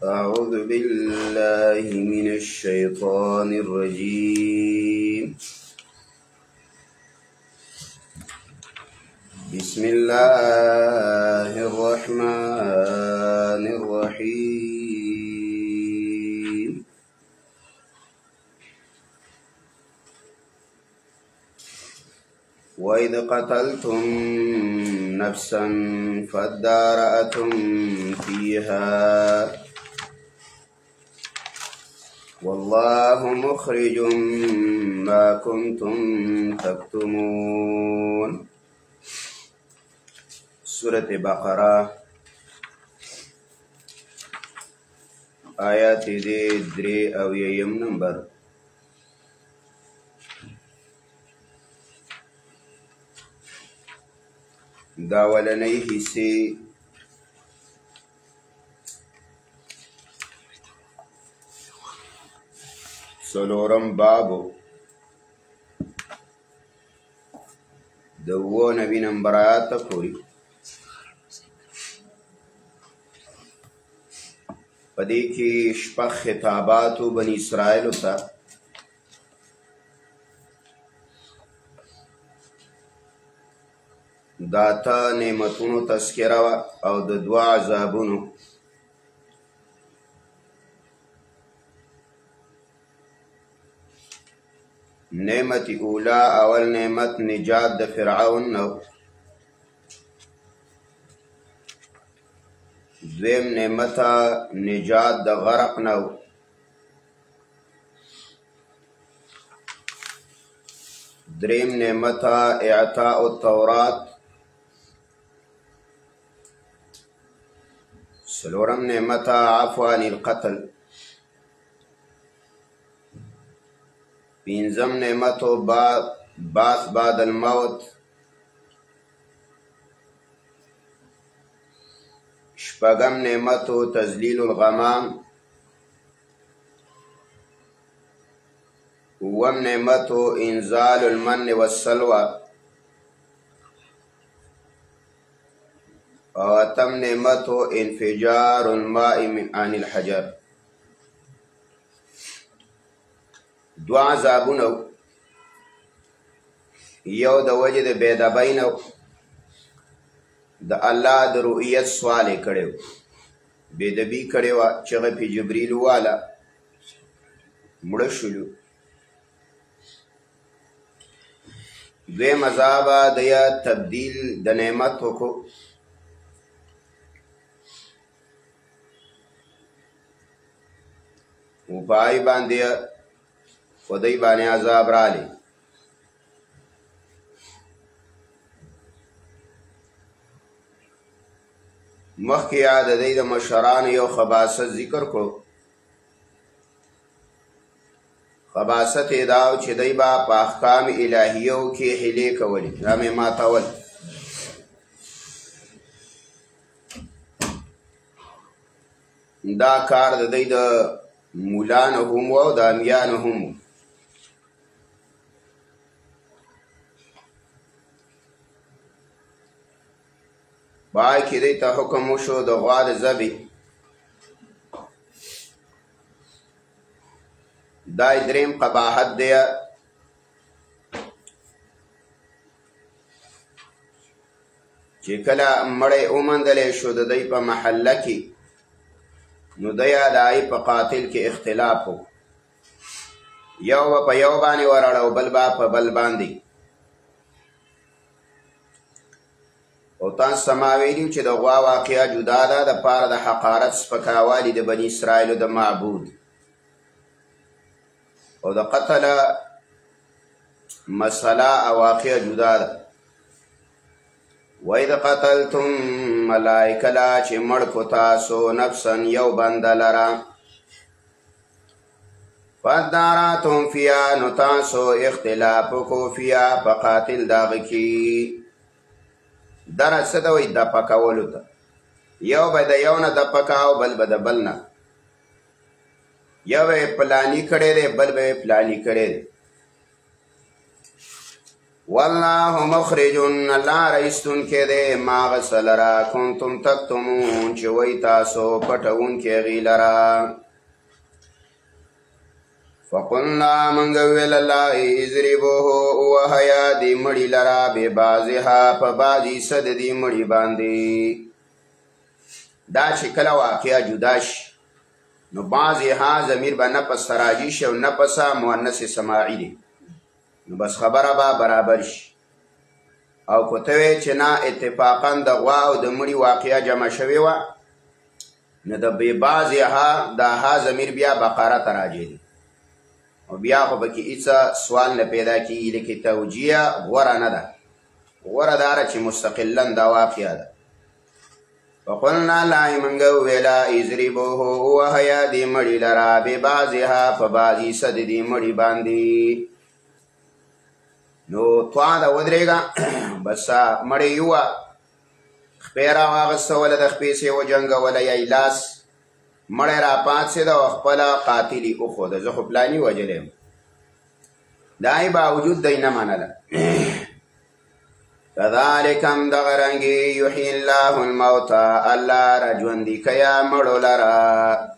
أعوذ بالله من الشيطان الرجيم. بسم الله الرحمن الرحيم. وإذ قتلتم نفسا فادارأتم فيها والله مخرج ما كنتم تكتمون. سورة بقرة آیات دې 3 نمبر. دا ولنۍ حصے څلورم بابو د 9 نمبر آیات پورې. په دې کې شپږ خطاباتو بني اسرائیلو ته د 8 نعمتونو تذکره وه او د 2 عذابونو. نعمت اولا اول نعمت نجات د فرعون نو. دویم نعمت نجات د غرق نو. دریم نعمت اعطاء التورات. سلورم نعمت عفو عن القتل. پینزم نعمت بعث بعد الموت. شپږم نعمت تذلیل الغمام. اووم نعمت انزال المن والسلوى. او اتم نعمت انفجار الماء عن الحجر. 2 عذابونه، یو د وجه د بېدبۍ نه د الله د رؤیت سوال یې کړی و، بېدبي کړې وه، چغه پې جبریل وواله، مړه شولو. دویم عذاب د یا تبدیل د نعمت وکړو. و په هغې باندې خدای باندې عذاب رالی. مخکې د دوی د مشرانو یو خباست ذکر کړو. خباست یې دا و چې دوی به په احکام الهیو کې حیلې کولې، رمې ماتول. دا کار د دوی د مولانو هم و او د امیانو هم و. بای کې دوی ته حکم وشو د غوا د ذبح. دا دریم قباحت دی چې کله مړی وموندلی شو د دوی په محله کې، نو دی د هغې په قاتل کې اختلاف و. یو به په یو باندې ورړ او بل به په بل باندې. او تاسو ته ما ویلي چې د غوا واقعه جدا ده د پاره د حقارت سپکاوالي د بني اسرائیلو د معبود، او د قتل مسله او واقعه جدا ده. وَإِذْ قَتَلْتُمْ ملائکه لا چې مړ کو تاسو نفسا یو بنده لره، فاداراتم فیها نو تاسو اختلاف وکړو فیها په قاتل د هغه کې. دره څه ته وایي؟ دپه کولو ته. یو به د یو نه دپه کاو، بل به د بل نه. یو به یې پلاني کړی دی، بل به یې پلاني کړی دی. والله مخرج الله رئیستون که ده ما غسل را کنتم تکتمون چه وی تاسو پتون که غیل را فقلنا منگویل اللہ ازربوه وحیا دی مڑی لرا بے بازها پا بازی صد دی مڑی باندی دا چه کلا واقعا جداش نو بازها ضمیر با نفس سراجیش و نفسا مؤنث سماعی دی نو بس خبره با برابرش او کتوی چه نا اتفاقا دا غوا و دا مڑی واقعا جمع شوی و نو دا بے بازها دا ها ضمیر بیا بقاره تراجی دی و بیا خو بکی ایسا سوال نه پیدا کی لیکی توجیه غوره نه ده غوره داره چه مستقلن دا واقعه ده فقلنا لای منگو ویلا ازریبوه وحیا دی مڑی لرا بی بازیها فبازی صد دی مڑی باندی نو توان دا ودریگا بسا مڑی یوا خپیرا واغستا ولا دا خپیسی و جنگ ولا یایلاس مړی را پات سي دا خپله قاتلی اخوده زه خو پلاني وجلیم دای باوجود دی نه منله کذالک هم دغه رنګې یحیی الله الموتی الله را ژوندي کیا مړو لره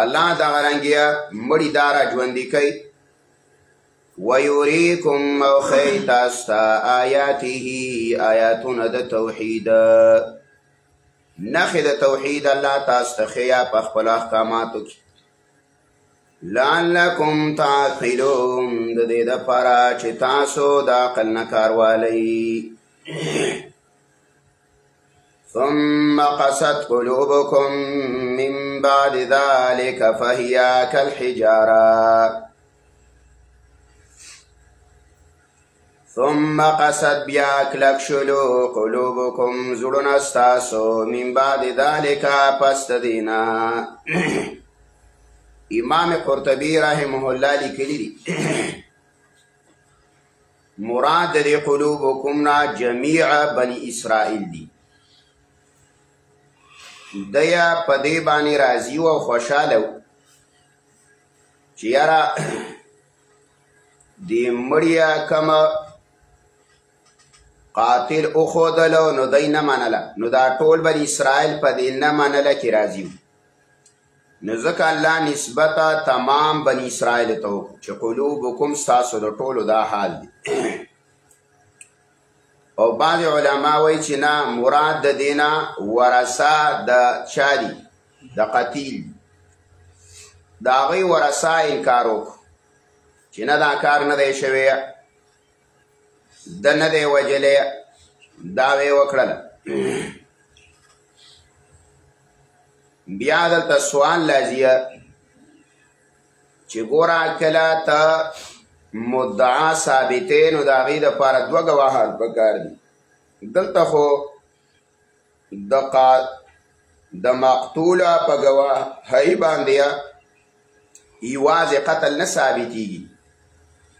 الله دغه رنګې مړي دا را ژوندي کوي ویوریکم او ښیي تاسو ته آیاته آیاتونه د توحید نخی دا توحید اللہ تاستخیا پا اخپل احکاماتو کی لعلکم تعقلون دا دے دا پارا چه تاسو دا عقل نکاروالی ثم قست قلوبکم من بعد ذالک فهیا کالحجارہ ثم قصد بیا کلک شلو قلوبکم زڑن استاسو من بعد ذالکا پست دینا امام قرطبی رحمه اللہ لکلی دی مراد دی قلوبکم نا جمیع بنی اسرائیل دی دیا پدی بانی رازی و خوشالو چیارا دی مریا کم قاتل اخودلو نو دی نمانلا نو دا طول بنی اسرائیل پا دی نمانلا کی رازیو نو ذکر اللہ نسبتا تمام بنی اسرائیل تو چه قلوبکم ستاسو دا طولو دا حال دی او بعض علماء وی چه نا مراد دا دینا ورسا دا چالی دا قتیل دا غی ورسا انکارو چه نا دا کار نده شویه د نه دی وجلی داوی وکړله بیا دلته سوال لازیه چې ګوره کله ته مدعا ثابتې نو د هغې دپاره دوه ګواهان پکار دي دلته خو د مقتوله په ګواهۍ باندې یوازې قتل نه ثابتېږي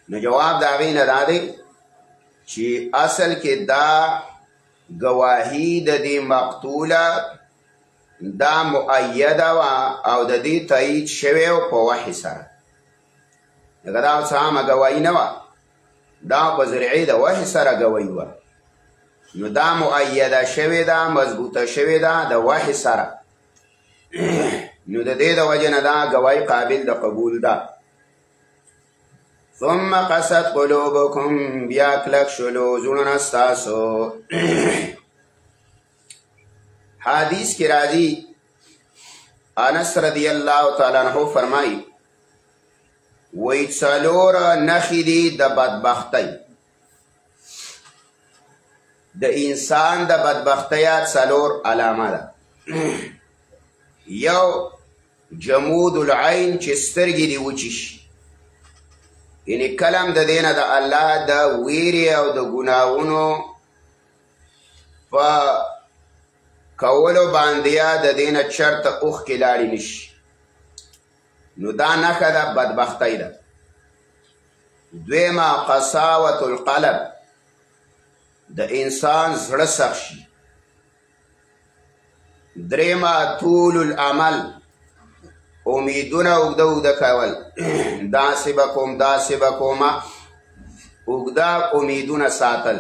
نو جواب د هغې نه دا دی چی اصل که دا گواهی دا دی مقتوله دا مؤیده و او دا دی تایید شوه و پا وحی سره نگه دا سامه گواهی نوا دا بزرعی دا وحی سره گواهی و نو دا مؤیده شوه دا مضبوطه شوه دا وحی سره نو دا دی دا وجه دا گواهی قابل دا قبول دا ثم قست قلوبكم بیا کلک شلو زړونه استاسو حدیث کی راضی انس رضی اللہ تعالی عنہ فرمائی وی څلور نخی دی د بدبختی د انسان د بدبختیات څلور علامه ده یو جمود العین چې سترګې دی وچیش یعنی کلم د دینه د الله د ویری او د ګناهونو په کولو باندې د دینه چرته اوخ کې لاړې نشي نو دا نښه ده بدبختۍ ده دویمه قساوة القلب د انسان زړه سخت شي دریمه طول العمل امیدونه اوږده اوږده کول داسې به کوم داسې به کومه اوږده امیدونه ساتل.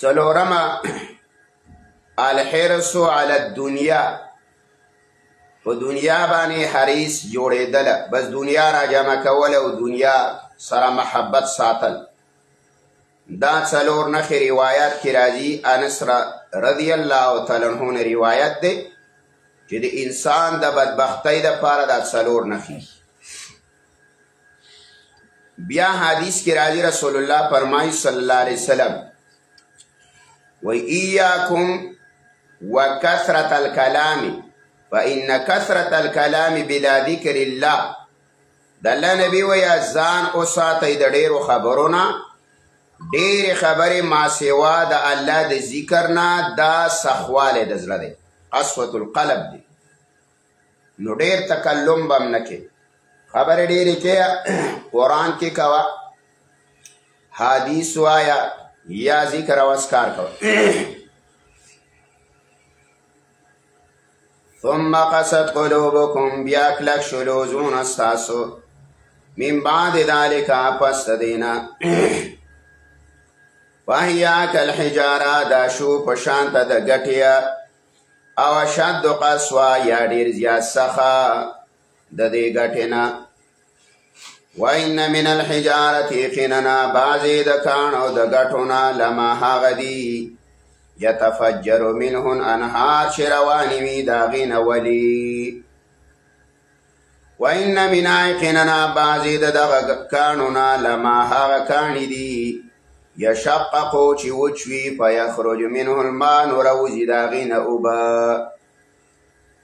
څلورمه الحرص علی الدنیا، په دنیا باندې حریص جوړېدله، بس دنیا را جمع کول او دنیا سره محبت ساتل. دا څلور نښې روایت کې راځي. انس رضی الله تعالی عنہ نه روایت دی چې د انسان د بدبختۍ دپاره دا څلور نښې. بیا حدیث کې راځي رسول الله فرمایي صلی الله علیه وسلم وی ایاکم وکثرة الکلام فإن کثرة الکلام بلا ذکر الله. د الله نبی ویا ځان وساتئ د ډېرو خبرونه، ډېرې خبرې ما سوا د الله د ذکر نه، دا سخوالی د زړه دی، قسوة القلب دی. نو ډېر تکلم به م نه کې، خبرې ډېرې کې، قرآن کې کوه، حدیث وایا یا ذکر او اذکار کوه. ثم قست قلوبکم، بیا کلک شلو زړونه ستاسو، من بعد ذلک پس د دینا، فهیا کالحجاره، دا شو په شانته د ګټیا، او اشد قسوه، یا ډېر زیات څخه د دې ګټې نه. وان من الحجارة، یقیننا بعضې د کاڼو د ګټو نه، لما هغه دي یتفجر منه الانهار، چې روانې وي د هغې نه ولي. وان من، یقیننا بعضې د دغه کاڼو نه، لما هغه کاڼي دي یشققو، چې وچوي، فیخرج منه الماء، نو راوځي د هغې نه اوبه.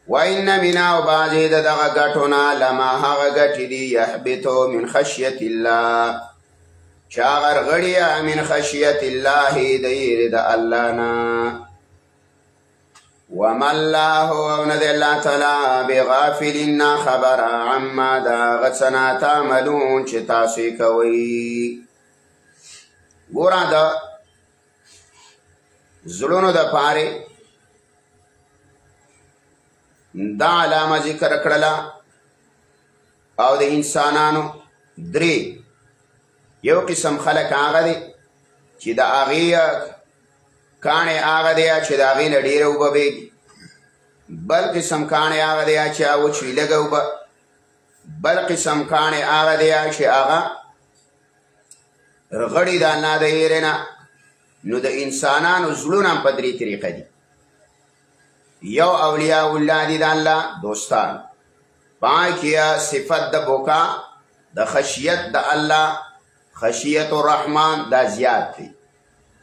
وَإِنَّ مِنَا، وَبَعْضِ د دغه ګټو نه، لما هغه ګټې دي یحبطو من خشیت الله، چې هغه رغړي من خشیت الله، د یېرې د الله نه. وما الله، او نه دی الله تعالی بغافل نا خبره، عما د هغه څه نه تعملون چې تاسو یې کوئ. ګوره د زړونو د پاره دا علامه ذکر کړله، او د انسانانو درې. یو قسم خلک هغه دی چې د هغې کاڼې هغه دی چې د هغې نه ډېره اوبه بهېږي. بل قسم کاڼې هغه دی چې هغه وچوي لږه اوبه. بل قسم کاڼې هغه دی چې هغه رغړي د الله د یېرې نه. نو د انسانانو زړونه هم په درې طریقه دي. یو اولیاء الله دي، د الله دوستان، پاکیا صفت د بکا د خشیت د الله، خشیت الرحمن دا زیاد دی،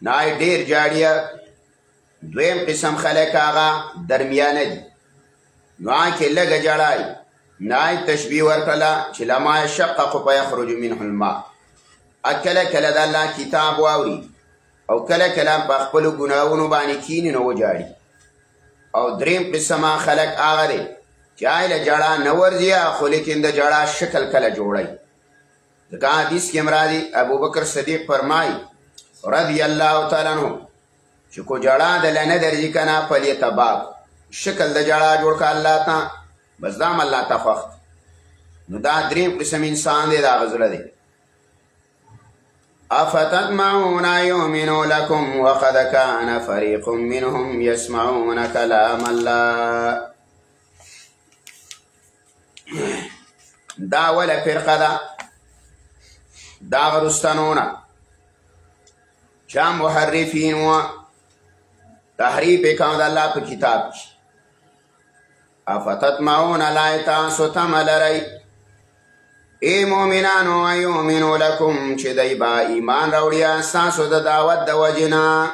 نای ډیر جاړیه. دویم قسم خلک هغه درمیانه دي، نای کې لږه جړای، نای تشبیه ورکړه چې لما یشقق فیخرج منه الماء. کله کله د الله کتاب واوري، او کله کله په خپلو ګناهونو باندې کیني نو وجاړي. او دریم قسمه خلق هغه دی چې له جړه نه ورځي، خو لیکن د جړه شکل کله جوړی. ځکه حدیث کې راځي ابوبکر صدیق فرمایي رضی الله تعالی عنہ چې کو جړه دله نه درځي کنه فلیتباک، شکل د جړه جوړ کا الله ته، بس دام الله ته خوښ. نو دا دریم قسم انسان دی، دا غزړه دی. افتطمعون یؤمنوا لكم وقد كان فريق منهم يسمعون كلام الله. دا ولا فرقه ده، دا غرستانونه چا محرفین و تحریف کاو د الله په کتاب کې. افتطمعون لا تاسو تمه لرئ ای مومنانو ایومنو لکم، چې دی با ایمان راوړي ستاسو د دعوت د وجې نه.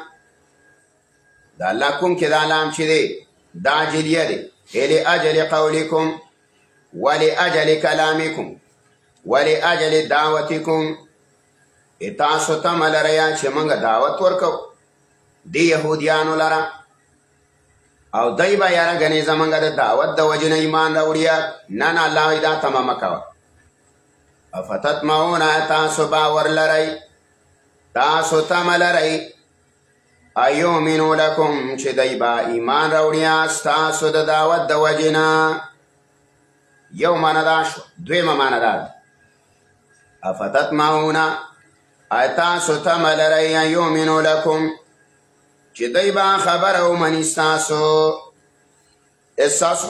دا لکم کې دا لام چې دی دا جلیه دی، لأجل قولکم ولأجل کلامکم ولأجل دعوتکم. تاسو تمه لرئ چې موږ دعوت ورکو دی یهودیانو لره، او دی به یاره ګنې زموږ د دعوت د وجې نه ایمان راوړي. نه نه، الله وایي دا تمه مه کوه. افتطمعون، تاسو باور لرئ، تاسو تمه لرئ، ایومنو لکم، چې دی با ایمان راوړي ستاسو د دعوت د وجې نه. یو معنی دا شو. دویمه معنی دا ده افتطمعون تاسو تمه لرئ ان یؤمنوا لکم چې دوی به خبره ومني ستاسو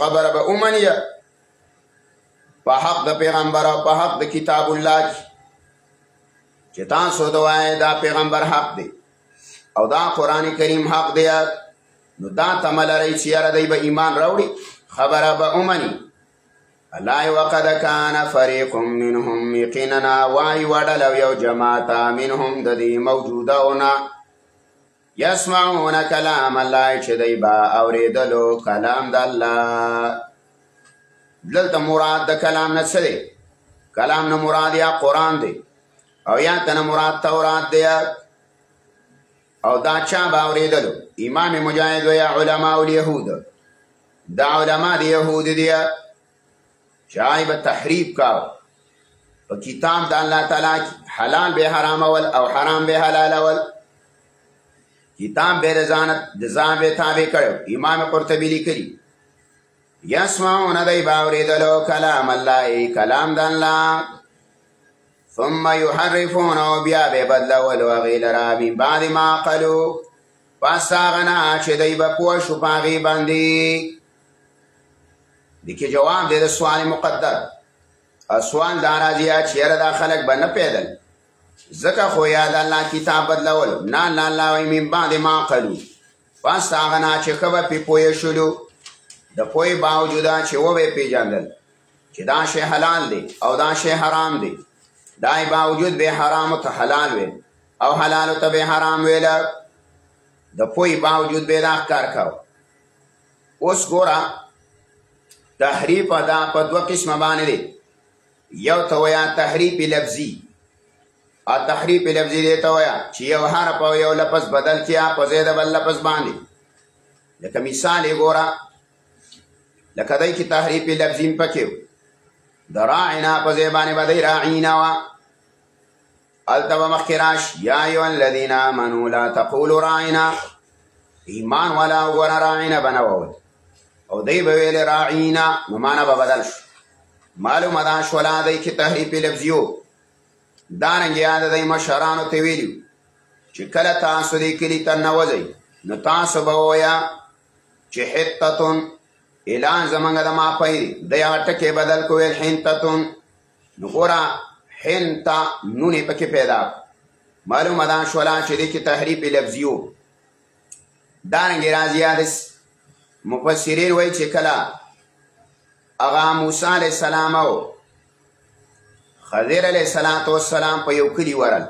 خبره به ومني په حق د پیغمبر او په حق د کتاب الله چې تاسو ته وایي دا پیغمبر حق دی او دا قرآن کریم حق دی، نو دا تمه لرئ چې یاره دی به ایمان راوړي، خبره به ومني. الله وقد کان فریق منهم یقینا وای وډل او یو جماعت منهم د دې موجودونه یسمعون کلام الله چې دی با اوریدلو کلام د الله. دلته مراد د کلام نه څه دی؟ کلام نه مراد یا قرآن دی او یا تنه مراد تورات دی او دا چا با اوریدلو؟ امام مجاهد و یا علماء الیهود، دا علماء د یهود دی چای به تحریف کاو په کتاب د الله تعالی حلال به حرام اول او حرام به حلال اول، کتاب به ځان به تابع کړو. امام قرطبی لیکلی یسمعون دی باوریدلو کلام الله کلام د الله ثم یحرفونه بیا به بدلولو هغې لره من بعد ما عقلو پس هغه نه چې دی به پوه شو په هغې باندې. دیکھے جواب دے دا سوال مقدر سوال دارازیا چیر دا خلق با نپیدل زکا خویا دا اللہ کتاب بدلولو نا اللہ وی من بعد ما قلو پس آغنا چه خبا پی پوی شلو دا پوی باوجودا چه وہ بے پی جاندل چه دا شے حلال دے او دا شے حرام دے دای باوجود بے حرامو تا حلال وے او حلالو تا بے حرام ویلا دا پوی باوجود بے دا کار کھاو. اس گورا تحریف دا په دوه قسمه باندې دی، یو ته ویا تحریف لفظي او تحریف لفظي دی ته ویا چې یو حرف او یو لفظ بدل کیا په ځای د بل لفظ باندې. لکه مثال یې ګوره لکه دی کې تحریف لفظي پکې و د راعنا په ځای باندې به دی راعینا وه هلته به مخکې راشي یا ایها الذین آمنوا لا تقولوا راعنا، ایمان والا وګوره راعنا به نه ووت او دی به ویل راعینا نو معنی به بدل شو. معلومه ده شوله دی کې تحریف لفظیو. دارنګې یاد دی مشرانو ته ویلي چې کله تاسو دې کلي ته ننوځئ نو تاسو به ووایه چې حتتون اعلان زمونږ د ماپۍ دی، دی هغه ټکې بدل کو ویل حنتتون، نو ګوره حنته نون یې پکې پیدا. معلومه ده شوله چې دی کې تحریف لفظیو. دارنګې راځي یاد مفسرین وای چې کله اغا موسی علیہ السلام او خضر علیہ السلام په یو کلی ورل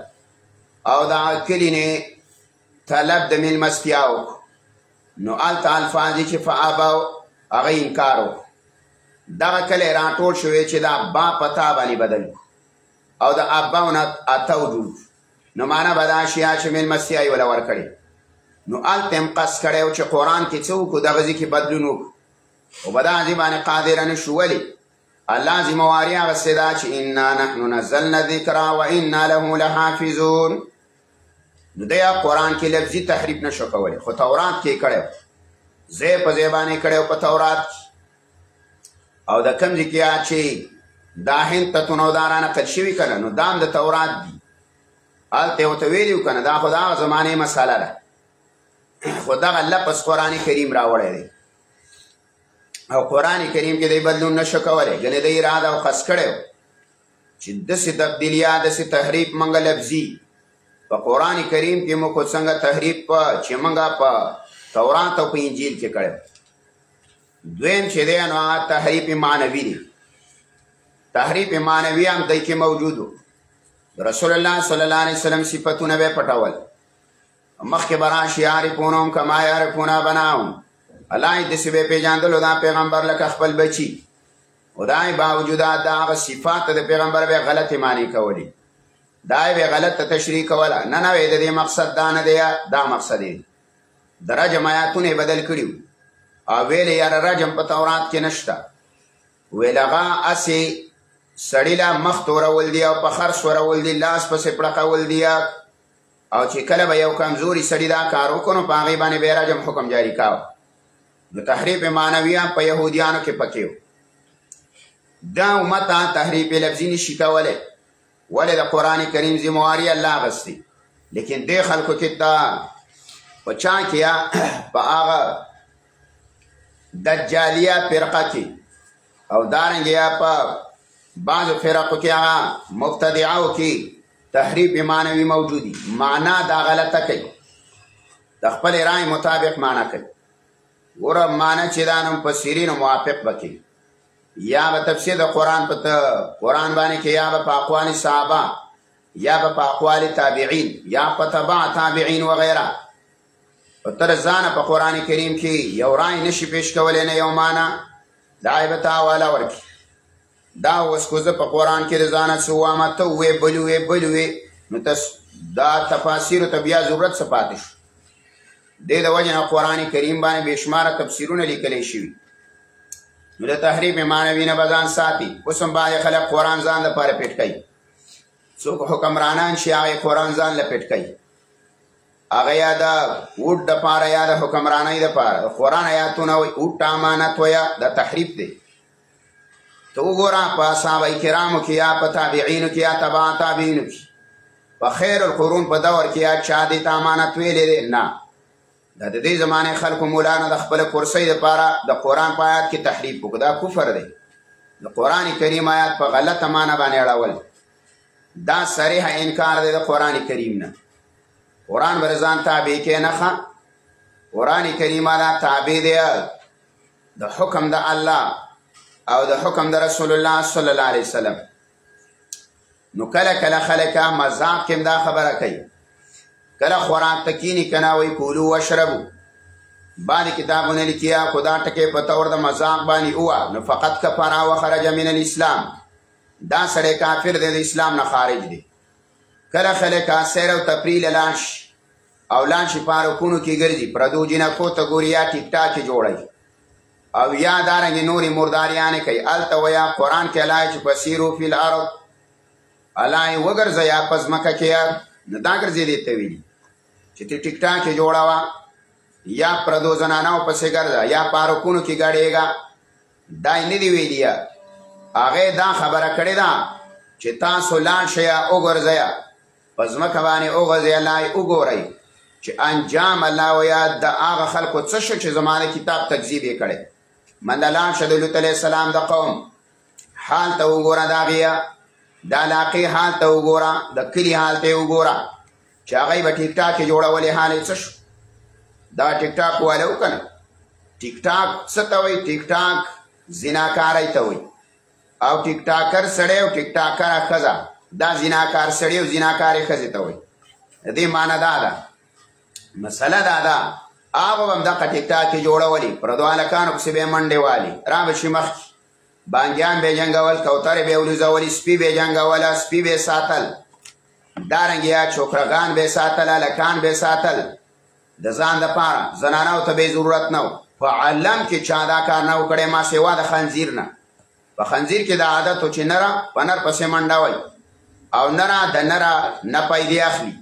او دا کلی نه طلب د میلمستیا وکړو، نو هلته الفاظ دي چې فابوا هغه انکار وکړو. دغه کلی راټول شوی چې دا با په تا باندې بدل او د اباو نه اته وجود، نو معنی به دا شي چې میلمستیا یې وله ورکړې. نو هلته هم قصد کړی و چې قرآن کې څه وکړو دغه ځای کې بدلون وکړو خو په دغه ځای باندې قادره نه شو. ولې؟ الله ذمواري اخیستې ده چې انا نحن نزلنا الذکر و انا له لحافظون. نو دی قرآن کې لفظي تحریف نه شو کولی، خو تورات کې کړی ځای په ځای باندې کړی په تورات او د کوم ځای کې چې دا حنتتون او دا رانقل شوي که نه نو دا هم د تورات دي. هلته یې ورته ویلي و که نه دا خو د هغه زمانې مسله ده، خو دغه لفظ قرآن کریم راوړی دی او قرآن کریم کې دی بدلون نشو کولی. ګنې دی اراده او قصد کړی و چې داسې تبدیلیات داسې تحریف موږ لفظي په قرآن کریم کې موږ څنګه تحریف چې موږ په تورات او په انجیل کې کړی. دویم چې دی نو هغه تحریف معنوي دی. تحریف معنوي هم دی کې موجود و. رسول الله صلی الله علیه وسلم صفتونه به پټول مخکې براشي یعرفونهم کما یعرفون ابناهم، الله یې داسې به پېژندلو دا پیغمبر لکه خپل بچي، خو دا یې باوجود د هغه صفات د پیغمبر به غلطې معنی کولې، دا یې به غلطه تشریح کوله. نه نه د دې مقصد دا نه دی، دا مقصد یې د رجم آیاتونه یې بدل کړي او ویلې یاره رجم په تورات کې نشته. ویل هغه هسې سړي له مخ تورول دي او په خر سورول دي، لاس پسې پړقول دي، او چې کله به یو کمزوري سړي دا کار وکړو نو په هغې باندې به رجم حکم جاري کاوه. نو تحریف معنوي هم په یهودیانو کې پکې و. دا امت تحریف لفظي نشي کولی ولې د قرآن کریم ذمواري الله اخیستې. لیکن دې خلکو کې دا په چا کې یا په هغه دجالیه فرقه کې او دارنګې یا په بعضو فرقو کې هغه مبتدعو کې تحریف معنوي موجودي، معنا دا غلطه کوي، د خپل رای مطابق معنا کوي. ګوره معنا چې دا نو مفسرینو موافق وکړي، یا به تفسیر د قرآن په قرآن باندې کې، یا به په اقوال صحابه، یا به په اقوال تابعین، یا په تبع تابعین وغیره. په تر ځانه په قرآن کریم کې یو رای نشي پیش کولی، نه یو معنا، دا به ته حواله ورکړي. دا اوس کو زه په قرآن کې د ځانه څه ووامه، ته ووې بل ووې، نو دا تفاسیرو ته بیا ضرورت څه پاتې شو؟ دې د وجې نه قرآن کریم باندې بېشماره تفسیرونه لیکلی شوي. نو د تحریف معنوي نه به ځان ساتي. اوس هم بعضې خلک قرآن ځان لپاره پټ کوي، څوک حکمرانان شي هغه قرآن ځان له پټ کوي، هغه یا د اوټ دپاره یا د حکمرانۍ دپاره د قرآن آیاتونه وایي اوټ امانت وایه، دا تحریف دی. ته وګوره په صحابه کرامو کې یا په تابعینو کې یا تبع تابعینو کې په خیر القرون په دور کې یا چا دې ته امانت ویلی دی؟ نه. دا د دې زمانې خلکو مولانا د خپله کرسۍ دپاره د قرآن په آیات کې تحریف وکړو، دا کفر دی. د قرآن کریم آیات په غلطه معنی باندې اړول، دا صریح انکار دی د قرآن کریم نه. قرآن به ځان تابع کې نه ښه، قرآن کریم دا تابع دی د حکم د الله او د حکم د رسول الله صلی الله علیه وسلم. نو کله کله خلک مذاق کې دا خبره کوي، کله خوراک تکینی کنا وی کولو وشربو، بعد کتابونه لیکیا خدا ټکي په تور د مذاق باندې هوا، نو فقط کفر او خرج من الاسلام، دا سړی کافر دی، د اسلام نه خارج دی. کله خلک سیر او تفریح لانش او لانش پارکونو کې ګرځي، پردو جنکو ته ګوري یا ټیک ټاک جوړي، او یا دارنګې نورې مرداریانې کوي. هلته ویا قرآن کې الله چې فسیرو فی الارض، الله یې وګرځه په ځمکه کې، نو دا ګرځېدې ته ویلي چې ته ټیک ټاک یې جوړوه، یا پردو زنانو پسې ګرځه، یا پارکونو کې ګډېږه، دا یې نه دي ویلي. هغې دا خبره کړې ده چې تاسو لاړ شئ وګرځئ په ځمکه باندې وغځئ، الله یې وګورئ چې انجام الله ویا د هغه خلکو څه شو چې زما د کتاب تکذیب یې کړی. من لاړ شه د لوط علیه السلام د قوم حال ته وګوره، د هغې د علاقې حال ته وګوره، د کلي حال ته یې وګوره چې هغوی به ټیک ټاک یې جوړولې، حال یې څه شو؟ دا ټیک ټاک واله و که نه؟ ټیک ټاک څه ته وایي؟ ټیک ټاک زناکاری ته وایي، او ټیک ټاکر سړی او ټیک ټاکره ښځه، دا زناکار سړی او زناکارې ښځې ته وایي. د دې معنی دا ده، مسله دا ده، هغه به هم دغه ټیک ټاک یې جوړولي، پردو هلکانو پسې به یې منډې والي، را به شي مخکې، بانګیان به یې جنګول، کوترې به یې ولوځولي، سپي به یې جنګوله، سپي به یې ساتل، دارنګې یا چوکرګان به یې ساتل، هلکان به یې ساتل د ځان دپاره، زنانو ته به یې ضرورت نه و. په عالم کې چا دا کار نه و کړی ما سوا د خنزیر نه. په خنزیر کې دا عادت و چې نره په نر پسې منډه وی، او نره د نره نه پیدې اخلي،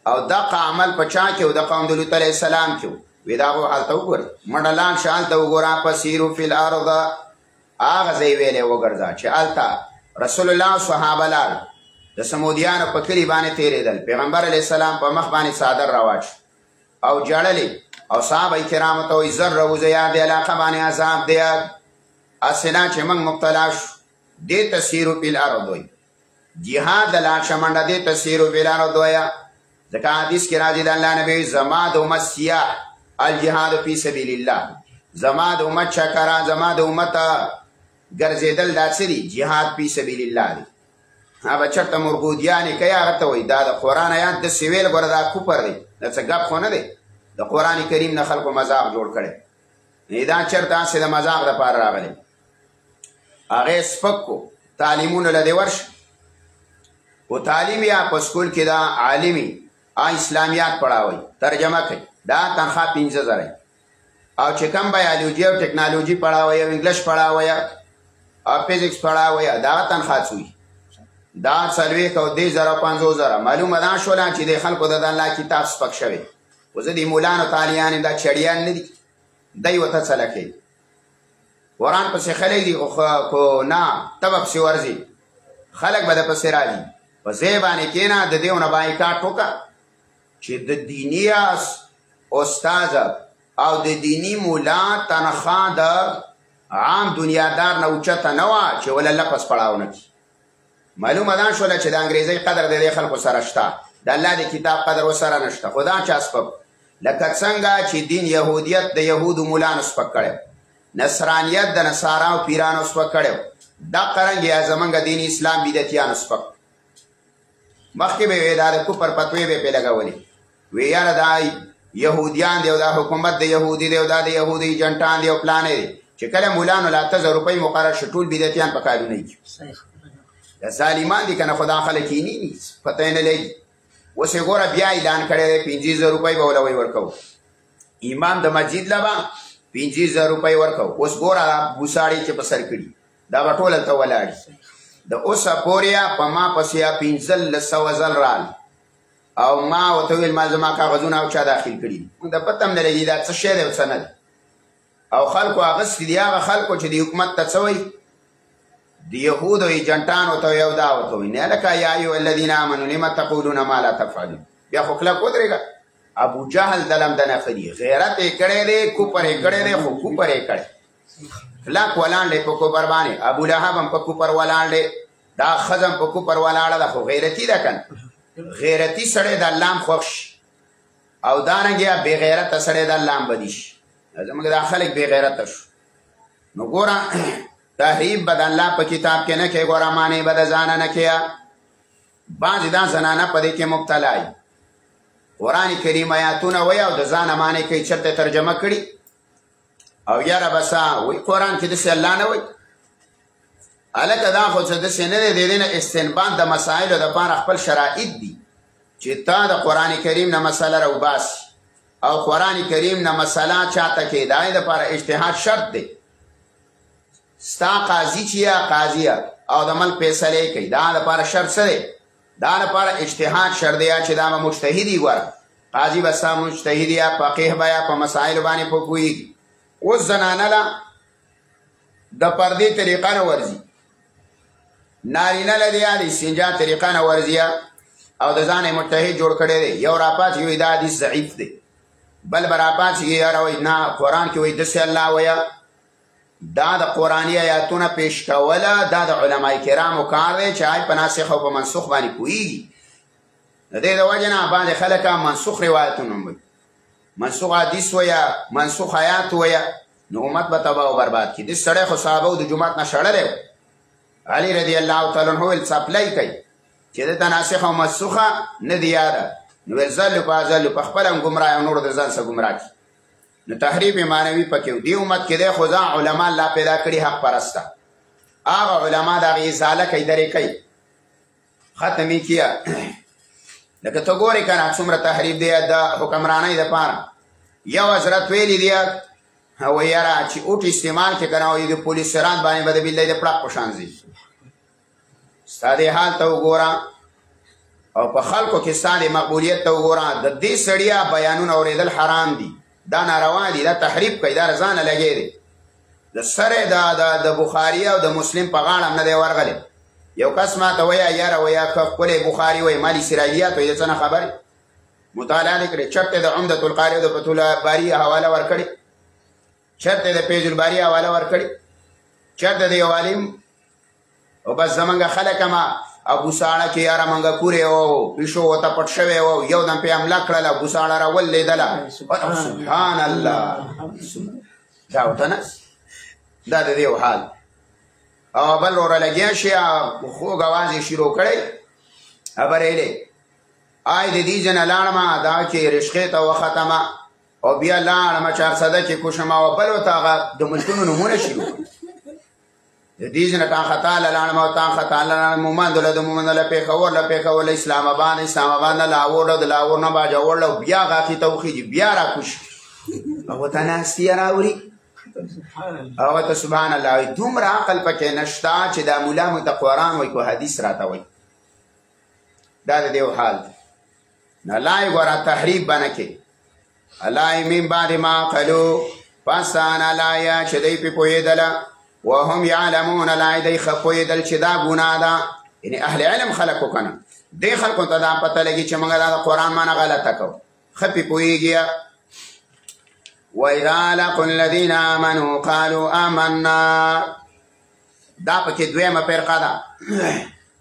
او دغه عمل په چا کې و؟ د قوم د لوط علیه السلام کې و. وی دا خو هلته وګورئ، منډه لاړ شه هلته وګوره، فسیرو فی الارض، هغه ځای ویلی وګرځه چې هلته رسول الله صحابه لاړ، د سمودیانو په کلي باندې تېرېدل، پیغمبر علیه السلام په مخ باندې څادر راواچ او جړلې، او صحابه کرامو ته وایي زر راوځه، یا دې علاقه باندې عذاب دی، هسې نه چې موږ مبتلا شو. دې ته سیرو فی الارض وایي، جهاد د لاړ شه منډه، دې ته سیرو فی الارض وایه. ځکه حدیث کې راځي د الله نبی زما د امت سیاح الجهاد فی سبیل الله، زما د امت چکره، زما د امت ګرځېدل دا څه دي؟ جهاد فی سبیل الله دی. هغه چېرته مرغودیانې کوي هغه ته وایي دا د قرآن آیات د سویل ګوره دا کفر دی، دا څه ګپ خو نه دی، د قرآن کریم نه خلکو مذاق جوړ کړی، دا چېرته هسې د مذاق دپاره راغلی. هغې سپک کو تعلیمونه له دې ورشه، و تعلیم یا په سکول کې دا عالمي اسلامیات پړاوی، ترجمه کوي، دا تنخواه 15,000، او چې کوم بیالوجي او ټکنالوژي پړاوی او انګلیش پړاوی او فزیکس پړاوی، دا تنخواه څه وي؟ دا 40 او 10,000 او 50,000. معلومه دا شوله چې د خلکو د الله کتاب سپک شوی. خو زه د مولانو تالیان دا چړیان نه دي، دی ورته څه لکوي، قرآن پسې خلک دي، خو نه ته به پسې ورځي، خلک به د پسې راځي، په ځای باندې کېنه د دې ونه بایکاټ وکړه چې د دیني استاد او د دینی مولا تنخوا د عام دنیادار نه اوچته نه وه چې وله لپس پړاو نه کړي. معلومه دا شوله چې د انګریزۍ قدر د دې خلکو سره شته، د الله د کتاب قدر ورسره نشته. خو دا چا سپک لکه څنګه چې دین یهودیت د یهودو مولانو سپک کړی، نصرانیت د نصاراو پیرانو سپک کړی، دا قرنګې زمونږ دین اسلام بدعتیانو سپک. مخکې به وې دا د کفر فتوې به پې لګولې، وی یاره دا یهودیان دی او دا حکومت د یهودي دی او دا د یهودي ایجنټان دی او پلانې دی. چې کله مولانو له 8000 روپۍ مقرر شو ټول بدعتیان په کارونه یې د ظالمان دي که نه، خو دا خلک یې نه پته یې نه لګي. اوس یې ګوره بیا اعلان کړی دی 50000 روپۍ به ولوی ورکوو، امام د مسجد له به 50000 روپۍ ورکوو. اوس ګوره بوساړي چې په سر کړي دا به ټول هلته ولاړي. د اوسه پورې په ما پسې 1500 ځل رال او ما ورته ویل ما زما کاغذونه او چا داخل کړي دي، موږ ته پته هم نه لګي دا څه شی دی او څه نه دی. او خلکو اغوستي دي هغه خلکو چې د حکومت ته څه وایي، د یهودو ایجنټانو ته یو دا ورته وایي نه لکه یا ایها الذین آمنوا لم تقولون ما لا تفعلون. بیا خو کلک ودرېږه. ابو جهل دلم د نښه دي، غیرت یې کړی دی، کوپر یې کړی دی، خو کوپر یې کړی کلک ولاړ دی په کوپر باندې. ابو لهب هم په کوپر ولاړ دی، دا ښځه هم په کوپر ولاړه ده، خو غیرتي ده که نه. غیرتی سړی د الله هم خوښ شي او دارنګې بې غیرته سړی د الله هم بدي شي. زموږ دا خلک بې غیرته شو. نو ګوره تحریف به د الله په کتاب کې نه کوې، ګوره معنی به د ځانه نه کوې. بعضې دا زنانه په دې کې مبتلا وي، قرآن کریم آیاتونه وایي او د ځانه معنی کوي، چېرته ترجمه کړي او یاره بسا وایي قرآن کې داسې الله نه وایي. هلکه دا خو څه داسې نه دی، د دې نه استنباط د مسایلو دپاره خپل شرایط دي چې تا د قرآن کریم نه مسله راوباسي او قرآن کریم نه مسله چاته کې د هغې دپاره اجتهاد شرط دی. ستا قاضي چې یا قاضیه او د ملک فیصلې کوي، دا دپاره شرط څه دی؟ دا دپاره اجتهاد شرط دی چې دا به مجتهدي. ګوره قاضي به ستا مجتهد یا فقیه به یا په مسایلو باندې په پوهېږي. اوس زنانه له د پردې طریقه نه ورځي، نارینه له د استنجا طریقه نه ورځي او د ځان یې مجتهد جوړ کړی دی. یو راپاڅېږي وایي دا حدیث ضعیف دی، بل به راپاڅېږي یاره وایي نه قرآن کې وایي داسې الله وایه. دا د قرآني آیاتونه پیش کوله دا د علماء کرامو کار دی چې هغوی په ناسخ او په منسوخ باندې پوهېږي. د دې د وجې نه بعضې خلک منسوخ روایتونه هم وایي، منسوخ حدیث وایه، منسوخ آیات وایه، نو امت به تباه و برباد کړي. دې سړی خو صحابه د جومات نه شړلی و، علي رضی الله تعالی عنه ویل څپلی کوي چې دته ناسخه او منسوخه نه دی یاده، نو ویل ځلو په ځلو په خپله هم ګمراه او نورو د ځان سره ګمراه کړي. نو تحریف معنوي پکې و. دې امت کې دی خو ځان علما الله پیدا کړي حق پرسته، هغه علما د هغې ازاله کوي، درې کوي، ختم یې کیه. لکه ته ګورې که نه څومره تحریف دی د حکمرانۍ دپاره. یو حضرت ویلي دی وایي یاره چې اوټ استعمال کې که نه وایي د پولیس سران باندې به د بلۍ د پړق په شان ځي. ستا دې حال ته وګوره او په خلکو کې ستا دې مقبولیت ته وګوره. د دې سړي بیانونه اورېدل حرام دي، دا ناروا دي، دا تحریف کوي، دا رضانه لګی دی. د سره د بخاري او د مسلم په غاړه هم نه دی ورغلی. یو کس ما ته وایه یاره وایه که ښکلی بخاري وایي مال اسرائیلیات وایي د څه نه خبرې مطالعه دې کړې، چېرته د عمدة القاري د فتح الباري حواله ورکړې، چېرته د فیض الباري حواله ورکړې، چېرته د یو عالم. او بس زمونږ خلک هم بوساړه کې یاره منګه کورې و پیشو ورته پټ شوی و، یو دم پې حمله کړله، بوساړه راولېدله. سبحان الله، دا ورته نه، دا د دې یو حال. او بل وره لګیا شي خوږ اواز یې شروع کړی، خبرېلې آی د دې ځنه لاړمه دا چې رشقې ته وختمه او بیا لاړمه چارسده کې کوشمه او بل ورته هغه د ملکونو نومونه شروع کړي. د دې ځنه تان خطاله لاړمه او تان خطاله لاړمه مومندله د مومندله پېښور له پېښور له اسلام آباد نه لاهور له د لاهور نه باجوړ له بیا غاښې ته وخېږي بیا راکوشي او ورته ناستې راوړي او ته سبحان الله. دومره عقل پکې نشته چې دا مولا مو ته قرآن وایي کو حدیث راته وایي. دا د دې حال دی. نه الله یې ګوره تحریف به نه کوي. الله یې من بعد ما قالو پس انا لا یا چې دی پې پوهېدله وهم یعلمون لا یې دی ښه پوهېدل چې دا ګناه ده، یعنې اهل علم خلک وکنه دې خلکو ته دا پته لګي چې موږ دا د قرآن معنا غلطه کوو ښه پې پوهېږي وإذا لقوا الذين آمنوا قالوا آمنا دا پکې دویمه فرقه ده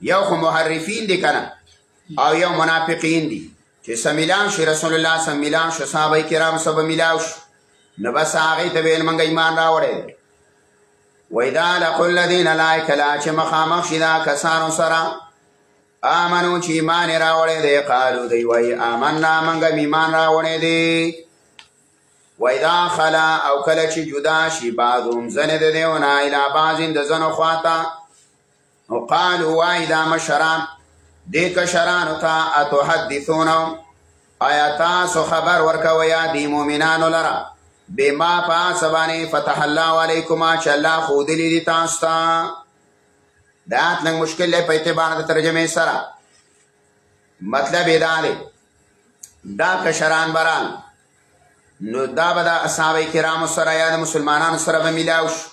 یو خو محرفین دي کنه او یو منافقین دي چې سمیلان شي رسول الله سمیلان شو صحابه کرام سبا میلاو شو نو بس هغې ته ویل موږ ایمان راوړی وإذا لقوا الذين لا کله چې مخامخ شي دا کسانو سره آمنو چې ایمان یې راوړی دی قالو دی وایي آمنا موږ ایمان راوړی دی وإذا خلا او کله چې جدا شي بعضهم ځنې د دیونه الی بعضین د ځنو خواته او قالو وایي دا مشران دې کشرانو ته اتحدثونهم آیا تاسو خبر ورکوئ دې مؤمنانو لره بما په هڅه باندې فتح الله علیکما چې الله ښودلي دي تاسو ته دا آیت لږ مشکل دی په اعتبار د ترجمې سره مطلب یې دا دی دا کشران بران نو دا به د اصحاب کرامو سره یا د مسلمانانو سره به میلاو شو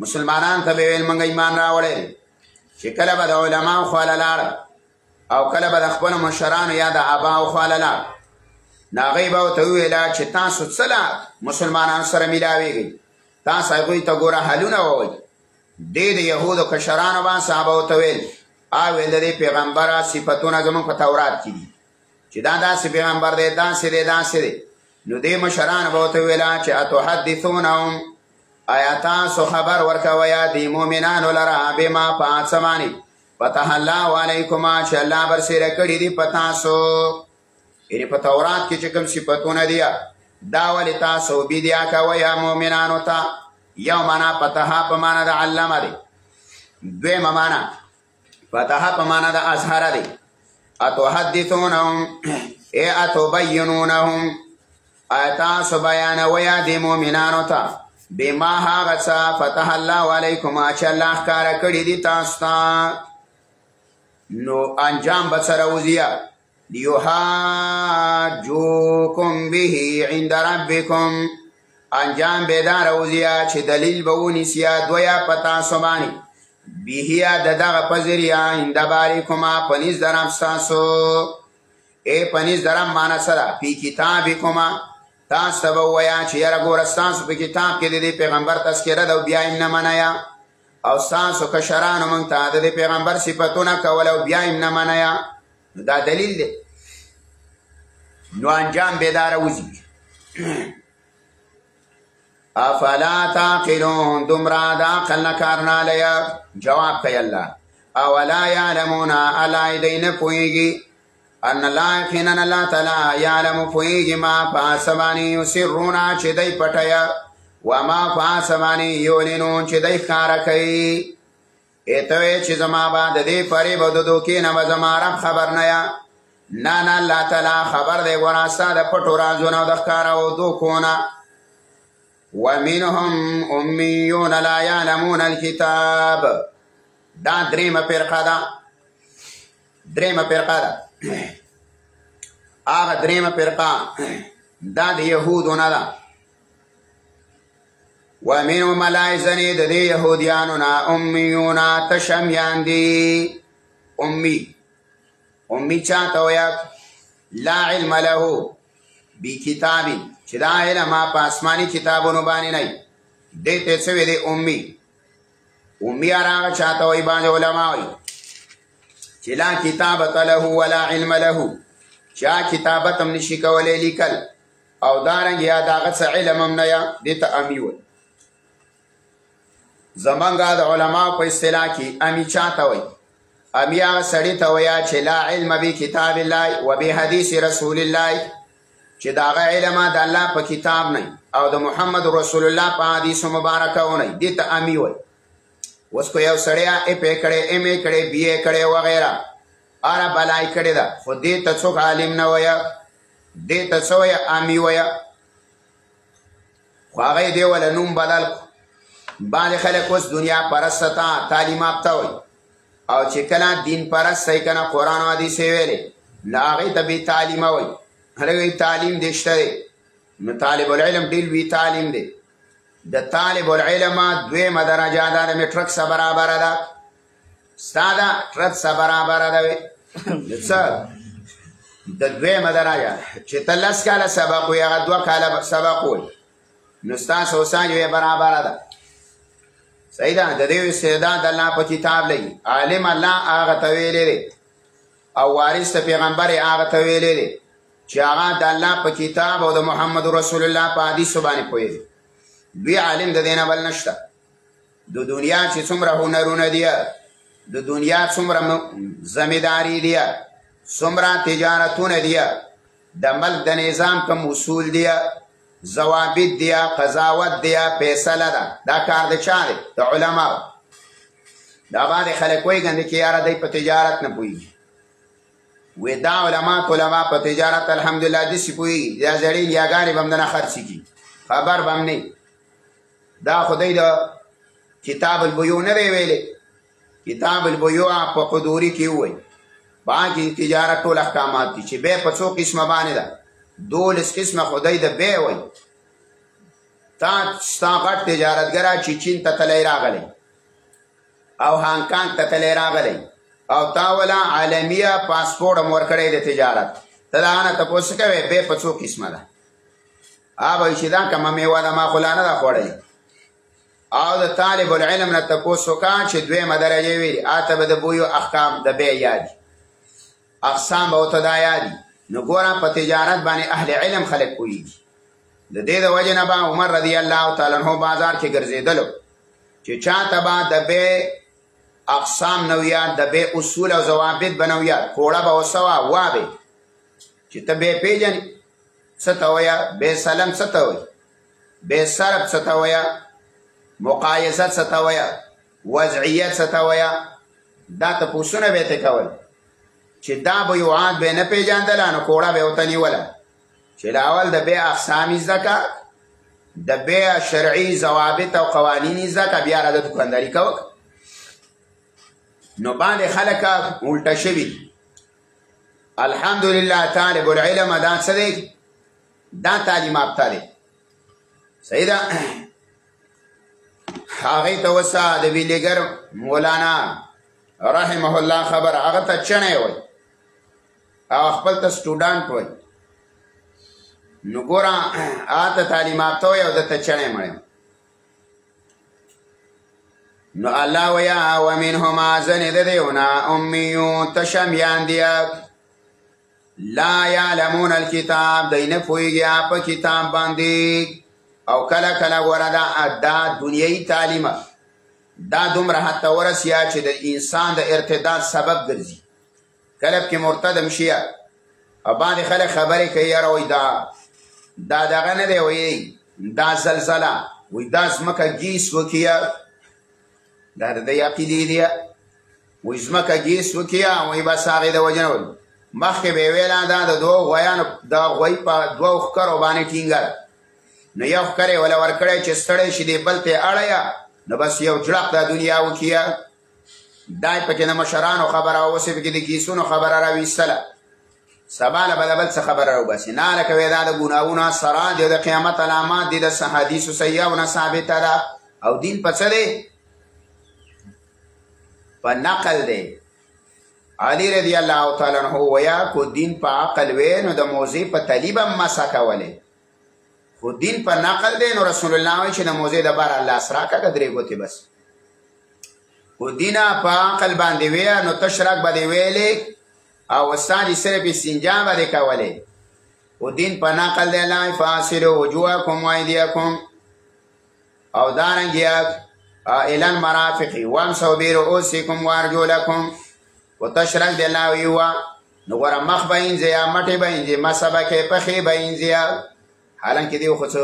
مسلمانان ته به ویل موږ ایمان راوړی چې کله به د علماو خواله لاړه او کله به د خپلو مشرانو یا د اباو خواله لاړه نو هغوی به ورته وویله چې تاسو څه له مسلمانانو سره میلاویږئ تاسو هغوی ته ګوره حلونه ووایئ دې د یهودو کشرانو به صحابه ورته ویل ویل د دې پیغمبره صفتونه زموږ په تورات کې دي چې دا داسې پیغمبر دی داسې دی داسې دی نو دې مشرانو به ورته ویله چې اتحدثونهم آیا تاسو خبر ورکوئ دې مؤمنانو لره بما په هڅه باندې فتح الله علیکما چې الله برسېره کړي دي په تاسو یعنې په تورات کې چې کوم صفتونه دي دا ولې تاسو بیدیا کوئ مؤمنانو ته یو معنا فتح په معنا د علمه دی دویمه معنا فتح په معنا د اظهره دی اتحدثونهم ای اتبینونهم آیا تاسو بیانوئ دې مؤمنانو ته بما هغه څه فتح الله علیکما چې الله ښکاره کړي دي تاسو ته نو انجام به څه راوځي لیحاجوکم به عند ربکم انجام به دا راوځي چې دلیل به ونیسي دویه په تاسو باندې به د دغه په ذریعه عند باریکما په نزد رب ستاسو په نزد رب معنا څه ده فی کتابکما تاسو ته به ووایه چې یاره ګوره ستاسو په کتاب کې د دې پیغمبر تذکره ده او بیا یې نه منایه او ستاسو کشرانو موږ ته د دې پیغمبر صفتونه کول او بیا یې نه منایه نو دا دلیل دی نو انجام به دا راوځي افلا تعقلون دومره د عقل نه کار نه لیا جواب کوي الله اولا یعلمون الا دی نه پوهېږي ان الله یقینا الله تعالی یعلم پوهېږي ما په هڅه باندې یسرون چې دی پټوي وما په هڅه باندې یعلنون چې دی ښکاره کوي ته وایې چې زما به د دې فریب او د دوکې نه به زما رب خبر نه یم نه الله تعالی خبر دی ګوره ستا د پټو رازونو او د ښکاره او دوکو نه ومنهم امیون لا یعلمون الکتاب دا دریمه فرقه ده هغه دریمه فرقه دا د یهودو نه ده ومنهم ځنې د دې یهودیانو نه امیون تشمیان دي امی چاته وایي لا علم له بکتاب چې دا علم په آسماني کتابونو باندې نه دې ته څه ویلي امی هغه چاته وایي باندې علما وایي چې لا کتابة له ولا علم له چا کتابت هم نشي کولی لیکل او دارنګ یا د هغه څه علم هم نه یا دې ته امی وایي زمونږ د علماو په اصطلاح کې امی چاته وایي امی هغه سړي ته وایي چې لا علم بکتاب الله و بحدیث رسول الله چې د هغه علم د الله په کتاب نه او د محمد رسول الله په حدیثو مبارکو نه دې ته امی وایي اوس کو یو سړی اف ای کړی ام ای کړی بی ای کړی وغیره اره بلای کړی ده خو دې ته څوک عالم نه وایه دې ته څه وایه امی وایه خو هغه دې وله نوم بدل بعضې خلک اوس دنیا پرسته ته تعلیم یافته وایي او چې کله دین پرست دی که نه قرآن و حدیث یې ویلې نو هغې ته بې تعلیمه وایي هلکه تعلیم دې شته دی نو طالب العلم ډېر لوی تعلیم دی د طالب العلم دویمه درجه ده د مې ټرک سره برابره ده ستا ده ټرک سره برابره ده څه د دویمه درجه چې ته 10 کاله سبق وي هغه 2 کاله سبق وي نو ستاسو اوسانجه یې برابره ده صحیح ده د دې استعداد الله په کتاب لګي عالم الله هغه ته ویلې دی او وارث پیغمبر هغه ته ویلې دی چې هغه د الله په کتاب او د محمد رسول الله په حدیث باندې پوهیږي دوی عالم د دینه بل نشته د دنیا چې څومره هنرونه دي د دنیا څومره ذمہداري دي څومره تجارتونه دي د ملک د نظام کوم اصول دي ضوابط دي قضاوت دي فیصله ده دا کار د چا دی د علماء دا باندې خلک وایي ګنده کې یاره دی په تجارت نه پوهیږي وی دا علماء په تجارت الحمدلله داسې پوهیږي دا زړې نیاګانې به هم دنه خرڅې کي خبر به هم نه دا خدای د کتاب البیوع نه دی ویلی کتاب البیوع په قدوري کې ووایي باقي تجارت ټول احکامات دي چې بیا په څو قسمه باندې ده 12 قسمه خدای د بیا وایي تا ستا غټ تجارتګره چې چین ته تلی راغلی او هانکانګ ته تلی راغلی او تا ولا عالمیه پاسپورټ هم ورکړی د تجارت ته د هغه نه تپوس کوې بیا په څو قسمه ده به وایي چې دا کومه میوه ده ما خو لا نه ده خوړلې او د طالب العلم نه تپوس وکړه چې دویمه درجه ویلي هلته به د بویو احکام د بیا یادي اقسام به ورته دا یادي نو ګوره په تجارت باندې اهل علم خلک پوهېږي د دې د وجې نه به عمر رضی الله تعالی عنه بازار کې ګرځېدلو چې چاته به د بیا اقسام نو یاد د بیا اصول او ضوابط به نو یاد کوړه به وسوه وابې چې ته بیا پېژنې څه ته وایه بیا سلم څه ته وایي بیا صرف څه ته وایه مقایسه څه ته وایه وضعیت څه ته وایه دا تپوسونه به یې ته کول چې دا بیوعات به نه پېژندله نو کوړه به ورته نیوله چې اول د بیا اقسام یې زده که د بیا شرعي ضوابط او قوانین یې زده که بیا را د دکانداري کوه نو باندې خلک الټه شوي الحمدلله طالب العلم دا څه دی دا تعلیم یافته دی صحیح ده هغې ته وسه د ویلیګر مولانا رحمه الله خبر هغه ته چڼی وایي او خپل ته سټوډنټ وایي نو ګوره هغه ته تعلیم یافته وایي او دته چڼی مړی نو الله ویا ومنهما ځنې د دیونه امیون تشمیان دي لا یعلمون الکتاب دی نه پوهېږي په کتاب باندې او کله کله ګوره دا دنیایي تعلیمه دا دومره حتی ورسیا چې د انسان د ارتداد سبب ګرځي کله پکې مرتد شي او باندې خلک خبرې کوي یاره وایي دا دغه نه دی وایي دا زلزله وایي دا ځمکه ګیس وکړي دا د دې عقیدې دی وایي ځمکه ګیس وکړي وایي بس هغې د وجې نه وایي مخکې به یې ویله دا د دوو غویانو دا غوی په دوو ښکرو باندې ټینګه ده نو یو ښکر یې وله ورکړی چې ستړی شي دې بل ته یې اړیه نو بس یو جړق دا دنیا وکړي دا یې پکې د مشرانو خبره اوس یې پکې د ګیسونو خبره راویستله سبا له به د بل څه خبره راوباسي نه لکه وایي دا د ګناهونو اثرات دي او د قیامت علامات دي د حدیثو صحیحونه ثابته ده او دین په څه دی په نقل دی علی رضی الله تعالی عنہ ویا کو دین په عقل وی نو د موضع په تلیب هم مسا کولی خو دین په نقل دی نو رسول الله وی چې د موضع د بار الله اسرا کا درې ګوتې بس خو دینا په عقل باندې وی نو تشرک باندې ویلې او وستانی صرف استنجا باندې کولی او دین په نقل دی لا فاصلوا وجوهکم وایدیکم او دارنګیا الان مرافق وامسوا برؤوسکم وارجلکم وتشرک دی الله ویوا نو ګوره مخ به اینځي یا مټې به اینځي مسبه کې پښې به اینځي حالانکه دی خو څه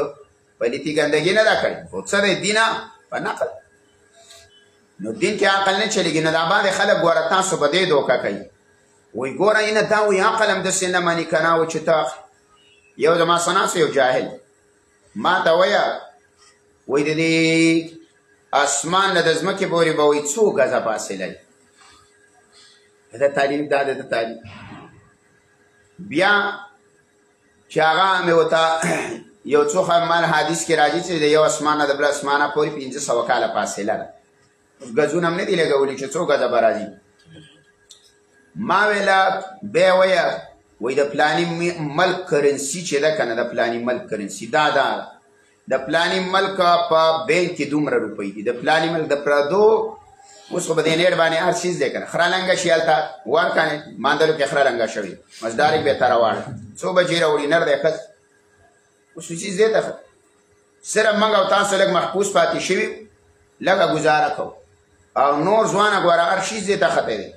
پلیتي ګندګي نه دا کړي خو څه دی دینه په نقل نو دین کې عقل نه چلیږي نو دا باندې خلک ګوره تاسو به دې دوکه کوي وایي ګوره اینه دا وایي عقل هم داسې نه مني که نه و چې ته یو زما سناسو یو جاهل ما ته وایه وایي د دې اسمان نه د ځمکې پورې به وایي څو ګزه فاصله وي د تعلیم دا د تعلیم بیا چې هغه مې ورته یو څو مال حدیث کې راځي چې د یو اسمان نه د بل اسمانه پورې 500 کاله فاصله ده ګزونه هم نه دي لګولي چې څو ګزه به راځي ما ویلا بیا ویا وای د پلانی ملک کرنسی چې ده کنه د پلانی ملک کرنسی دا د پلانی ملک په بینک کې دومره روپۍ دي د پلانی ملک د پردو اوس خو به دې نیټ باندې هر چیز دی کنه خره لنګه شي هلته ورکنې ماندلو کې خره لنګه شوي مزدارک به ته راواړه څو بجې راوړي نر دی ښځ اوس چیز دی ته صرف موږ او تاسو لږ محفوظ پاتې شوي لږه ګزاره کوو او نور ځوانه ګوره هر شیز دی ته خطی دی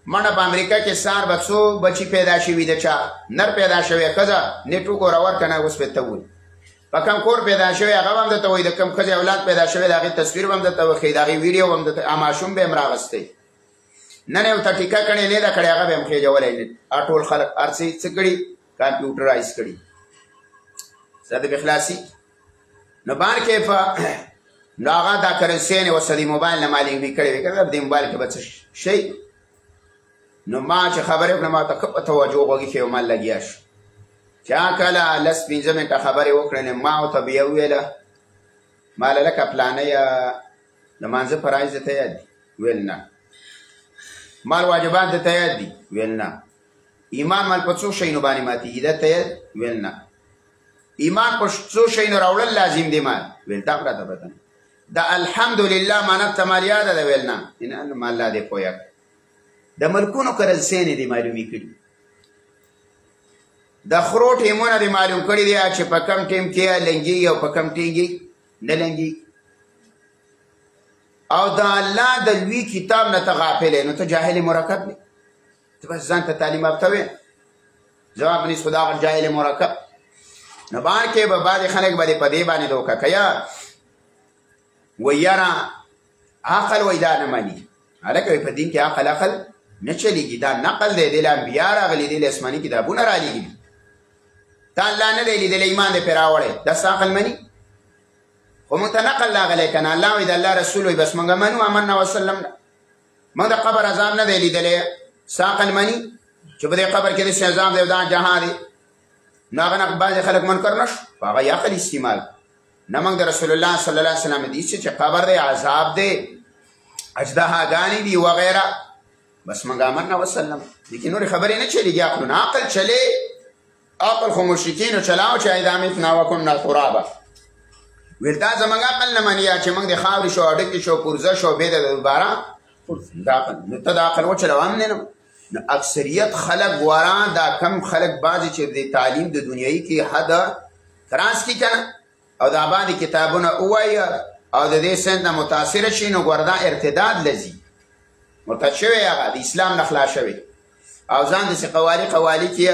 منډه په امریکا کې سار به څو بچي پیدا شوي د چا نر پیدا شوی ښځه نیټ وګوره ورکنه اوس به ته ووایي په کوم کور پیدا شوی هغه به هم درته وایي د کوم ښځې اولاد پیدا شوی د هغې تصویر به هم درته وښیي د هغې ویډیو به هم درته ماشوم به یې هم راغستی نن یې ورته ټیکه کړې نه ده کړې هغه به هم خېجولی ټول خلک هر څه کړي کمپیوټرایز کړي زده به خلاصي نو بار کې په نو هغه دا کرنسۍ یې ورسره د موبایل نه مالینګ کړې وي که دې موبایل کې به څه شی نو ما چې خبرې وکړه ما ته ښه په توجه غوږي کې یو مال لګیا شو چې کله لس پنځه منټه خبرې وکړلې ما ورته بیا وویله ماله لکه پلانۍ د مانځه فرایض درته یاد دي ویل نه مال واجبات درته یاد دي ویل نه ایمان مال په څو شیانو باندې ماتېږي درته یاد ویل نه ایمان په څو شیانو راوړل لازم دي مال ویل دا خو راته پته نه د الحمدلله معنی ته مال یاده ده ویل نه مال لا دې پویه د ملکونو کرنسۍ نه دي معلومې کړي د خرو ټیمونه دې معلوم کړي دي چې په کم ټیم کې لنګېږي او په کم ټیم کې نه لنګېږي او د الله د لوی کتاب نه ته غافل نو ته جاهل مرکب نه ته بس ځان ته تعلیم یافته وې جواب نیست خدا غر جاهل مرکب نو بار کې به بعضې خلک به دې په دې باندې دوکه کوي وایي یاره عقل وایي دا نه مني هلکه په دین کې عقل نه چلیږي دا نقل دی د انبیا راغلي دی له اسماني کتابونه رالیږلي تا الله نه دی لیدلی ایمان دی پرې راوړی دا ستا عقل مني خو موږ ته نقل راغلی که نه الله وایي د الله رسول وایي بس موږ منو امنا وسلم موږ د قبر عذاب نه دی لیدلی ستا عقل مني چې په دې قبر کې داسې عذاب دی او دا جهان دی نو هغه نه بعضې خلک منکر نه شو په هغه یې عقل استعمال نه موږ د رسول الله صلی الله علیه وسلم حدیث چې قبر دی عذاب دی اجدهاګانې دي وغیره بس موږ امنا وسلم لیکن نورې خبرې نه چلېږي عقلونه عقل چلې عقل خو مشرکینو چلاو چې اذا متنا وکنا ترابا ویل دا زموږ عقل نه مني چې موږ د خاورې شو اډکې شو پرزه شو بیا د دوباره دا عقل نو ته دا عقل وچلوه هم نه نو اکثریت خلک ګوره دا کم خلک بعضې چې د تعلیم د دنیایي کې حد تراس کي که نه او دا باندې کتابونه ووایي او د دې سند نه متاثره شي نو ګوره دا ارتداد لځي مرتد شوی هغه د اسلام نه خلاص شوی او ځان داسې قوالي کې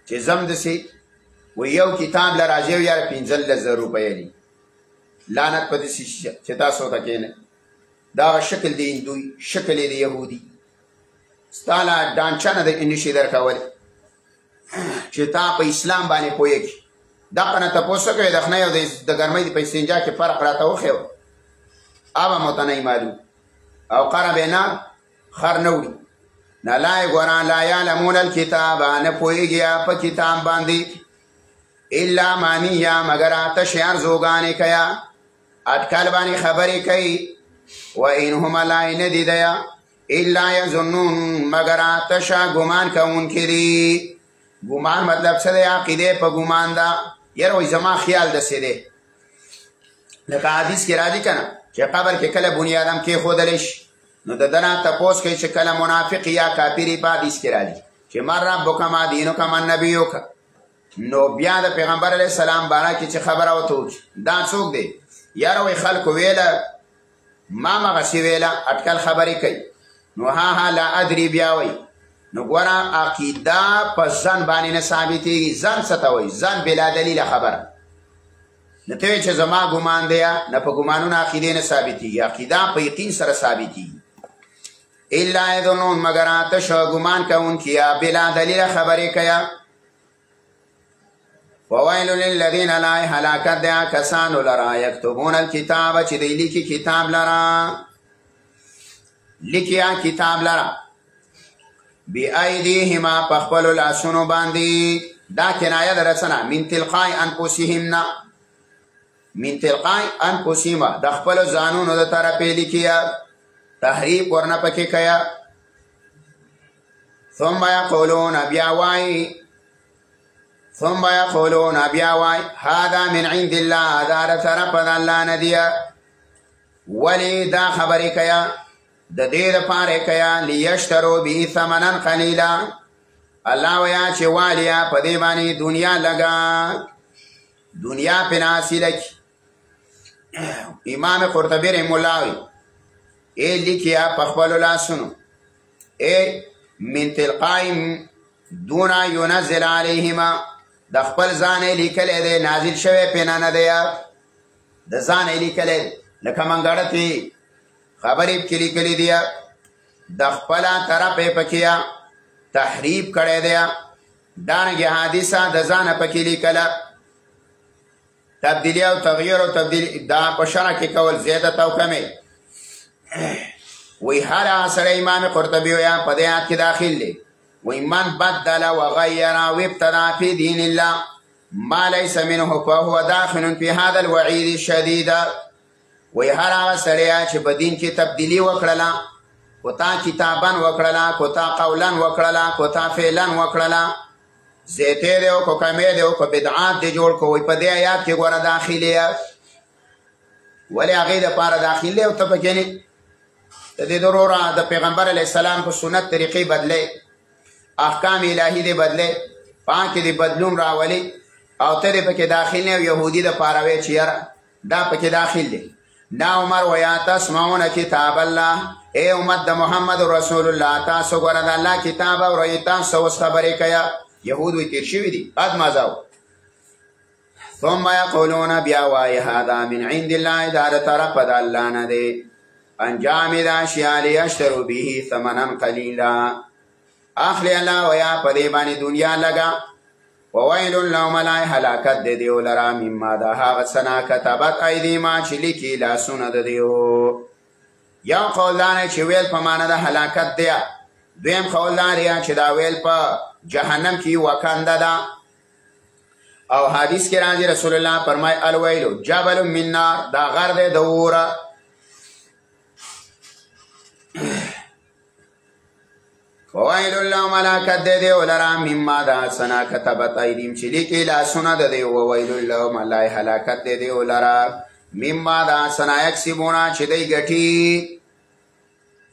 چې زم داسې و یو کتاب له راځي او یاره 15,000 روپۍ دي لعنت په داسې چې تاسو ته کښېنئ دا هغه شکل د هندوی شکل یې د یهودي ستا له ډانچه نه نشي درکولی چې تا په اسلام باندې پوهېږي دغه نه تپوس وکړئ د خنۍ او د ګرمۍ په استنجا کې فرق راته وښیو هغه مو ته نه معلوم او قره به نه خر نه وړي نه لا یې ګوره لا یعلمون الکتاب نه پوهېږي په کتاب باندې الا مانیه مګر اته شیان زوګانې کیا اټکل باندې خبرې کوي و ان هم لا نه دي دیا الا یظنون مګر اته شا ګمان کوونکي دي ګمان مطلب څه دی عقیدې په ګمان ده یاره وایي زما خیال داسې دی لکه حدیث کې راځي که نه چې قبر کې کله بني آدم کېښودلی شي نو د ده نه تپوس کوي چې کله منافق یا کافر په حدیث کې راځي چې من ربک ما دینک من نبیک نو بیا د پیغمبر علیه السلام باره کې چې خبره ورته وکړي دا څوک دی یاره وایي خلکو ویله ما مغسې ویله اټکل خبرې کوي نو ها لا ادري بیا وایي نو ګوره عقیده په ځان باندې نه ثابتېږي ځان څه ته وایي ځان بلا دلیله خبره نه ته وایي چې زما ګمان دی نه په ګمانونو عقیدې نه ثابتېږي عقیده په یقین سره ثابتېږي الا یظنون مګر اته شو ګمان کوونکي یا بلا دلیله خبرې کوي وویل للذین لا هلاکت دی کسانو لرا یکتبون الکتاب چې دی لیکي کتاب لرا لیکي کتاب لرا بی ایدیهما په خپلو لاسونو باندې دا کنایه ده رسنه من تلقای انفسهم نه من تلقای انفسهم د خپلو ځانونو د طرفې لیکي تحریف ورنه پکې کیا ثم یقولون بیا وای هذا من عند الله دا د طرف د الله نه دی ولی دا خبرې کیا د دې دپاره کیا لیشترو به ثمنا قلیلا الله ویا چې والیا په دې باندې دنیا لگا دنیا په ناسیله کی امام قرطبی رحمه الله ای لیکیا په خپل لاسونو ای من تلقائم دون ينزل عليهما د خپل ځان لیکل دی نازل شوی پینا نه دی د ځان لیکل لکه منګړتی خبرې کې لیکلې دی د خپل طرف پکیا تحریف کړی دی دانګه حادثه د ځان پکې لیکل تبدیلی او تغییر او تبدیلی دا په شرع کې کول زیادت او کمی وی هر اثر امام قرطبی یا په دې آیت کې داخل دی وی من بدل وغیر وابتدع في دين الله ما ليس منه فهو داخل في هذا الوعيد الشديد وی هر اثر چې په دین کې تبدیلی وکړه کو تا کتابن وکړه کو تا قولن وکړه کو تا فعلن وکړه زیته دی او کو کمی دی او کو بدعات دی جوړ کو په دې آیات کې ګوره داخلي ولی هغه د پاره داخلي او ته پکې نه د دې ضروره د پیغمبر علی السلام په سنت طریقې بدله احکام الهی دې بدله پاکه دې بدلون راولي او ته پکې داخل نه يهودي د پاره وی چیر دا پکې داخل دي نا عمر ویا تسمعون کتاب الله اے امت د محمد رسول الله تاسو ګور د الله کتاب او رایتا سو خبرې کیا يهود وی تیر شوی دي قد مازاو ثم يقولون بیا وای هذا من عند الله دا طرف د الله نه دی انجام دا شیالی اشترو به ثمنا قلیلا اخلی الله ویا پدی بانی دنیا لگا وویل لهم لای حلاکت دی دیو لرا مما دا حاغ سنا کتبت ایدی ما چلی کی لاسون دا دیو یو قول دانه چه ویل پا مانا دا حلاکت دیا دویم قول دانه چه دا ویل پا جهنم کی وکنده دا او حدیث کی رازی رسول اللہ فرمای الویلو جبل من نار دا غرد دورا وویل الله ملائکت دے دے ولرا مما دا سنا کتبت ایدیم چلی کی لاسونا دے دے وویل الله ملائ حلاکت دے دے ولرا مما دا سنا یکسبونا چی دی گٹی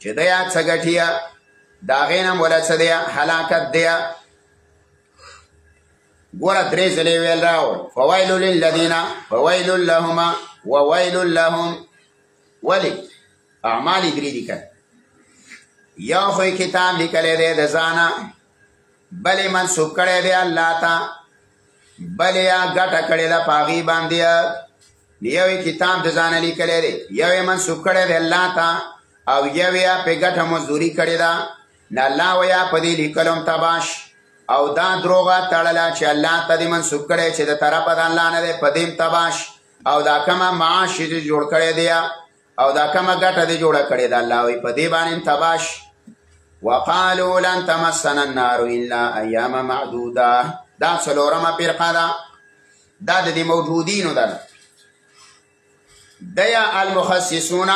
چی دی اکسا گٹیا دا غینم ولا چی دی حلاکت دیا گورا دریز لی ویل راول فویل للذین فویل لهما وویل لهم ولی اعمالی دری دیکن یو خوی کتاب لیکلی دی د ځانه بلې منسوب کړی دی الله ته بلې یا ګټه کړې ده په هغې باندې یو کتاب د ځانه لیکلی دی یو یې منسوب کړی دی الله ته او یو یې پې ګټه مزدوري کړې ده نه الله ویا په دې لیکلو هم تباش او دا دروغه تړله چې الله ته دې منسوب کړی چې د طرفه د الله نه دی په دې هم تباش او دا کومه معاش چې جوړ کړی دی او دا کومه ګټه دې جوړه کړې ده الله وایي په دې باندې تباش وقالوا لن تمسنا النار الا اياما معدوده دا څلورمه فرقه ده دا د دې موجودینو ده دیا المخصصون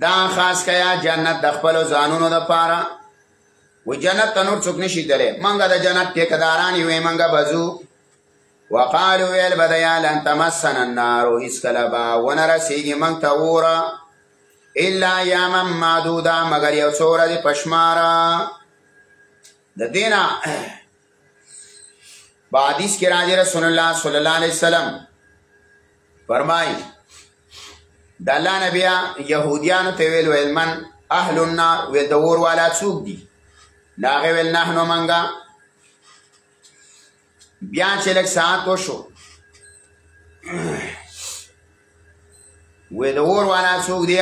دا خاص کیا جنت د خپل ځانونو د پاره و جنت ته نور څوک نشي تللی منګه د جنت ټیکداران یو منګه بزو وقالوا ویل بدیا لن تمسنا النار اسکلا با ونرسیږي منګ ته وره الا ایاما معدوده مگر یو څو ورځې پشماره د دینا په حدیث کې راځي رسول الله صلی الله علیه وسلم فرمایي د الله نبی يهوديانو ته ویل من اهل النار و د اور والا څوک دي ناغه ویل نحنو منګه بیا چې لږ ساعت وشو و د اور والا څوک دی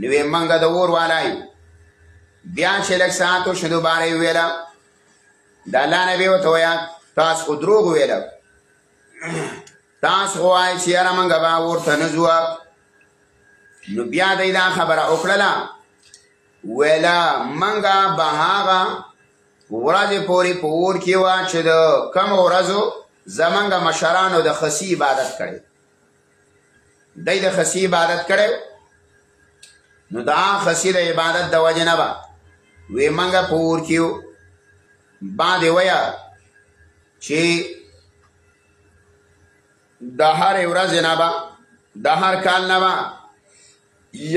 نوې منګه د اور والا بیا چې لږ ساعت وشو دوباره ویله د الله نبی ورته ویا تاسو خو دروغ ویله تاسو وایئ چې یاره منګه به اور ته نه ځو نو بیا دی دا خبره وکړله ویله منګه به هغه ورځې پورې په اور کې وه چې د کمو ورځو زمونږ مشرانو د خسي عبادت کړی دی د خسي عبادت کړی نو دا خسي د عبادت د وجې نه به وی منگا پور کیو بعد ویا چې د هر ورځ نه به د هر کال نه به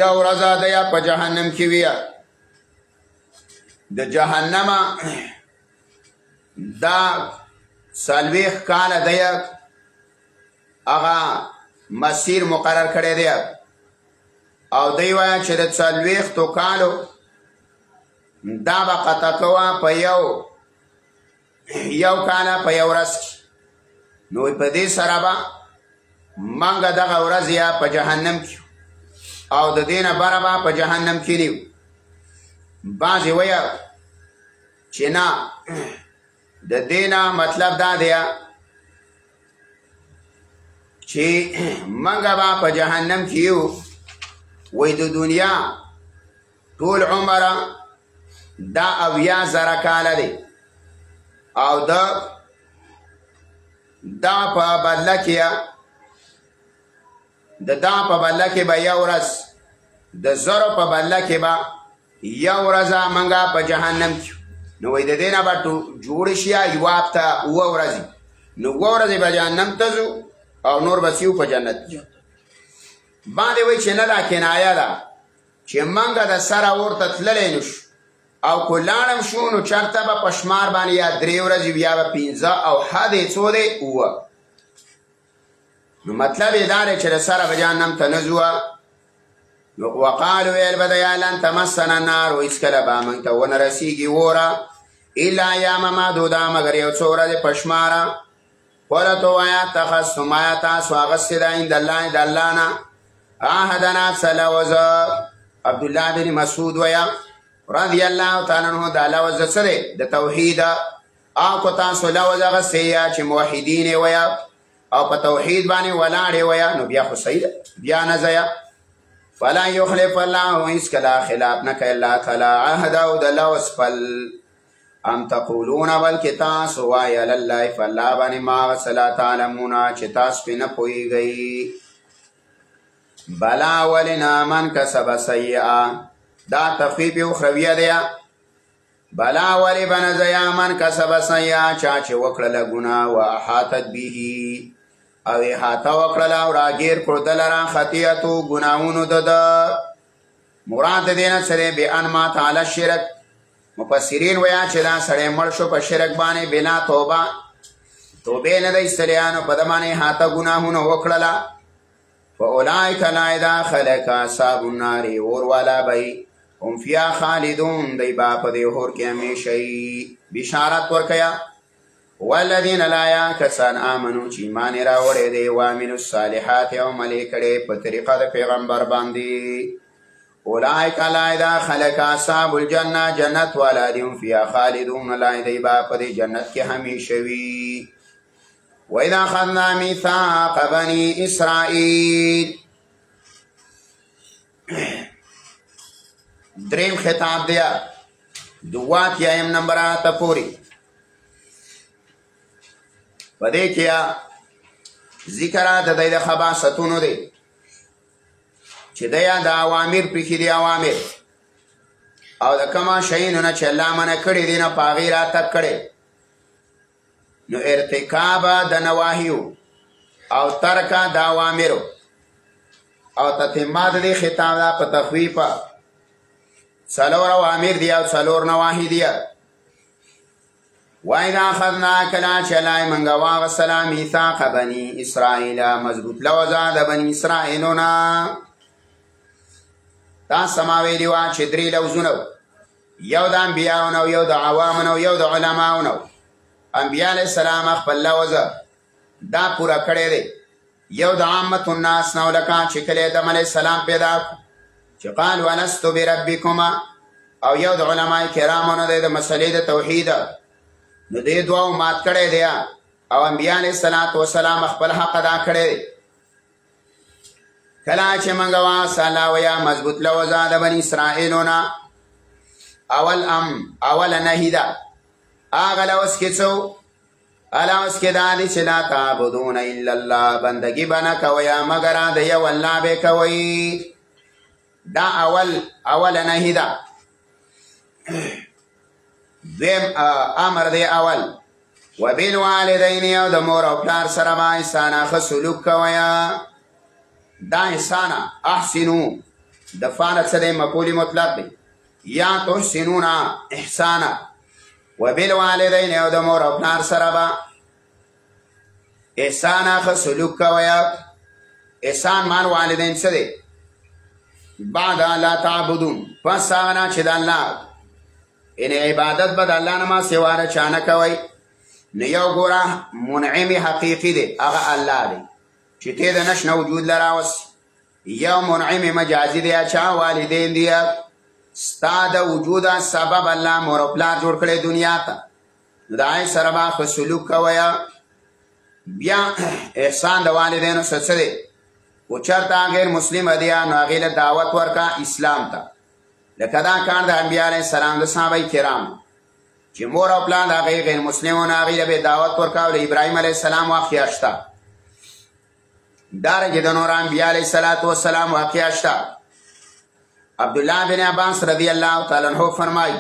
یو ورځ دیا په جهنم کې ویا د جهنم دا سلویخ کال دیا هغه مسیر مقرر کړی دی او دی وایي چې د څلوېښتو کالو دا به قطع کوه په یو کاله په یو ورځ کې نو په دې سره به منګه دغه ورځ یا په جهنم کې او د دې نه بره به په جهنم کې نه بعضې وایي چې نه د دې نه مطلب دا دی چې منګه به په جهنم کې یو وی د دنیا ټول عمره دا 80,000 کاله دی او دا په بدله کې به یو ورځ د زرو په بدله کې به یو ورځ منګه په جهنم کې نو وی د دې نه به جوړ شي یو هفته 7 ورځې نو 7 ورځې به جهنم ته ځو او نور بسیو په جنت باندې وای چې نه دا کنایه ده چې منګه د سره ورته تللی نشو او که لاړم شو نو چرته به په شمار باندې یا 3 ورځې بیا به 15 او حد یې څو دی 7 نو مطلب یې دا دی چې د سره به جهنم ته نه ځو نو وقالو ویل به دی لن تمسنا النار هېڅکله به موږ ته ونه رسېږي اوره الا ایاما معدوده مګر یو څو ورځې په شماره قل تو آیا تخصم آیا تاسو اغسطی دا این دلان دلانا آهدنا سلوز عبدالله بن مسعود ویا رضی اللہ تعالی عنہ دا لوز سره دا توحید او کو تاسو لوز اغسطی یا چه موحدین ویا او پا توحید بانی ولاڑی ویا نو بیا خو سید بیا نزیا فلا یخلف اللہ اس کلا خلاف نکا اللہ تعالی عهد دا لوز پل ام تقولون بلکې تاسو وایي علی الله فالله باندې ما وصلا تعلمون چې تاسو پې نه پوهېږئ بلا ولنا من کسب سیئه دا تخفیف اخرویه دی بلا ولی بنزیا من کسب سیئه چا چې وکړله ګناه و احاطت به او احاطه وکړله او راګیر کړو ده لره خطیئتو ګناهونو ده مراد د دې نه څه دی بان مات علی الشرک مفسرین ویا چې دا سړی مړ شو په شرک باندې بنا توبې نه د ایستلیانو په ده باندې احاطه ګناهونه وکړله فاولئک لا داخلک اصحاب النار اور والا بی هم فیا خالدون دی با په دې اور کې همیشه بشارت ورکیا والذین لا یکسان آمنو چې ایمان راوړی دی وعملوا الصالحات او عمل کړی په طریقه د پیغمبر باندې اولئک لا داخلک اصحاب الجنه جنت والا دیم فیا خالدون لا دی با په دې جنت کې همیشه وي وَإِذَا أَخَذْنَا مِيثَاقَ بَنِي إِسْرَائِيلَ دریم خطاب دیا دوات یایم نمبر آتا پوری پدے کیا ذکر آتا دی دا خباستونو دی چه دیا دا اوامر پریخی دی اوامر او دا کما شئینو نا چه اللہ منع کردی دینا پاغیر آتا کردی نو ارتکاب د نواهیو او ترک د اوامرو او تتمات دی خطاب دا په تخویف څلور اوامر دی او څلور نواهی دی وَإِذَا أَخَذْنَا کلا چلای منگا واغسلا میثاق بنی اسرائیل مضبوط لوزا د بنی اسرائیلونا دا سماوی دیوا چې درې لوزونو یو د انبیاءونو یو د عوامونو یو د علماونو انبیاء علیہ السلام خپل لوزه دا پورا کړی دی یو د عامت الناس نو لکه چې کله آدم علیہ السلام پیدا چې قال ولست بربکما او یو د علماء کرامو نه د مسلې د توحید نو دې دوه مات کړی دی او انبیاء علیہ السلام خپل حق ادا کړی کله چې منګه واساله ویا مضبوط لوزه د بنی اسرائیلونا اول نهیدا آغا لوز کی چو الاوز کی دادی چه لا تعبدون الا اللہ بندگی بنا کویا مگر آده یو اللہ بے کوئی دا اول نهی دا دویم امر دی اول وبالوالدین او د مور او پلار سره با احسانه ښه سلوک کوئ. دا احسانه احسنو د فعل څه دی مفعول مطلق دی یا تحسنون احسانه وبالوالدین او د مور او پلار سره با احسانه ښه سلوک کوئ. احسان مان والدین څه دی بعد لا تعبدون پس هغه نه چې د الله یعنې عبادت به د الله نه ما سوا د چا نه کوئ. نو یو ګوره منعم حقیقي دی هغه الله دی چې ته د نش نه وجود لراوسي. یو منعم مجازي دی چا والدین دی ستا د وجود سبب الله مور او پلار جوړ کړی دنیا ته. نو د هغې سره به ښه سلوک کوئ. بیا احسان د والدینو سره څه دی خو چېرته غیر مسلمه دی نو هغې له دعوت ورکړه اسلام ته. لکه دا کار د انبیا علیه السلام د صحابه کرامو چې مور او پلار د هغې غیر مسلمونه هغې له به دعوت ورکړه او د ابراهیم علیه السلام واقعه شته. دارنګې د نور انبیا علیه السلام واقعه شته. عبدالله بن عباس رضی الله تعالی عنہ فرمایي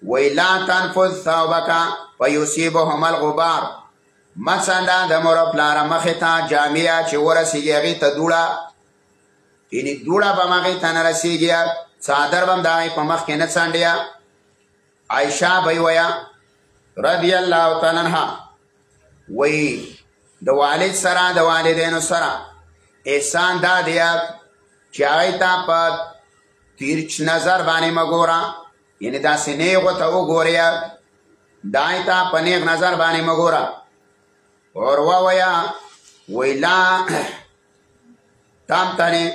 وی لا تنفذ ثوبک فیصیبهم الغبار مثلا د مور او پلار مخې ته جامعه چې ورسېږي هغې ته دوړه یعنې دوړه به هم هغې ته نه رسېږي څادر به هم د هغې په مخ کې نه څنډیه. عایشه به یې ویه رضی الله تعالی عنها وی د والد سره د والدینو سره احسان دا دی چې هغې ته په تیرچ نظر باندې مه ګوره یعنې داسې نیغو ته وګورې د هغې ته په نیغ نظر باندې مه ګوره. اور وویا وی لا تمتنع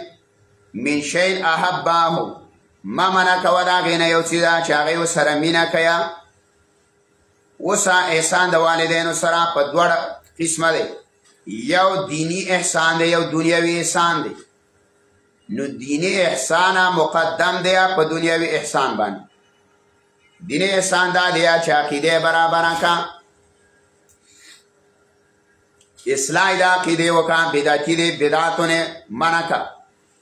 من شیء احباه ما منع کوه د هغې نه یو څیز چې هغې ورسره مینه کوه. اوس احسان د والدینو سره په دوه قسمه دی یو دینی احسان دی یو دنیوي احسان دی. نو دینی احسان مقدم دی په دنیوي احسان باندې. دینی احسان دا دی چې عقیده برابره که اصلاح د عقیدې وکړه بدعتي دی بدعتونه منع که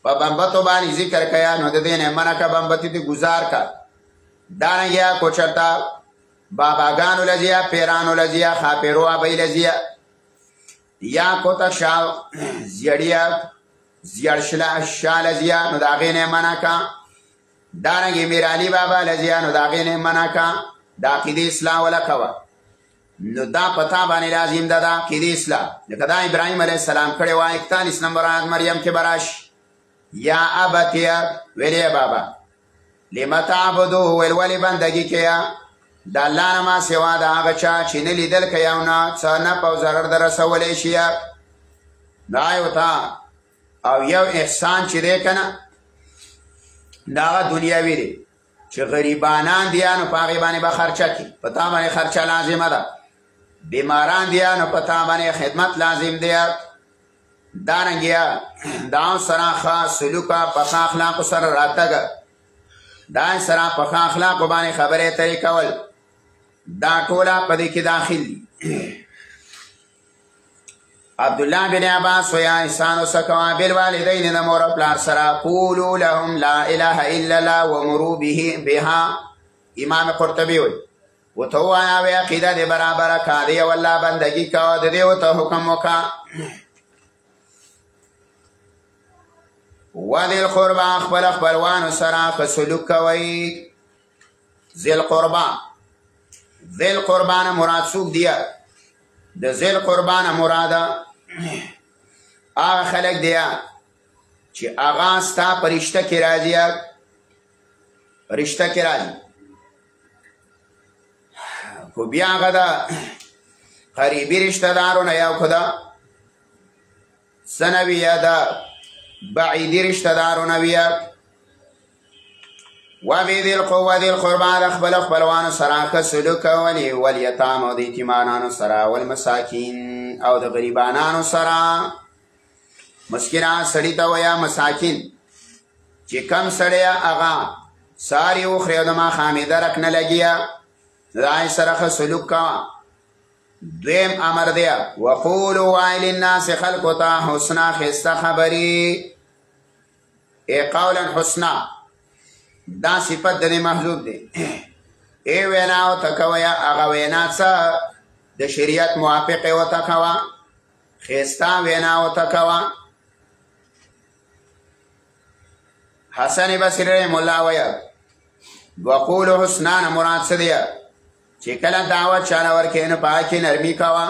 په بمبتو باندې ذکر کیا نو د دې نه منع که بمبتي دی گزار که. دارنګه کو چرته باباګانو لځیا پیرانو لځیا خاپیرو ابۍ لځیا یا کو ته شا زیړیا زیړشلا شال لځیا نو د هغې نه منع که. دارنګې میرعلي بابا لځیا نو د هغې نه منع که. د عقیدې اصلاح وله کوه. نو دا پتا باندې لازم ده د عقیدې اصلاح. لکه دا ابراهیم علیه السلام کړی وه 41 نمبر آیت مریم کې به راشي یا ابتیه ویلی بابا لم تعبدو ویل ولې بندګي کوه د الله نه ما سوا د هغه چا چې نه لیدل کوي او نه څه نفع او ضرر در رسولی شي. دا یو ته او یو احسان چې دی که نه د هغه دنیاوي دی چې غریبانان دي نو په هغې باندې به خرچه کړي په تا باندې خرچه لازمه ده. بیماران دي نو په تا باندې خدمت لازم دی. دارنګه دا سره ښه سلوکه په ښه اخلاقو سره راتګ دا سره په ښه اخلاقو باندې خبرې اترې کول دا ټوله په دې کې داخل دي. عبدالله بن عباس ویا احسان وسکوا بالوالدین د مور او پلار سره قولوا لهم لا اله الا الله وامروا بها. امام قرطبي وی ورته ووایه وی عقیده دې برابره که د یو الله بندګي کوه د دې ورته حکم وکړه. وذی القربا خپل خپلوانو سره ښه سلوک کوئ. ذی القربا ذی القربا نه مراد څوک دی؟ د ذی القربا نه مراده هغه خلک دی چې هغه ستا په رشته کې راځي رشته کې راځي خو بیا هغه د قریبي رشته دارو نه یو خو د سنوي یا د بعیدی رشته دارو نه وي. وبذی القوة ذی القربا د خپلو خپلوانو سره ښه سلوک کوئ. والیتامو د یتیمانانو سره والمساکین او د غریبانانو سره. مسکینان سړي ته وایه مساکین چې کم سړی هغه ساری وخوري او د ماښامې درک نه لګي د هغې سره ښه سلوک کوه. دویم امر دی وقولوا وایئ للناس خلکو ته حسنا ښایسته خبرې قولا حسنا دا صفت د دې محذوب دی ای وینا ورته کوئ هغه وینا څه د شریعت موافقې ورته کوه ښایسته وینا ورته کوه. حسن بصري رحم الله ویل وقولو حسنا نه مراد څه دی چې کله دعوت چاله ورکې نو په هغه کې نرمي کوه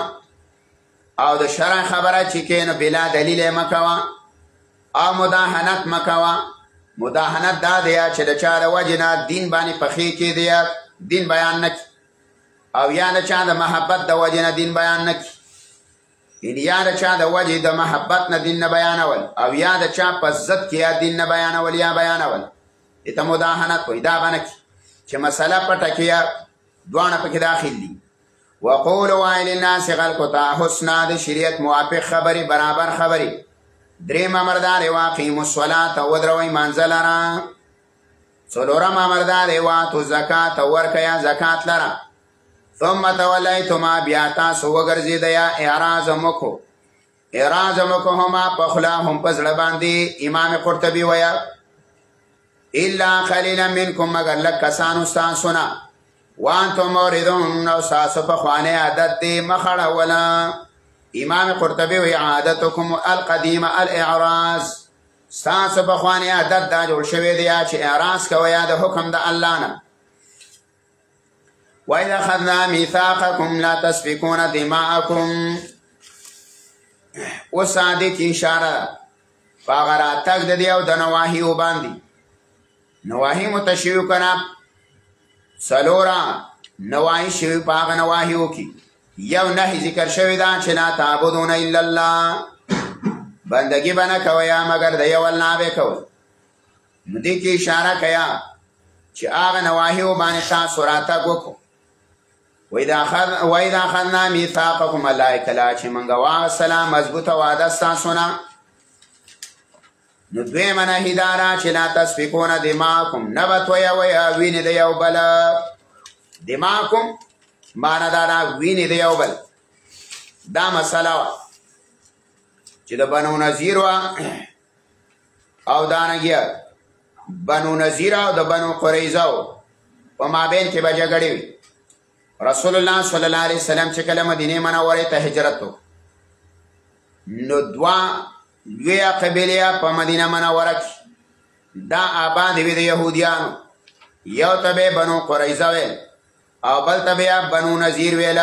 او د شرع خبره چې کې نو بلا دلیل یې مه کوه او مداهنت مه کوه. مداهنت دا دی چې د چا د وجې نه دین باندې پخې کې دی دین بیان نه او یا د چا د محبت د وجې نه دین بیان نه یا د چا د وجې د محبت نه دین نه بیانول او یا د چا په ضد کې یا دین نه بیانول یا بیانول ته مداهنت وایي. دا به نه چې مسله پټه کې دواړه پکې داخل دي. وقول وایي للناس خلکو ته حسنا د شریعت موافق خبرې برابر خبرې. دریم امر دا دی واقیموا الصلاة ودروئ مانځه لره. څلورم امر دا دی واتو زکات ورکوئ زکات لره. ثم تولیتما بیا تاسو وګرځېدئ اعراض مکو اعراض مکو هما په خوله هم په زړه باندې. امام قرطبي ویل الا قلیلا منکم مگر لږ کسانو ستاسو نه وانتم موردون او ستاسو په خوانې عادت دی مه خړوله. امام قرطبي وی عادتکم القدیمه الاعراض ستاسو په خوانې عادت دا جوړ شوی دی چې اعراض کوئ د حکم د الله نه. وَإِذَا أَخَذْنَا مِيثَاقَكُمْ لَا تَسْفِكُونَ دِمَاءَكُمْ. اوس دې کې اشاره په هغه راتګ د دې او د نواهیو باندې. نواهی متشوي کنه څلوره نواهی شوي په هغه نواهیو کې یو نهی ذکر شوی دا چې لا تعبدون الا الله بندگی به نه کوئ مګر د یو الله به کوئ. نو دې کې اشاره کیا چې هغه نواهیو باندې تاسو راتګ وکړو. وَإِذَا أَخَذْنَا مِيثَاقَكُمْ الله کله چې موږ واخیستله مضبوطه وعده ستاسو نه. نو دویمه نهي دا ده چې لا تسفکون دماءکم نه به تویوئ وینې د یو بل. دماءکم معنی دا ده وینې د یو بل. دا مسله وه چې د بنو نذیر وه او دارنګې بنو نذیر او د بنو قریظه و په مابین کې به جګړې وي. رسول الله صلی الله علیه وسلم چې کله مدینه منورې ته هجرت وکړ نو دوه لویه قبیلې په مدینه منوره کې دا آباد وي د یهودیانو. یو ته به بنو قریظه ویل او بل ته به بنو نذیر ویل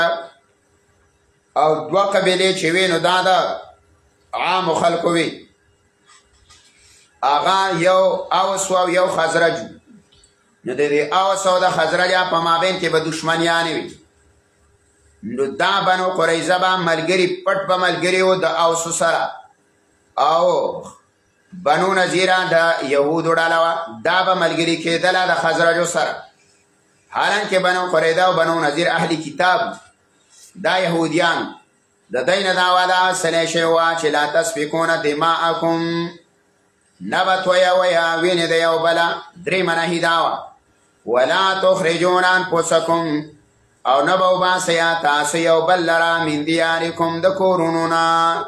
او دوه قبیلې چې وي نو دا د عامو خلکو وي. هغه یو اوس او یو خزرج. نو د دې اوس او د خزرج په مابین کې به دشمنیانې وي. نو دا بنو قریظه به ملګري پټ به ملګري و د اوسو سره او بنو نذیر د یهودو ډله وه دا به ملګري کېدله د خزرجو سره. حالانکه بنو قریظه او بنو نذیر اهل کتاب دا یهودیان د دوی نه دا وعده سلی شوې وه چې لا تسفکون دماءکم نه به تویوئ وینې د یو بله. درېیمه نهي دا وه ولا تخرجون انفسکم او نه به وباسئ تاسو یو بل لره من دیارکم د کورونو نه.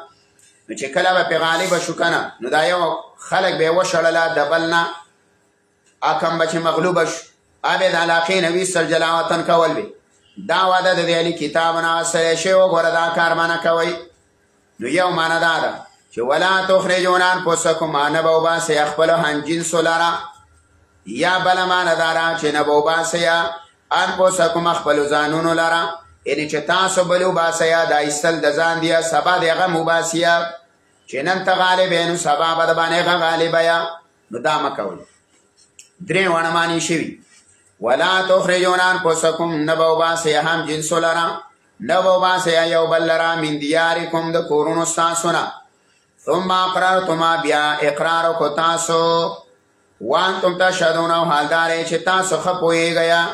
نو چې کله به پې غالبه شو که نه نو دا یو خلک به یې وشړله د بل نه کم به چې مغلوبه شو به د علاقې نه ویستل جلا وطن کول به. دا وعده د دې اهلي کتاب نه سلی شوې وګوره دا کار منع کوئ. نو یو معنی دا ده چې ولا تخرجون انفسکم نه به وباسئ خپلو همجنسو لره. یا بله معنی دا ده چې نه به وباسئ انفسکم خپلو ځانونو لره یعنې چې تاسو بل وباسئ دا ایستل د ځان دی سبا د هغه وباسئ چې نن ته غالب یې نو سبا به د باندې هغه غالبه یا نو دا مه کوئ. درې واړه معنی شوي ولا تخرجون انفسکم نه به وباسئ هم جنسو لره نه به وباسئ یو بل لره من دیارکم د کورونو ستاسو نه. ثم اقررتما بیا اقرار وکړو تاسو وانتم تشهدون او حال دا دی چې تاسو ښه پوهېږئ.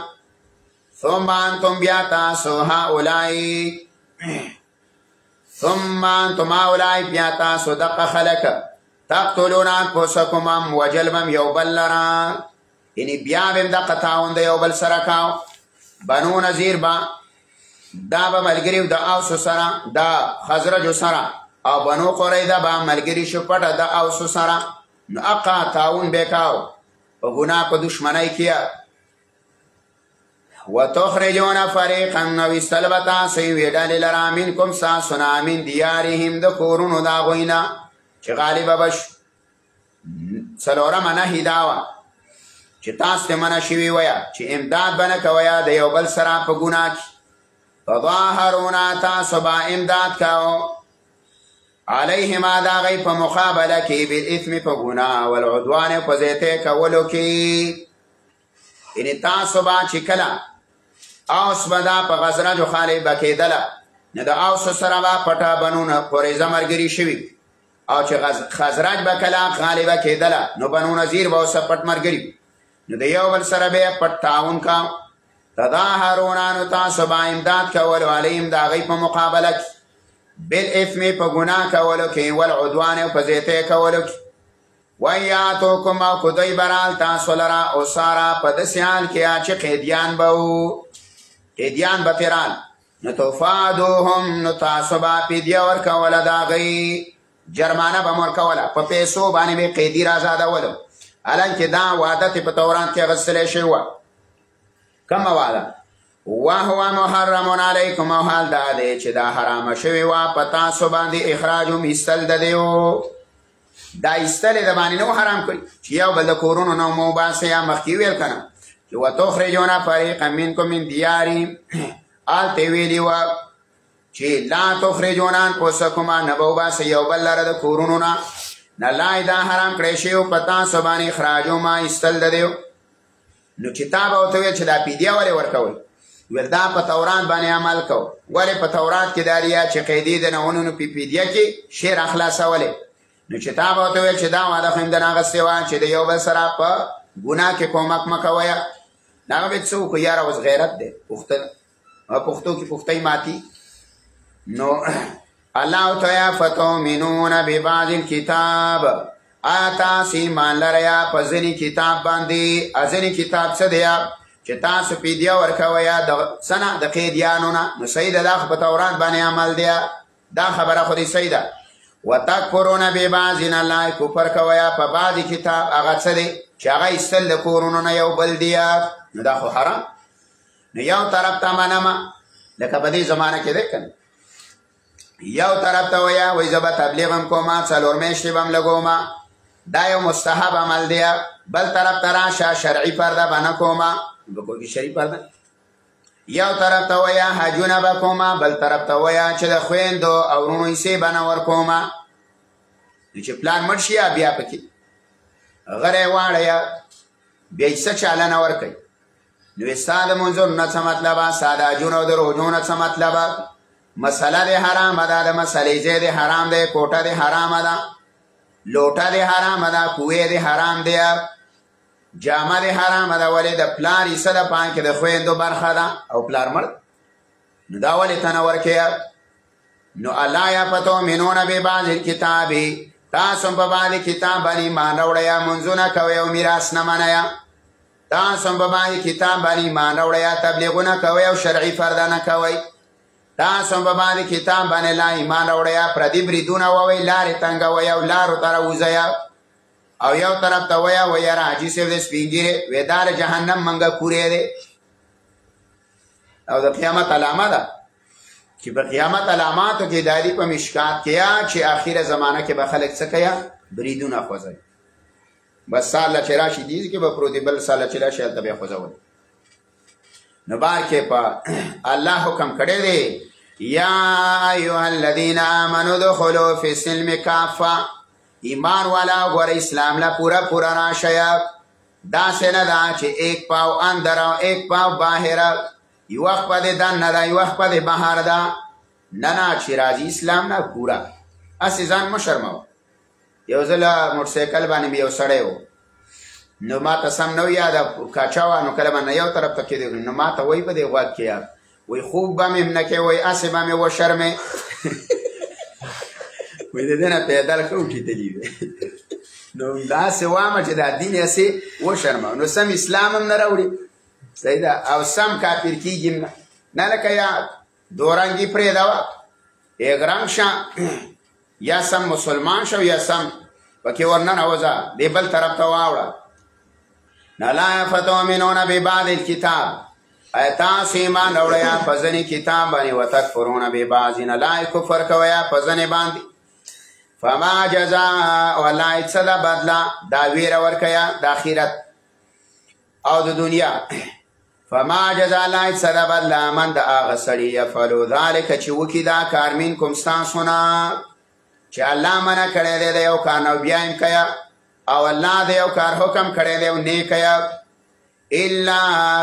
ثم انتم بیا تاسو هؤلاء بیا تاسو دقه خلک تقتلون انفسکم وجلبم یو بل لره یعنې بیا به هم دقه تعاون د یو بل سره کاو. بنو نذیر به دا به ملګري د اوسو سره د خزرجو سره او بنو قریظه به ملګري شو پټه د اوسو سره. نو اقا تعاون به کاو په ګناه په دشمنۍ کې. وتخرجون فريقا ویستل بتا سوی ډلې لرا منکم ساسنا من دیارهم د کورونو د هغوی نه چې غالبه بش څلورمه نهي دا وه چې تاسو ته منع شوي ویه چې امداد به نه کویه د یو بل سره په ګناه کې تظاهرون تاسو به امداد کوو علیهما د هغوی په مقابله کې بالاثم په ګناه والعدوان په زیاتۍ کولو کې یعنې تاسو به چې کله اوس به دا په غزرجو خالي به کېدله نو د اوسو سره به پټه بنونه قریظه ملګري شوي او چې خزرج به کله غالبه کېدله نو بنو نظیر به اوسه پټ ملګري نو د یو بل سره به پټ تعاون کا تظاهرون نو تاسو به امداد کولو علیهم د هغوی په مقابله کې بالاثم په ګناه کولو کې والعدوان او په زیاتۍ کولو کې ویاتوکم او که دوی برال تاسو لره اسارا په داسې حال کې چې قیدیان به وو قیدیان به تیرال نو تفادوهم نو تاسو به فدیه ورکوله د هغوی جرمانه به ورکوله په پیسو باندې به قیدي راازادولو حالانکې دا وعده په تورات کې اخیستلی شوې وه کومه وعده وهو محرم علیکم او حال دا دی چې دا حرامه شوې وه په تاسو باندې اخراجهم ایستل د دیو دا ایستل یې د باندې نو حرام کړي چې یو بل د کورونو نه مو وباسئ یا مخکې ویل که نه چې وتخرجون فریقا منکم من دیارهم هلته ویلي وه چې لا تخرجون انفسکم نه به وباسئ یو بل لره د کورونو نه نه الله دا حرام کړی شوی په تاسو باندې اخراجهما ایستل د دیو نو چې تا به ورته ویل چې دا فدیه ولې ورکوئ ویل دا په تورات باندې عمل کو ولې په تورات کې دا ریا چې قیدي د نهونو په فدیه کې شعر اخلاصولې نو چې تا به ورته ویل چې دا وعده خو همدن اخیستې وه چې د یو بل سره په ګناه کې کومک مه کویه د هغه به څه وکړو یاره اوس غیرت دی پښتو کې پختۍ ماتي نو الله ته فتؤمنون ببعض الکتاب آیا تاسو ایمان لرئ په ځینې کتاب باندې ځینې کتاب څه دی چې تاسو فدیه ورکوئ د څه نه د قیدیانو نه نو صحیح ده دا خو په تورات باندې عمل دی دا خبره خو دې صحیح ده وتکفرون ببعض الله کفر کوئ په بعضې کتاب هغه څه دی چې هغه ایستل د کورونو نه یو بل دی نو دا خو حرام نو یو طرف ته منمه لکه په دې زمانه کې دی که نه یو طرف ته وایه وایي زه به تبلیغ هم کومه 4 میاشتې به هم لګومه دا یو مستحب عمل دی بل طرف ته راشه شرعي پرده به نه کومه به کوئی شرعي پرده یو طرف ته وایه حجونه به کومه بل طرف ته وایه چې د خویندو او ورونو حصې به نه ورکومه نو چې پلان مړ شي بیا پکې غری واړه بیا یې څه چاله نه ورکوي نو ستا د منځونو نه څه مطلبه ستا د حجونو او د روژو نه څه مطلبه مسله د حرامه ده د مسلې ځای د حرام دی کوټه د حرامه ده لوټه د حرامه ده کوې د حرام دی جامه د حرامه ده ولې د پلار حصه ده پای کې د خویندو برخه ده او پلار مړ نو دا ولې ته نه ورکوې نو الله یفتؤمنون ببعض الکتاب تاسو په بعضې کتاب باندې ایمان راوړئ منځونه کوئ او میراث نه منئ تاسو په بعضې کتاب باندې ایمان راوړئ تبلیغونه کوئ او شرعي پرده نه کوئ تاسو په باندې کتاب باندې لا ایمان راوړئ پردي بریدونه ووئ لارې تنګوئ او لارو ته راوځئ او یو طرف ته وایه یاره حاجي صاحب د سپین ږیرې وی دا د جهنم منګه کورې دی او د قیامت علامه ده چې په قیامت علاماتو کې دادي په مشکات کې چې اخیره زمانه کې به خلک څه کوي بریدونه خوځوي بس ساله چې راشي دي کې به پروتې بل ساله چې راشي هلته به یې خوځول نو بار کې په الله حکم کړی دی یا ایها الذین آمنوا ادخلوا فی السلم کافه ایمان والا ګوره اسلام لا پورا پورا راشئ داسې نه ده چې ایک پاو اندر او ایک پاو باهر یو وخت په دې دننه ده یو وخت په دې بهر ده نه نه چې راځي اسلام نه پورا هسې ځان مه شرموه یو ځل موټرسایکل باندې مې یو سړی و نو ما ته سم نه یاده کاچا وه نو کله به نه یو طرف ته کېدی نو ما ته وایي په دې غوږ کې یار وایي خوب به مې نه کوې وایي هسې به مې وشرمې وایي د دې نه پیدل ښه وټېدلي دی نو داسې وامه چې دا دین هسې وشرمه نو سم اسلام هم نه راوړي صحیح ده او سم کافر کېږي نه لکه یا دورنګي پرېږده یک رنګ شه یا سم مسلمان شو یا سم پکې ورننوځه دې بل طرف ته واوړه لا یفتؤمنون ببعض الکتاب ایا تاسو ایمان راوړئ په ځینې کتاب باندې وتکفرون ببعض لا کفر کوئ په ځینې باندې فما جزاء والله څه ده بدله دا ویره ورکوئ د آخرت او د دنیا فما جزاء الله څه ده بدله من د هغه سړي یفعلو ذلک چې وکړي دا کار منکم ستاسو نه چې الله منع کړی دی د یو کار نه بیا یې کوئ او الله د یو کار حکم کړی دی او نه کوئ الا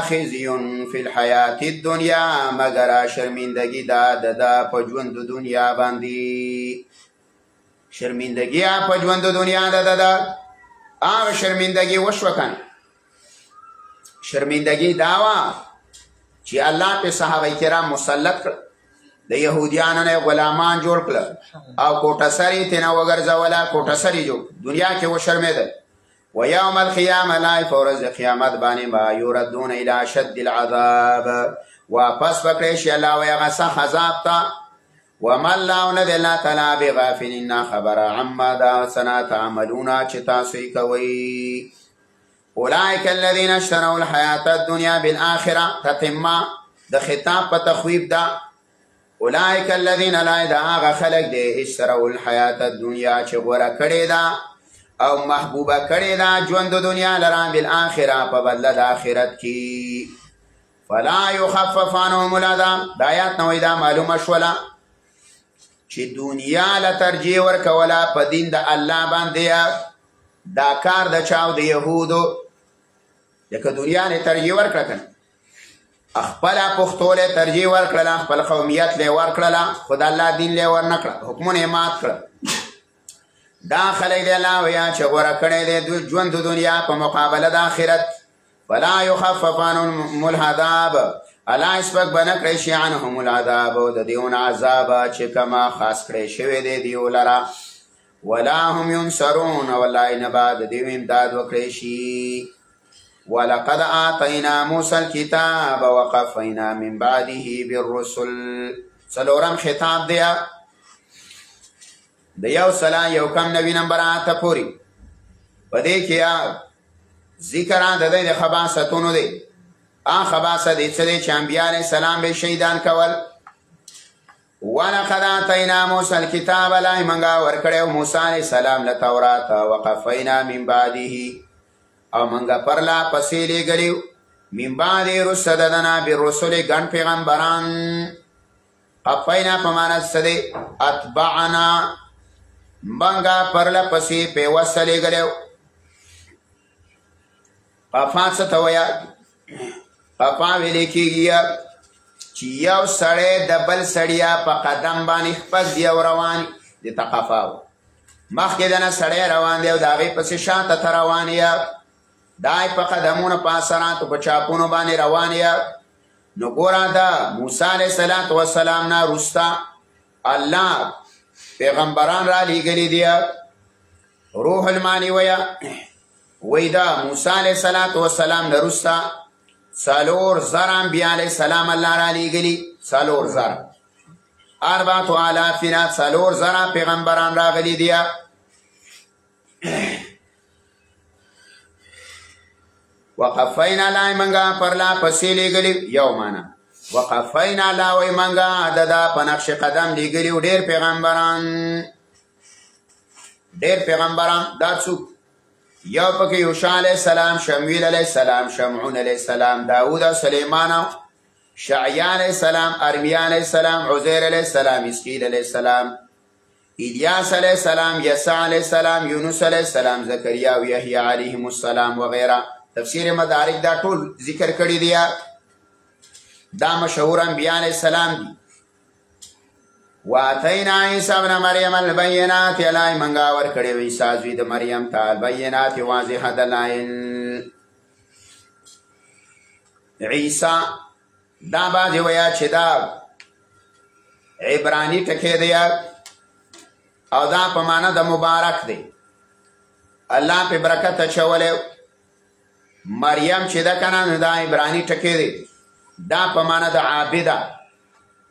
خزي فی الحیات الدنیا مگر شرمندگی دا د په ژوند د دنیا باندې شرمندگی په ژوند د دنیا د هغه شرمندگی وشوه کنه شرمندگی داوا چې الله په صحابه کرام مسلط کړ د يهوديانو نه غلامان جوړ کړ او کوټه سری تنه وګرځولا کوټه سری جو دنیا کې و شرمېدل و یوم القیامه لا فورز قیامت باندې ما یردون الى شد العذاب واپس وکړي شي الله ويغه سخت عذاب تا وما الله ندل تعالی بغافلنا خبر عما دا سنا تعملون چې تاسو کوي اولئک الذين اشتروا الحیات الدنیا بالآخره تتمه د خطاب په تخویب دا اولئک الذين لا دا خلق دي اشتروا الحیات الدنیا چې غوړه کړي دا او محبوبه کړي دا ژوند د دنیا لرا بالآخره په بدله د آخرت کې فلا يخفف عنهم العذاب د آیات نوې دا معلومه شوله چې دنیا له ترجیح ورکوله په دین د الله باندې دا کار د چاو د يهودو لکه دنیا له ترجیح ورکړه کنه خپل پښتو له ترجیح ورکړه خپل قومیت له ورکړه خدای الله دین له ورنکړه حکمونه مات کړ دا خلک دی الله ویا چې غوړه کړي د ژوند د دنیا په مقابله د آخرت ولا يخفف عنهم العذاب الا اسبق بنکړي شي عنهم العذاب او د دیون عذاب چې کما خاص کړي شوی دی دیو لرا ولا هم ينصرون والله نه بعد دیو امداد وکړي شي ولقد آتينا موسى الكتاب وقفينا من بعده بالرسل سلورم خطاب دیا د یو سلام یو کم نبی نمبر آتا پوری پدې کې ذکر د دې خباستونو دی خباست دې چې انبیاء علیہ السلام به شهیدان کول ولقد آتينا موسى الكتاب لای منګه ورکړیو موسی علیہ السلام له تورات وقفینا من بعده او منګه پرلا پسې لګلیو من بعد رسدنا بالرسل ګن پیغمبران قفینا پمانه سده اتبعنا منګه پرلا پسې په وسلې غلیو قفا څه تویا قفا ویل کېږي چې یو سړی د بل سړیا په قدم باندې خپل دی روان دي تقفاو مخکې دنه سړی روان دی او د هغې پسې شاته روان یا دای په قدمونو په اثراتو په چاپونو باندې روان یا نو ګوره دا موسی علیه السلام نه وروسته الله پیغمبران را لیږلي دي روح المانی وی دا موسی علیه السلام نه وروسته سالور زر انبیاء علیہ السلام اللہ را لیگلی سالور زر 4000 سالور زر پیغمبران را گلی دیا وقفینا لای منگا پرلا پسی لیگلی یو مانا وقفینا لاوی منگا ددا پنقش قدم لیگلی و دیر پیغمبران دا څوک یو پکې یوشع علیہ السلام شمویل علیہ السلام شمعون علیہ السلام داود و سلیمان شعیان علیہ السلام ارمیان علیہ السلام عزیر علیہ السلام اسکیل علیہ السلام الیاس علیہ السلام یسع علیہ السلام یونس علیہ السلام زکریا و یحیی علیہم السلام وغیرہ تفسیر مدارک دا ټول ذکر کړی دیا دا مشهور انبیاء علیہ السلام دی واتینا عیسی ابن مریم البینات الای منگا ور کړي وی سازوی د مریم ته البینات واضح دلائل عیسی دا باندې ویا چې دا عبرانی ټکی دی او دا په معنا د مبارک دی الله په برکت چولې مریم چې دا کنه دا عبرانی ټکی دی دا په معنا د عابده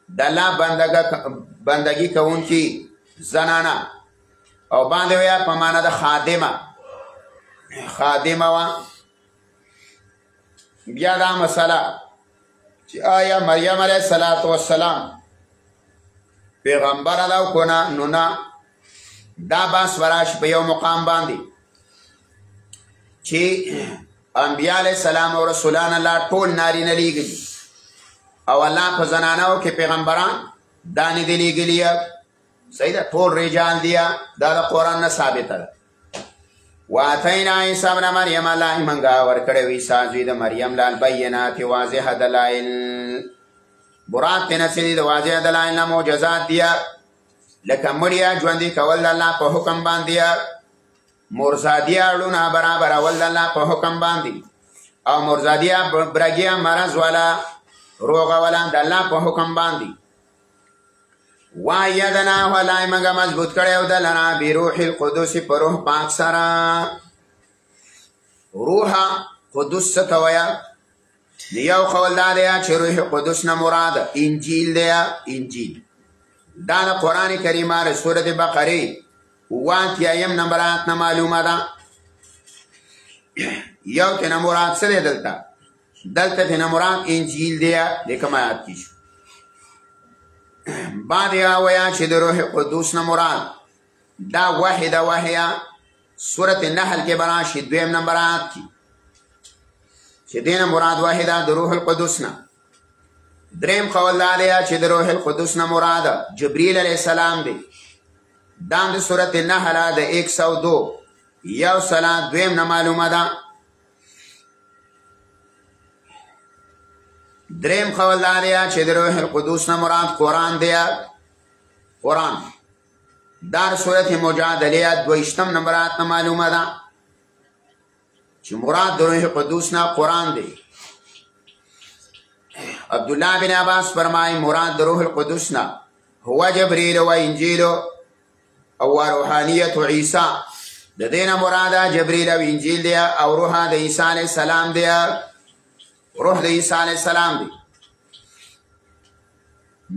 د الله بندگی کون کی زنانا او باندې ویا په معنا د خادمه وا بیا دا مسله چې آیا مریم علیه السلام پیغمبر ده که نه؟ نو نه. دا بحث براش په یو مقام باندې چې انبیاء علیه السلام او رسولان الله ټول نارینه لیږلي او الله په زنانو کې پیغمبران دا نه دي لیږلي. صحیح ده، ټول رجال دي. دا د قرآن نه ثابته ده. واتینا عیسی ابن مریم، الله منګه ورکړی عیسی زوی د مریم له البینات واضح دلایل. مراد تینا چې د واضح دلایل نه معجزات دي، لکه مړیا ژوندي کول د الله په حکم باندې، مرزادیا اړونه برابر اول د الله په حکم باندې، او مرزادیا برګیا مرض والا روغ والا د الله په حکم باندې. وایدنا ولای منګه مضبوط کړو د لنا بروح القدس په روح پاک سره. روح قدس څه ته وایي؟ یو قول دا دی چې روح قدس نه مراد انجیل دی. انجیل دا د قرآن کریمه سورة بقره 88 نمبر آیت نه معلومه ده. یو تینا مراد څه دی؟ دلته تینا مراد انجیل دی. د کوم آیات کې شو؟ بعد یا ویا چې د روح قدوس نه مراد دا واحده وحیا سورة النحل کې براشي 2 نمبر آیات کې چې دینه مراد واحده د روح القدس نه. دریم قول دا دی چې د روح القدس نه مراد جبرئیل علیه السلام دی. دا د سورة النحل د 102 یو سلا 2 نه معلومه ده. دریم قول دا دی چې د روح القدس نه مراد قرآن دی. قرآن دا سورة مجادله 22 نمبر آیت نه معلومه ده چې مراد د روح قدس نه قرآن دی. عبدالله بن عباس فرمای مراد د روح القدس نه هو جبريل و انجیل او روحانیت عیسی. د دینه مراد جبريل او انجیل دی او روح د عیسی علیه السلام دی. روح د عیسی علیه السلام دی.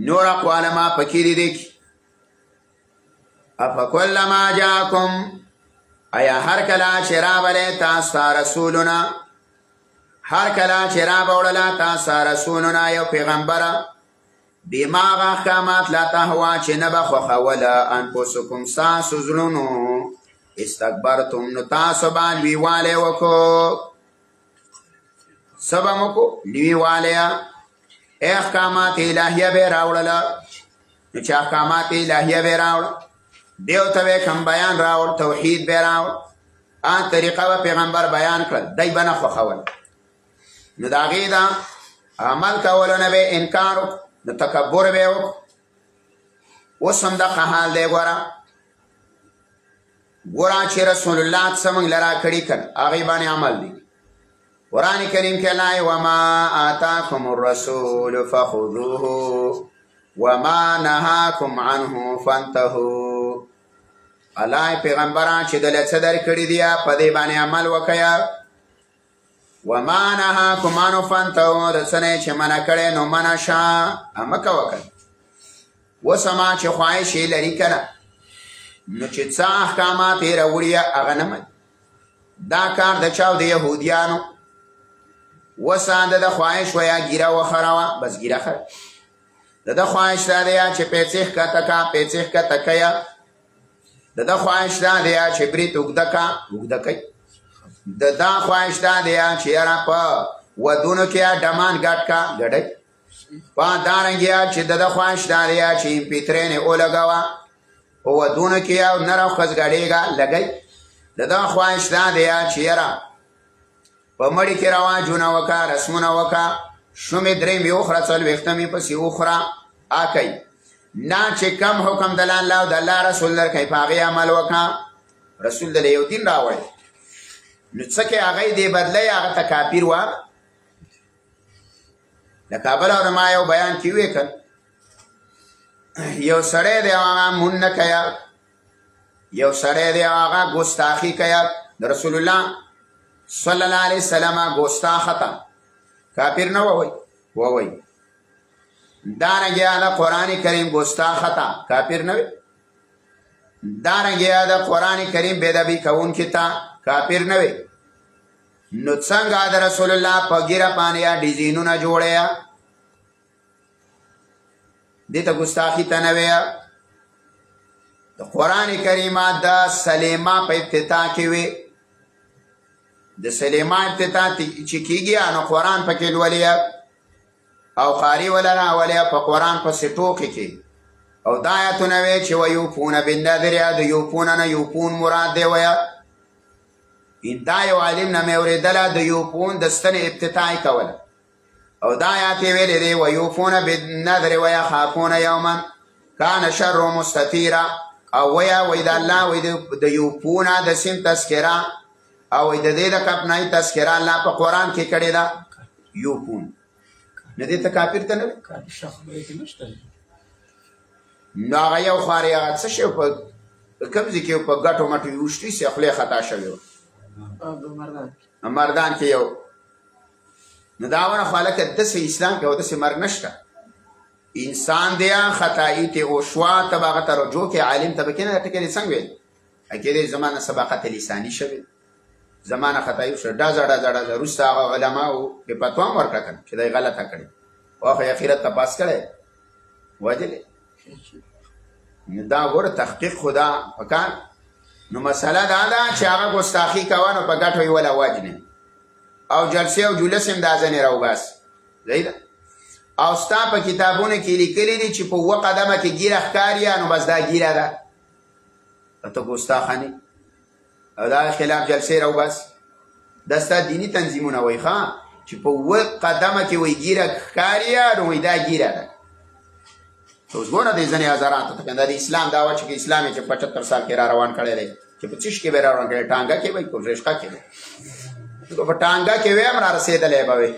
نور اقوال ما پکې دي. افکلما جاءکم، ایا هر کله چې راغلی تاسو ته رسولنا، هر کله چې راوړله تاسو ته رسولنا یو پیغمبر، بما هغه احکامات لا تهوا چې نه به خوښوله انفسکم ستاسو زړونو، استکبرتم نو تاسو باندې لویوالی وکړو. څه به مو وکړو؟ لویوالی. احکامات الهیه به یې راوړله. نو چې احکامات الهیه به یې راوړه، دیو ته به کم بیان راوړ، توحید به یې راوړ، ان طریقه به پیغمبر بیان کړل، دی به نه خوښول. نو د هغې د عمل کولو نه به انکار وکړو، نو تکبر به یې وکړو. اوس هم دغه حال دی. ګوره چې رسول الله څه موږ له راکړي کړ هغې باندې عمل دی. قرآن کریم کې الله وما آتاکم الرسول فخذوه وما نهاکم عنه فانتهوا. الله پیغمبران چې دله څه درکړي دي په دې باندې عمل وکړئ. وما نهاکم عنه فانتهوا، د څه نه چې منع کړی نو منع شه، مه کوه. اوس ما چې خواهش یې لري که نه، نو چې څه احکامات یې راوړي هغه نه مني. دا کار د چا د یهودیانو. اوس د خواهش ویا ګیره وخروه، بس ګیره خره. د ده خواهش دا دی چې پیسې ښکته کا، پیسې ښکته کیه. د ده خواهش دا دی چې برید اوږده کا، اوږده کوي. د ده خواهش دا دی چې یاره په ودونو کې ډمان ګډ کا، ګډوي. په دارنګې چې د ده خواهش دا دی چې امپیترین یې ولګوه، په ودونو کې او نر او ښځ ګډېږه، لګوي. د ده خواهش دا دی چې یاره په مړي کې رواجونه وکړه، رسمونه وکړه، شومې درې مې وخوره، څلوېښته مې پسې وخوره، کوي. نه چې کم حکم د الله او د الله رسول درکوي په هغې عمل وکړه. رسول دله یو دین راوړی، نو څه کې هغه یې دې بدلی، هغه ته کافر وه. د کابل علما یو بیان کې ویې کړ، یو سړی دی او هغه مون نه کوي، یو سړی دی او هغه ګستاخي کوي د رسول الله صلی الله علیه وسلم، ګستاخه ته کافر نه ووی. دارنګه د قرآن کریم ګستاخه ته کافر نه وي. دارنګه د قرآن کریم بېادبي کوونکي ته کافر نه وي. نو څنګه د رسول الله په ګیره باندې ډیزاینونه جوړیا، دې ته ګستاخي ته نه ویه. د قرآن کریمه د سلیمه په ابتدا کې وي. د سلیمه ابتدا چې کېږي نو قرآن پکې لولیا او قاري ولا راولیا په قرآن پسې ټوکې کې. او دا آیتونه وی چې ویوفون بالنذر، د یوفون نه یوفون مراد دی ویا. دا یو عالم نه مې اورېدله د یوفون د ستنې ابتدا یې کوله. او دا آیات یې ویلې دی ویوفون بالنذر ویخافون یوما کان شر مستطیرا. او ویا وی د الله وی د یوفونه د سین تذکره او د دې د کپنای تذکره الله په قرآن کې کړې ده. یوفون نه دې ته کافر ته نه نو هغه یو خوارې هغه څه شی په کوم ځای کې په ګټو مټو یوشتي سي خولې خطا شوی و مردان کې یو. نو دا ونه خو هلکه داسې اسلام کې او داسې مرګ نشته. انسان دی خطایي ته وشوه ته به هغه ته رجوع کې عالم ته به کېنه دا ټکې دې څنګه ویل اکیدې زمانه سباقت لساني شوې زمانه خطایي شو ډازه ډازه ډازه وروسته هغه علماو کې فتوا هم ورکړه کنه چې دا یې غلطه کړې او خو یې اخرت تپاس کړی وجلې. دا ګوره تحقیق خدا پکار. نو مسله دا ده چې هغه ګستاخي کوه نو په ګټو یې وله وجنې او جلسې او جلس هم دا ځنې راوباسي. صحیح ده. او ستا په کتابونو کې لیکلي دي چې په 7 قدمه کې ګیره ښکاري نو بس دا ګیره ده ته ګستاخانې او دا خلاف جلسې راوباسي. دا ستا دیني تنظیمونه وایي ښه چې په 7 قدمه کې وایي ګیره ښکاري نو وایي دا ګیره ده. اوس ګوره د ځینې حضراتو ته دا د اسلام دعوه چې اسلام یې چې 75 سال کې را روان کړی دی چې په چیش کې به را روان کړی ټانګه کې به په رشقه کې به په ټانګه کې وی هم را رسېدلی به وي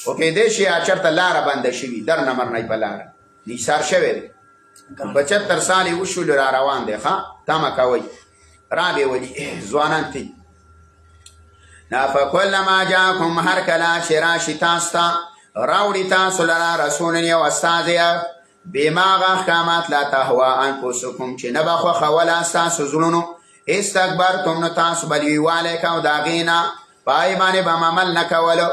او کېدای شي چېرته لاره بنده شوي در نه مرنی په لاره نیسار شوی دی 75 سال یې وشولو را روان دی ښه تمه کوئ را به ولي ځوانان تی فکلما جاکم هر کله چې راشي تاسو ته راوړي تاسو لره رسول یو استازی بما احکامات لا تهوا انفسکم چې نه به خوښوله ستاسو زړونو استکبرتم نو تاسو به لویوالی کو د هغې نه په هغې باندې به عمل نه کولو.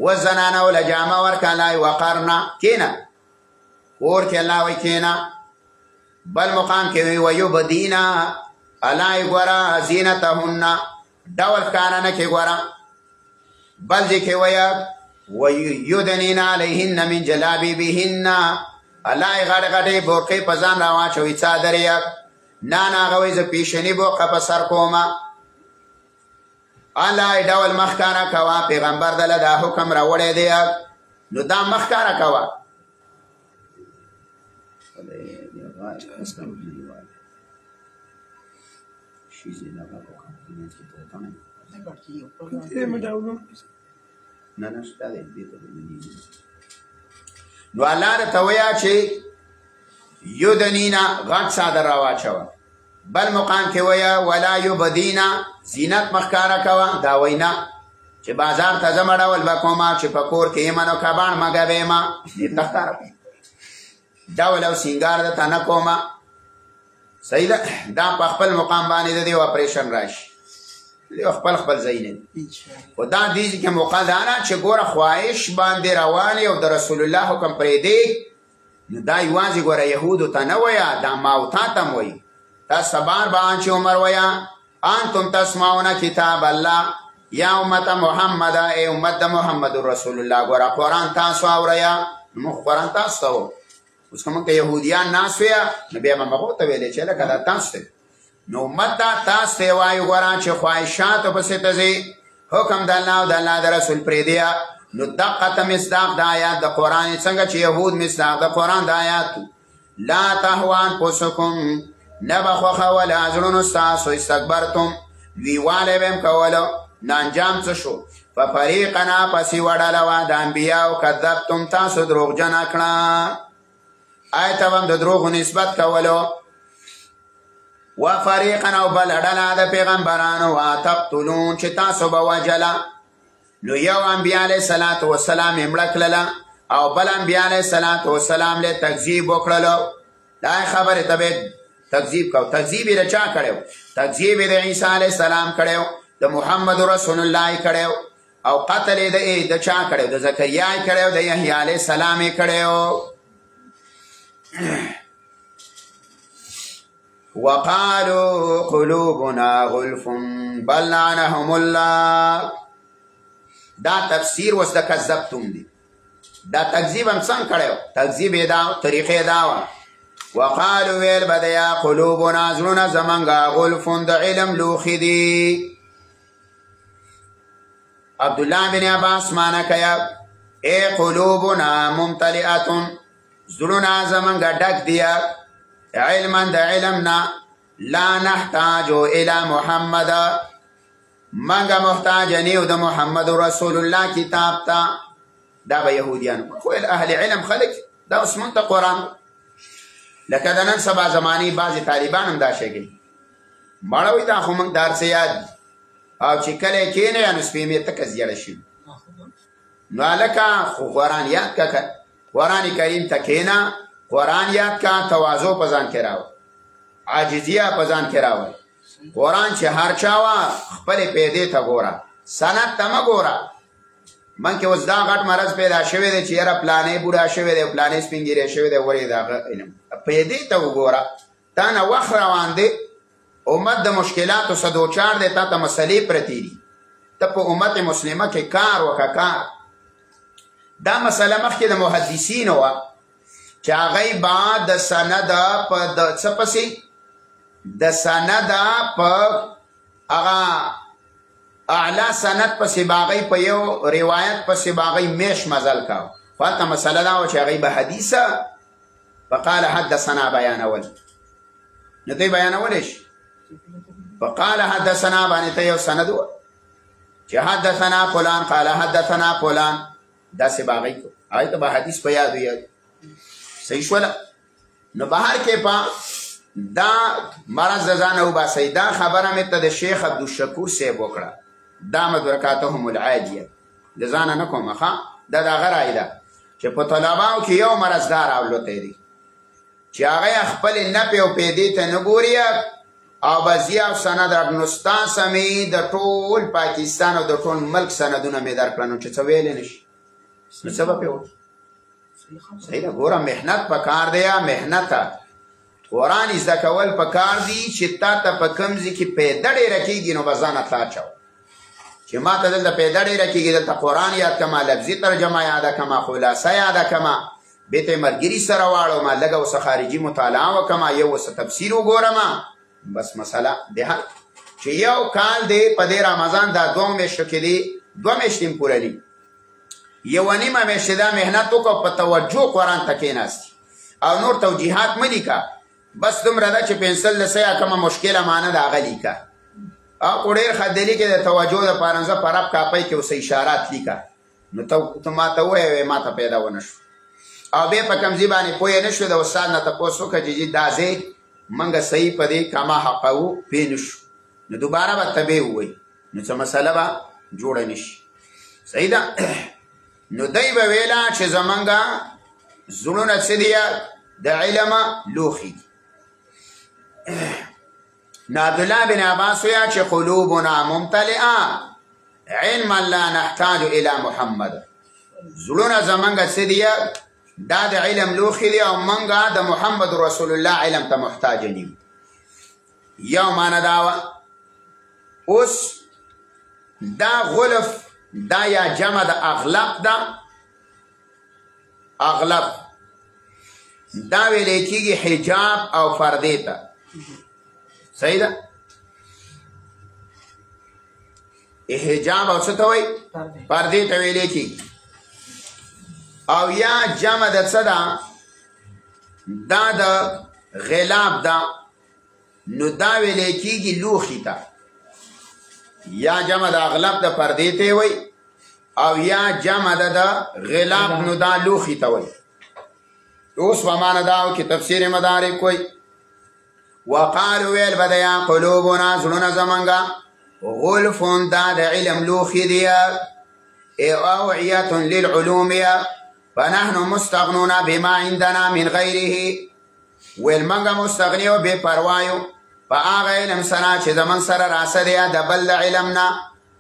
وزنانو له جامه ورکړه وقرنه کېنه کور کې الله وایي کېنه. بل مقام کې وایي ویبدینه الله یې ګوره زینتهن ډول ښکاره نه کې ګوره. بل ځای کې وایه ویدنین علیهن من جلابیبهن الله یې غټې غټې بورقې په ځان را واچوي څادر یې نه هغه وایي زه پیشني بوقه په سر کومه. الله یې ډول مخ ښکاره کوه پیغمبر دله دا حکم راوړی دی نو دا مخ ښکاره کوه. نو الله درته ویه چې یدنینا غټ څادر راواچوه. بل مقام کې ویه ولا یبدینا زینت مخ ښکاره کوه. دا وینا چې بازار ته ځمه ډول به کومه چې په کور کې یم نو کباڼ مه ګبېمه دې ته ښکاره ډول او سینګار درته نه کومه. صحیح ده. دا په خپل مقام باندې د دې اپریشن راشي خپل خپل ځای نه خو دا دې کې موقع دا نه چې ګوره خواهش باندې روان او د رسول الله حکم پرېږدي نو دا یوازې ګوره یهودو ته نه وایه دا ما او تا ته هم وایي. تاسو بار بار چې عمر وایه انتم تسمعون کتاب الله یا امت محمد ای امت د محمد رسول الله ګوره قرآن تاسو اورئ موږ قرآن تاسو ته وو. اوس که موږ ته یهودیان ناست ویه نو بیا به موږ ورته ویلی چې لکه دا تاسو ته نو امت ته تاسو ته وایو ګوره چې خواهشاتو پسې ته ځئ حکم د الله او د الله د رسول پرېږدی نو دقته مصداق د آیات د قرآن څنګه چې یهود مصداق د قرآن د آیات لا تهوا انفسکم نه به خوښوله زړونو ستاسو استکبرتم لویوالی به م کولو نو انجام څه شو ففریقنا پسې وډله وه د انبیاو کذبتم تاسو دروغجنه کړه آی ته به م د دروغو نسبت کولو و فریقا او بل ډله د پیغمبرانو و تقتلون چې تاسو به وجله نو یو انبیا علیه صلات وسلام یې مړه کړله او بل انبیا علیه صلات وسلام له تکذیب وکړلو. دا خبرې ته به تکذیب کو. تکذیب یې د چا کړی و؟ تکذیب یې د عیسی علیه السلام کړی و د محمد رسول الله یې کړی و او قتل یې د چا کړی و؟ د زکریا یې کړی و د یحیی علیه السلام یې کړی و. وقالوا قلوبنا غلف بل لعنهم الله. دا تفسیر وس د کذبتم دی، دا تکذیب هم څنګه کړی و؟ تکذیب یې دا طریقې دا وه. وقالو ویل به د یا قلوبنا زړونه زمونږه غلفون د علم لوښي دي. عبدالله بن عباس معنی کوي ای قلوبنا ممتلئتون، زړونه زمونږه ډک دي علما د علمنا، لا نحتاج الى محمد، منگا محتاج نیو د محمد رسول الله کتاب تا. دا به یهودیان خو اهل علم خلق دا اسمون ته قرآن. لکه د نن سبا زمانی بعضې طالبان هم دا شی کوي، مړه وي دا خو موږ دار څه یاد او چې کله کښېنی نو سپېمې تکه زیړه شي. نو هلکه خو قرآن یاد که، قرآن کریم ته کښېنه، قرآن یاد که، تواضع په ځان کې راوړه، عاجزیه په ځان کې راوړه. قرآن چې هر چا وه خپلې پیدې ته ګوره، سند ته مه ګوره. من کې اوس دا غټ مرض پیدا شوی دی چې یاره پلانې بوډا شوی دی، پلانې سپین ږیری شوی دی، ولې د هغه علم پیدې ته وګوره. تا نه وخت روان دی، امت د مشکلاتو څه دوچار دی، تا ته مسلې پرتې دي، ته په امت مسلمه کې کار وکړه کار. دا مسله مخکې د محدثینو وه چې هغوی به د سنده په د څه پسې د سنده په هغه اعلی سند پسې باغی په یو روایت پسې باغی میش مزل کاو. خو هلته مسله دا وه چې هغوی به حدیثه فقال حدثنا بیانول، نو دوی بیانولی شي. فقال حدثنا باندې ته یو سند و چې حدثنا فلان قال حدثنا فلان، داسې باغی کو هغوی ته به حدیث په یاد وي. صحیح شوله. نو بهر کې په دا مرض د ځانه وباسئ. دا خبره مې ته د شیخ عبدالشکور صاحب وکړه، دا مدرکاتهم العالیه د ځانه نه کوم ښه، دا د هغه رایې ده چې په طلباو کې یو مرض دا راولوتی دی چې هغه خپل نفع او پیدې ته نه ګوري او بزي او سند نو ستاسو مې د ټول پاکستان او د ټول ملک سندونه مې درکړه، نو چې څه ویلی نه شي نو څه به پرې وکړي. صحیح ده. ګوره محنت په کار دی، محنت قرآن زده کول په کار دی چې تا ته په کوم ځای کې پیدا ډېره کېږي نو به ځان اطلاع اچوه چې ما ته دلته پیدا ډېره کېږي، دلته قرآن یاد کما، لفظي ترجمه یاده کما، خلاصه یاده کما، بیت ملګري سره واړومه، لږه ورڅه خارجي مطالعه وکړمه، یو ورڅه تفسیر وګورمه، بس مسله دی حل. چې یو کال دی په دې رمضان دا 2 میاشتو کې دی، 2 میاشتې هم پوره دي، یوه نیمه میاشتې دا محنت وکړه، په توجه قرآن ته کېناستي او نور توجیحات مه لیکه، بس دومره ده چې پنسل د څه کومه مشکله معنه د هغه لیکه، او ډېر ښه دلی کې د توجه دپاره زه په رب کاپۍ کې اوس اشارات لیکه. نو ته ما ته ووایې ما ته پیدا ونه شو او بیا په کوم ځای باندې پوه نه شو، د استاد نه تپوس وکړه چې دا ځای موږ صحیح په دې کما حقه وو پوه نه شو، نو دوباره به ته بیا ووایي، نو څه مسله به جوړه نه شي. صحیح ده. نو دی به ویله چې زمونږ زړونه څه دي د علم لوښي دي. نو عبدالله بن عباس ویا چې قلوبنا ممتلئه علما لا نحتاج الى محمد، زړونه زمونږ څه دي دا د علم لوښي دي او موږ د محمد رسول الله علم ته محتاج نه یو. یو معنی دا وه. اوس دا غلف دا یا جمع د اغلب ده، اغلب دا ویلی کېږي حجاب او پردې ته. صحیح ده. حجاب او څه ته وایي؟ پردې ته ویلی کېږي. او یا جمع د څه ده؟ دا د غلاب ده، نو دا ویلی کېږي لوښي ته. یا جمع د اغلب د پردې ته وایي او یا جمع د غلاب نو دا لوښي ته وایي. اوس په معنی دا کې تفسیر مدارک کوي. وقالو ویل به د یا قلوبنا زړونه زمونږه غلفون دا د علم لوښي دي، اوعیة للعلوم فنحن مستغنون بما عندنا من غیره. ویل موږ مستغني او بې پروایو په هغه علم سره چې زمون سره راسه دی د بل د علم نه.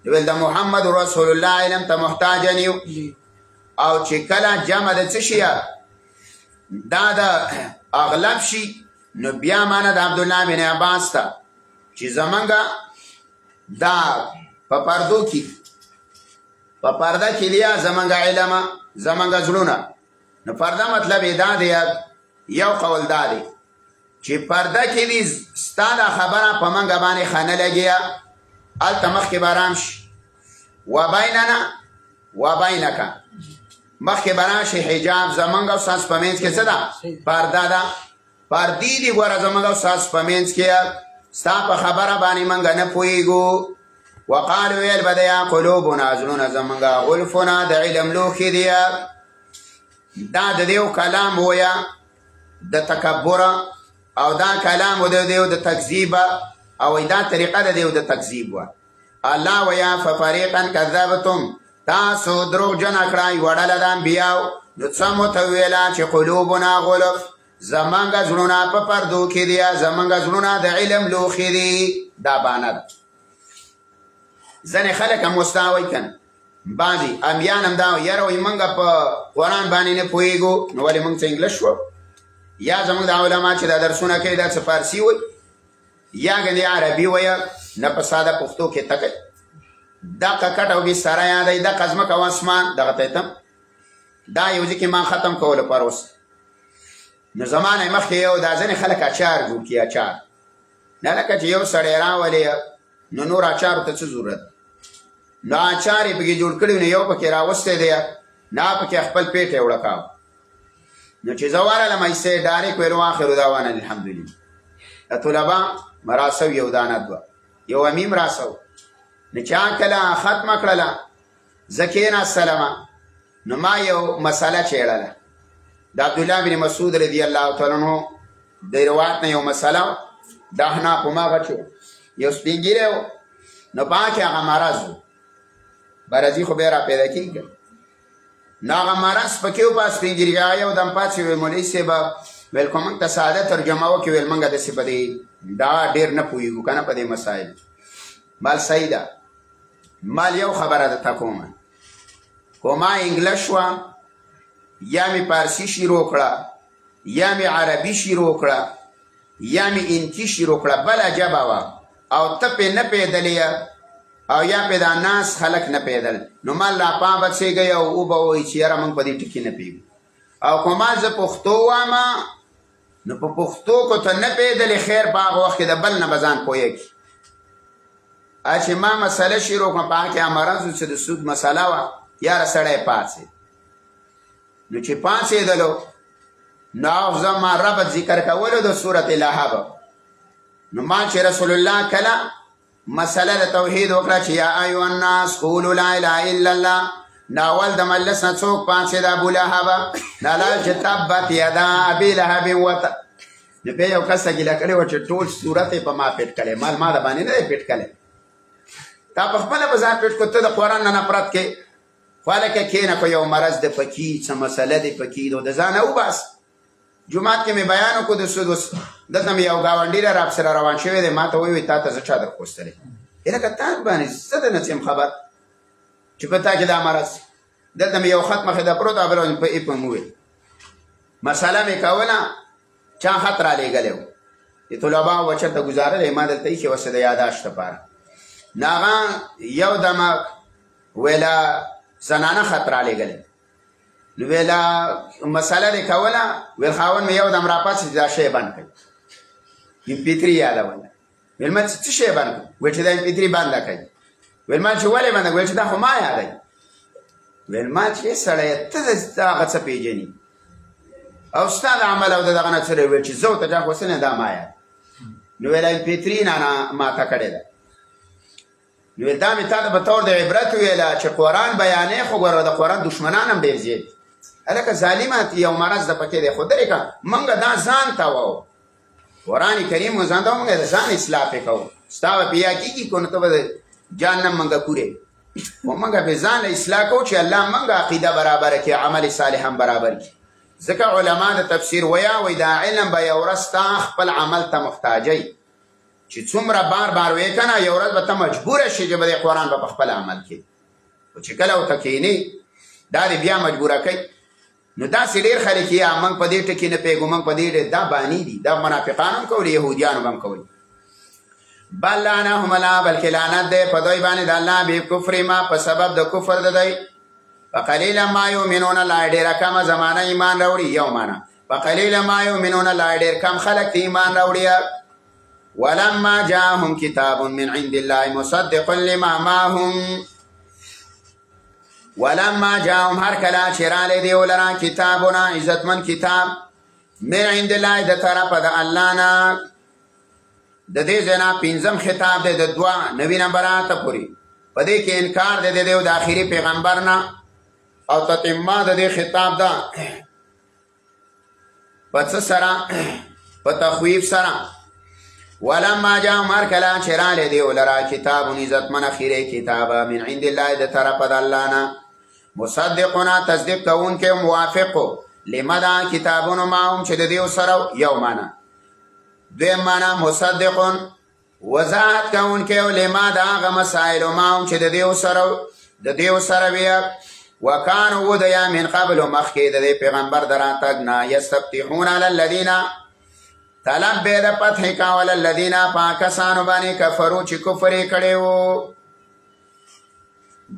ویل د محمد رسول الله علم ته محتاج نه یو. او چې کله جمع د څه شي دا د اغلب شي نو بیا معنا د عبدالله بن عباس ته چې زمونږ دا په پردو کې په پرده کې لیا زمونږ علم زمونږ زړونه نو پرده مطلب یې دا دی یو قول دا دی چې پرده کې دي ستا دا خبره په منګه باندې ښه نه لګیا هلته مخکې به ارام شي وبیننا وبینکه مخکې به راشي حجاب زمونږ او ستاسو په منځ کې څه ده پرده ده پردې دي ګوره زمونږ او ستاسو په منځ کې ستا په خبره باندې موږ نه پوهېږو وقالو ویل به یا قلوبنا زړونه زمونږ غلفونه د علم لوښي دي دا د دیو کلام ویا د تکبر او دا کلام و دیو د تکذیب او دا طریقه د دیو د تکذیب و الله ویا ففریقا کذبتم تاسو دروغجن کړئ وړله د انبیاو نو څه مو ته ویله چې قلوبنا غلف زمونږ زړونه په پردو کې دي زمونږ زړونه د علم لوښي دي دا بانه ده ځینې خلک هم مستوی کنه بعضې انبیان هم دا یاره وایي موږ په قرآن باندې نه پوهېږو نو ولې موږ څه انګلیش وو یا زمونږ د علما چې دا درسونه کوي دا څه فارسي وایي یا ګنې عربي وایه نه په ساده پښتو کې تکئ دقه کټ او بستره یادوي دقه ځمکه او اسمان دغه ته تم دا یو ځای کې ما ختم کولو پر اوس نو زمانه مخکې یو دا ځینې خلک اچار جوړ کړي اچار نه لکه چې یو سړی راولي نو نور اچارو ته څه ضرورت نو اچار یې پکې جوړ کړي نو یو پکې راوستی دی نه پکې خپل پیټ یې وړکاو نو چې زه ورغلم ایسې ډایرکټ ویل واخر دعوانا الحمدلله د طلبا مراسو یو دانه دوه یو امیم راسو نو چا کله ختمه کړله زه کېناستلم نو ما یو مسله چیړله د عبدالله بن مسعود رضی الله تعالی عنہ د روایت نه یو مسله د احنافو ماغه یو سپین ږیری و نو پاکې هغه مرض و برزي خو بیا را پیدا کېږي نو هغه مرض پکې و په سپین ږیري هغه یو دم پاتې ویل مولوي صاحب ویل که موږ ته ساده ترجمه وکړي ویل موږ داسې په دې دا ډېر نه پوهېږو که نه په دې مسایل مال صحیح ده مال یو خبره درته کومه که ما انګلیش وه یا مې پارسي شروع کړه یا مې عربي شروع کړه یا مې انتی شروع کړه بله ژبه وه او ته پې نه پوهېدلې او یا پې دا ناس خلک نه پوهېدل نو ما لا پام بڅېږئ او او به وایي چې یاره موږ په دې ټکي نه پوهېږو او که ما زه پښتو وایم نو په پښتو که ته نه پوهېدلې خیر په هغه وخت کې د بل نه به ځان پوهېږي چې ما مسله شروع کړم په هغه کې مرض و چې د سود مسله وه یاره سړی پاڅېد نو چې پاڅېدلو نو زما ربط ذکر کولو د صورت لهب نو ما چې رسول الله کله مسله د توحید وکړه چې یا ایها الناس قولوا لا اله الا الله ناول د مجلس نه څوک پاڅېد ابو لهب نالا چې تبت یدا ابي لهب وت نو بیا یو کس ګیله کړې وه چې ټول صورت یې په ما پېټ کړی مال ما د باندې نه دی پېټ کړی تا په خپله به ځان پېټ کړو ته د قرآن نه نفرت کې خو هلکه کښېنه که یو مرض دی پکې څه مسله دی پکې نو د ځانه وباس جومات کې مې بیان وکړو د سود دلته مې یو ګاونډي راسره روان شوی دی ما ته ویې تا ته زه چا درپوستلی لکه تا باندې زه د نه څه یم خبر چې په تا کې دا مرض دلته مې یو خط مخې ته پروت او بل په ایپ مې وویل مسله مې کوله چا خط رالیږلی و د طلباو به چېرته ګزارلی ما دلته ایښې وسه د یاداشت لپاره نو هغه یو دمه ویله زنانه خط رالیږلی نو ویله مسله دې کوله ویل خاوند مې یو دم راپاڅېد دا شی بند کړي امپیتري یادوله ویل ما څه شی بند کړي ویل چې دا امپیتري بنده کوي ویل ما چې ولې بنده ویل چې دا خو ما یادوي ویل ما چې سړی ته هغه څه پېژني او ستا د عمل او د دغه نه څه دی ویل چې زه ورته چا خو څه نه دا ما یاد نو ویل امپیتري نه ماته کړې ده نو ویل دا مې تا ته په طور د عبرت ویله چې قرآن بیانې خو ګوره د قرآن دشمنان هم ډېر زیات هلکه ظالمه یو مرض د پکې دی خو درې که موږ دا ځان ته وو قرآن کریم مو ځان ته موږ د ځان اصلاح پې کوو ستا به پې یا کېږي که نو ته به د جان نه موږ کورې خو موږ پې ځان اصلاح کوو چې الله موږ عقیده برابره کړي عمل صالح هم برابر کړي ځکه علما د تفسیر وایي دا علم به یو ورځ تا خپل عمل ته محتاجوي چې څومره بار بار وی کنه یو ورځ به ته مجبوره شي چې به د قرآن به په خپل عمل کې خو چې کله ورته کښېنې دا دې بیا مجبوره کوي نو داسې ډېر خلک یا موږ په دې ټکي نه پوهېږو موږ په دې دا باني دي دا منافقان هم کوي یهودیان هم کوي بل لعنهم الله بلکې لعنت دی په دوی باندې د الله بکفرهما په سبب د کفر د دوی فقلیلا ما یؤمنون لا ډېره کمه زمانه ایمان راوړي یو معنا فقلیلا ما یؤمنون لا ډېر کم خلک ایمان راوړي ولما جاءهم کتاب من عند الله مصدق لما معهم ولما جاءهم هر کله چې رالی دی ولرا کتابونه عزتمن کتاب من عند الله د طرفه د الله نه د دې ځای نه پنځم خطاب دی د 2 نوي نمبراته پورې په دې کې انکار دی د آخري پیغمبر نه او تتمه د دې خطاب ده په څه سره په تخویف سره ولما جاءهم هر کله چې رالی دی ولرا کتاب عزتمن اخري کتاب من عند الله د طرفه د الله نه مصدقونه تصدیق کوونکي موافقو لما دا کتابونو معهم چې د دې سره یو معنا دویم معنا مصدقون وضاحت کوونکي لما دا هغه مسایلو معهم چې د دې سره وي وکانو ودیا من قبل مخکې د دې پیغمبر دراتګ نه یستفتحون علی الذین طلب به د فتح کول الذین پاکستان باندې کفرو چې کفر یې کړي وو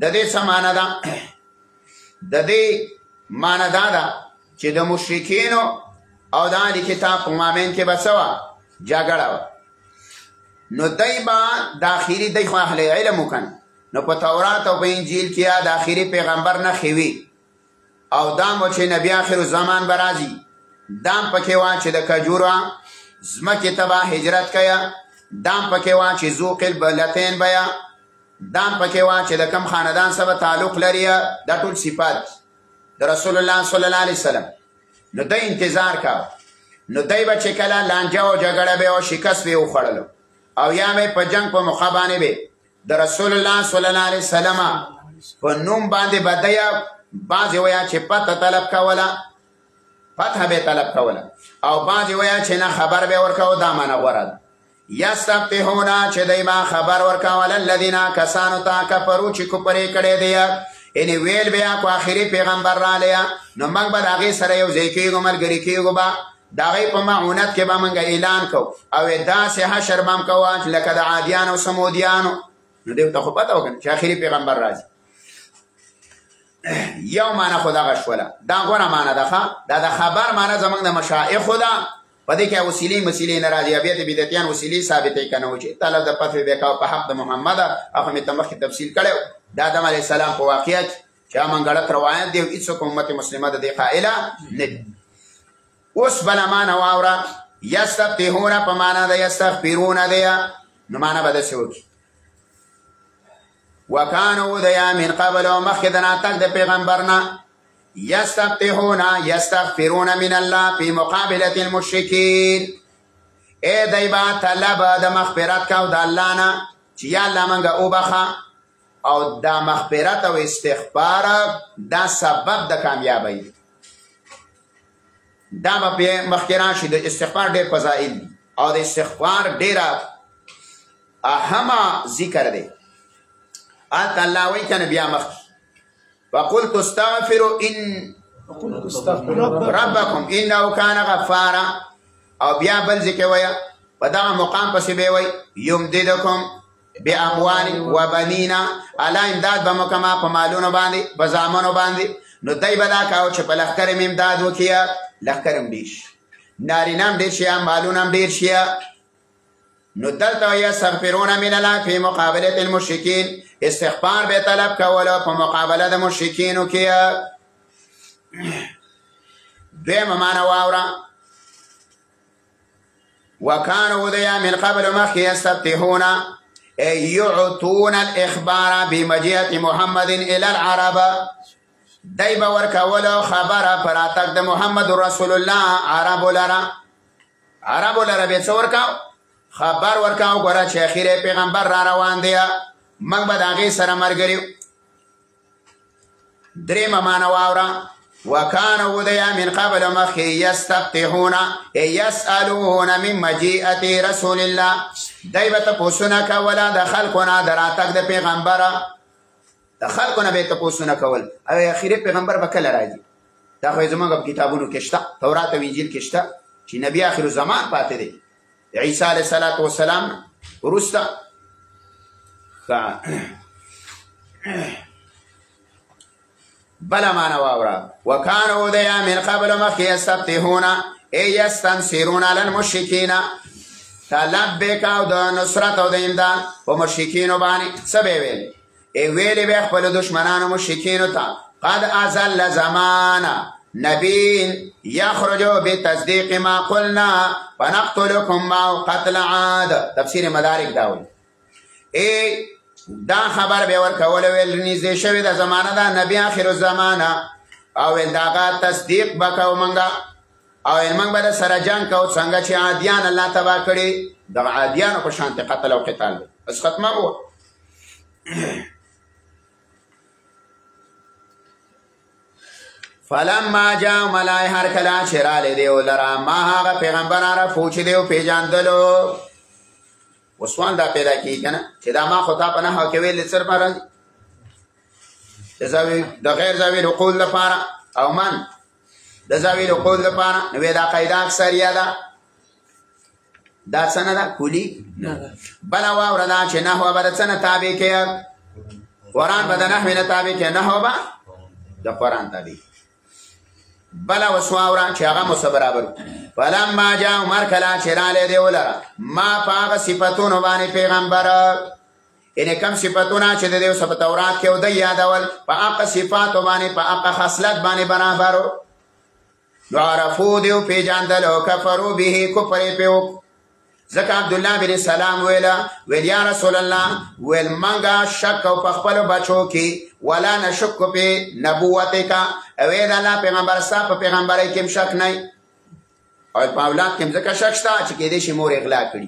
د دې سمانه ده د دې معنا دا چې د مشرکینو او د اهل کتاب په مابین کې بسوا جګړه نو دای با د اخیری د اهل علم وکړ نو په تورات او په انجیل کې د اخیری پیغمبر نه خوي او دا مو چې نبی اخر زمان برازي دام پکې وا چې د کجورا زمکه تبا هجرت کیا دام پکې وا چې ذوق البلتين بیا دام پکې وا چې د کم خاندان سره تعلق لري د ټول صفات د رسول الله صلی الله علیه وسلم نو د انتظار کا نو دای بچ کله لانجه او جګړه به او شکست به وخړل او یا به په جنگ په مخابانه به د رسول الله صلی الله علیه وسلم په نوم باندې بدیا باز ویا چې پته طلب کوله فتح به طلب کوله او باز ویا چې نه خبر به ورکاو دا معنا غوړه یستفتحون چې دایما خبر ورکاول الذین کسانو تا کفرو چې کوپرې کړي دی ان ویل بیا کو اخري پیغمبر را لیا نو موږ به هغه سره یو ځای کېږو ملګری کېږو با دغه په معونت کې به موږ اعلان کو او دا سه حشر بم کوه لکه د عادیان او سمودیانو نو دیو ته خو پته وکړه چې اخري پیغمبر راځي یو معنا خدا غشوله دا غوړه معنا ده دا د خبر معنا زمنګ د مشایخ خدا په دې کې وسیلې ناراضي بیت بدعتيان وسیلې ثابتې کنه و چې طلب د فتوی وکاو په حق د محمد هغه می تمخ تفصیل کړو د آدم علی السلام په واقعیت چې موږ غلط روایت دی هیڅ امت مسلمه د قائله نه اوس بل معنا واوره یستفتحون په معنا د یستغفرون دی نو معنا بده شو وکانو دیا من قبل مخدنا تک د پیغمبرنا یستفتحون یستغفرون من الله فی مقابله المشرکین ای دایبا طلب د مغفرت کا د الله نه چې یا الله منګه او بخا او دا مغفرت او استغفار دا سبب د کامیابی دا په مخکران شي د استغفار ډېر فضائل او د استغفار ډېر اهمه ذکر دی الله وی کنه بیا مخ وقلت استغفروا ان ربكم انه كان غفارا او بیا بل ذکر ویا په دا مقام پسې به وی یمددکم باموال وبنین الا امداد بمکما په مالونو باندې بزامنو باندې نو دای بدا کاو چې په لخر مم امداد وکیا لخرم دیش نارینام ډیر شي مالونم ډیر شي نو دلته یا استغفرون من الله فی مقابله المشرکین استغفار به طلب کوله په مقابله د مشرکینو کې دیم معنا واورا وکانو دیا من قبل ما یستفتحون يعطون الاخبار بمجيء محمد الى العرب دای به ورکولو خبره پراتک د محمد رسول الله عرب لرا به څور کاو خبر ورکاو ګره چې اخیره پیغمبر را روان دی موږ به دغه سره مرګریو درې معنا واورا وکانو دیا من قبل ما یستفتحون یسالون من مجيء رسول الله دای به تاسو کوله د خلقونه دراتک د پیغمبر د خلقونه به تاسو کول او اخیری پیغمبر به کله راځي دا خو زموږ په کتابونو کې شته، تورات او انجیل کې شته چې نبی آخر الزمان پاتې دی عیسی علیه الصلاة والسلام وروسته. بله معنی واوره وکانو دی من قبل مخکې یستفتحون ای یستنصرون علی المشرکین طلب به او د نصرت او د امداد په مشرکینو باندې څه به ویل ای ویلې به خپل دشمنانو مشرکینو ته قد ازل زمانا نبی یخرج بتصدیق ما قلنا فنقتلکم ما قتل عاد. تفسیر مدارک داوی ای دا خبر به ورکول ویل نږدې شوې د زمانه دا نبی آخر الزمانه او ویل داغه تصدیق وکاو منګه او موږ به سره جنگ کو څنګه چې عادیان الله تبا کړي د عادیانو په شان قتل او قتال بس ختمه وو. فلما جاء ملای هر کلا چراله دیو لرا ما هغه پیغمبر را فوچ دیو پیجاندلو. وسوان دا پیدا کی کنه چې دا ما خطا پنه هو کې ویل سر پر د غیر ذوی العقول لپاره او من د ذوی العقول لپاره نو دا قاعده اکثریه ده دا څنګه ده کلی بلا واور دا چې نه هو بر څنګه تابع کې قرآن به د نحوی نه تابع کې نه هو با د قرآن تابع بلا وسواورا چې هغه مو برابر. فلما جاء عمر کلا چراله دی ولرا ما پاغه صفاتونو باندې پیغمبر ان کم صفاتونه چې د دې سب تورات کې ود یادول په هغه صفاتو باندې په هغه خصلت باندې برابر نو عرفو دیو پیجاندل او کفرو به کفر پیو. ځکه عبد الله بن سلام ویل یا رسول الله ویل منګه شک او په خپل بچو کې ولا نشک په نبوت کا او دا الله پیغمبر صاحب په پیغمبري کې شک نه او په اولاد کې ځکه شک شته چې کې دې شی مور اغلا کړي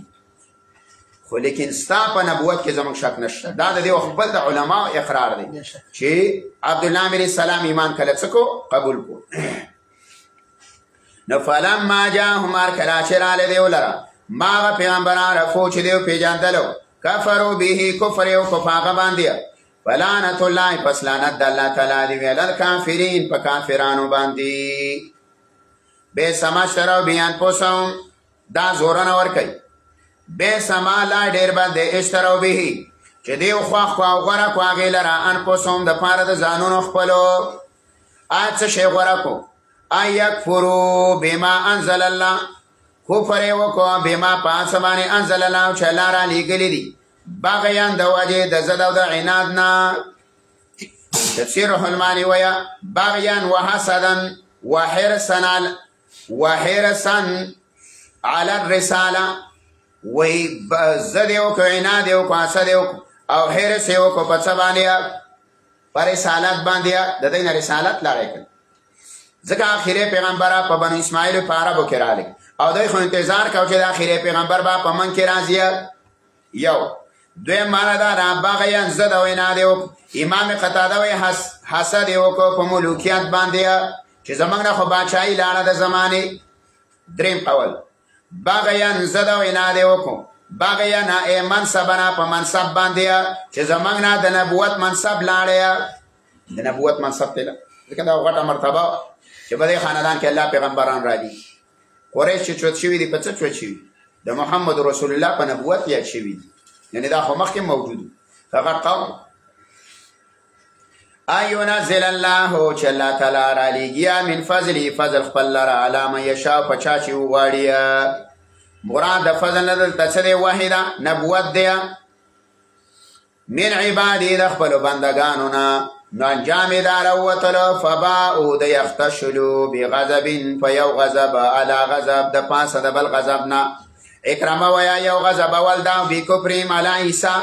خو لیکن ستا په نبوت کې زموږ شک نشته. دا د دې خپل د علما اقرار دی چې عبد الله بن سلام ایمان کله څکو قبول کو. نو فلما جاءهم ارکلا چراله دی ولرا ما پیغمبران رفو چې دیو پیجاندلو کفرو به کفر او کفاغه باندې فلعنت الله پس لعنت د الله تعالی دی ولل کافرین په کافرانو باندې به سماشترو بیان پوسم دا زورن ور کوي به سما لا ډیر باندې اشترو به چې دیو خو غره کوغه لرا ان پوسم د پاره د ځانونو خپلو اڅ شی غره کو ايکفروا بما انزل الله کفر وکوا بما پاسمانی انزل الله چې الله را لېږلي دي باغیان د وجه د زد او د عناد نه. تفسیر حلمانی ویا باغیان وحسدن وحرسن على الرساله وی زد یو کو عناد یو کو حسد یو او حرس یو کو په څبانیا پر رسالت باندې د دین رسالت لاره کړ. ځکه اخیری پیغمبر په بنو اسماعیل په عربو کې راغلی او دوی خو انتظار کاو چې د اخیری پیغمبر با په من کې راځي. یو دوی معنی دا را باغیان زد او عناد یو. امام قتاده وی حسد یو کو په ملوکیت باندې چې زمنګ نه خو بادشاہي لاړه د زمانه. دریم قول باغیان زد او عناد یو کو باغیان منصبنا په منصب باندې چې زمنګ نه د نبوت منصب لاړه د نبوت منصب ته ځکه دا غټه مرتبه چې په دې خاندان کې الله پیغمبران را دي. قریش چې چوت شوی دي په څه چوت شوی د محمد رسول الله په نبوت یاد شوی دي یعنی دا خو مخکې موجود فقط قوم اينزل الله چې الله تعالی را لېږي من فضل خپل لره علامه یشا په چا چې وغواړي. مراد د فضل نه دلته څه دی واحده نبوت دی من عبادی د خپلو بندګانو نه نو انجام دار وتلو فباؤ د یختشلو بغضب فیو غضب علی غضب د پاسه د بل غضبنا. اکرامه ویا یو غضب اول دا بی کفریم علی عیسی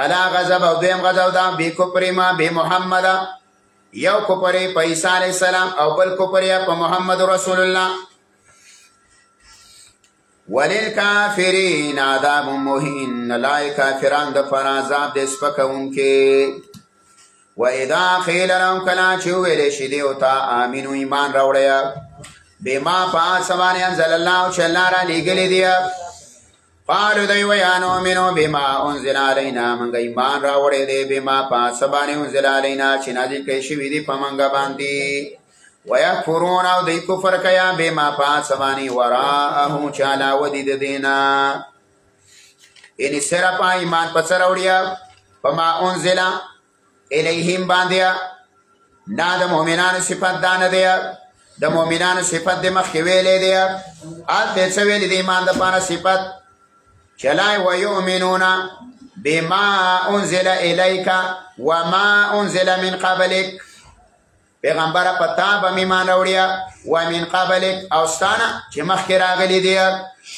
علی غضب او دویم غضب دا بی کفریم بی محمد یو کفری په عیسی علیہ السلام او بل کفری په محمد رسول الله. وللکافرین عذاب مهین لای کافران د پر عذاب د سپکونکي. و اذا خیل لهم کلا چې ویل شي دی او تا امنو ایمان راوړیا بما پاسوان انزل الله چې الله را لېږلي دی قالو دی ویا نؤمنو بما انزل علینا منګ ایمان راوړی دی بما پاسوان انزل علینا چې نازل کړي شوي دي په منګ باندې ويكفرون او دی کفر کیا بما پاسوانی وراءه چالا ودید دینا یعنی صرف ایمان پسر اوڑیا فما انزل الیہم باندیا نا دا مومنان صفت دان دیا دا مومنان صفت دی مخویلی دیا آل دیسویلی دی ایمان دا پانا صفت چلائی ویؤمنون بما انزل الیک وما انزل من قبلک پیغمبر پتا بم ایمان راوړیا و من قبلک او ستانه چې مخکې راغلی دی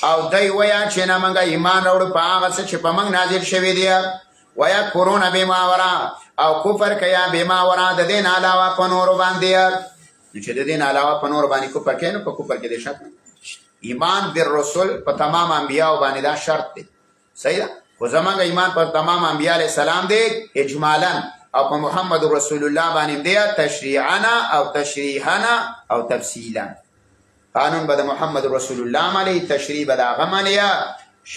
او دی ویا چې نه موږ ایمان راوړو په هغه څه چې په موږ نازل شوی دی ويکفرون بما وراء او کفر کیا بما وراء د دین علاوه په نور باندې چې د دین علاوه په نور باندې کفر کین په کفر کې د شک ایمان بالرسل په تمام انبیاء باندې دا شرط دی صحیح ده خو زمونږ ایمان په تمام انبیاء علیه السلام دی اجمالا او په محمد رسول الله باندې دی تشریعنا او تشریحنا او تفصیلا قانون به د محمد رسول الله باندې تشریع به د هغه باندې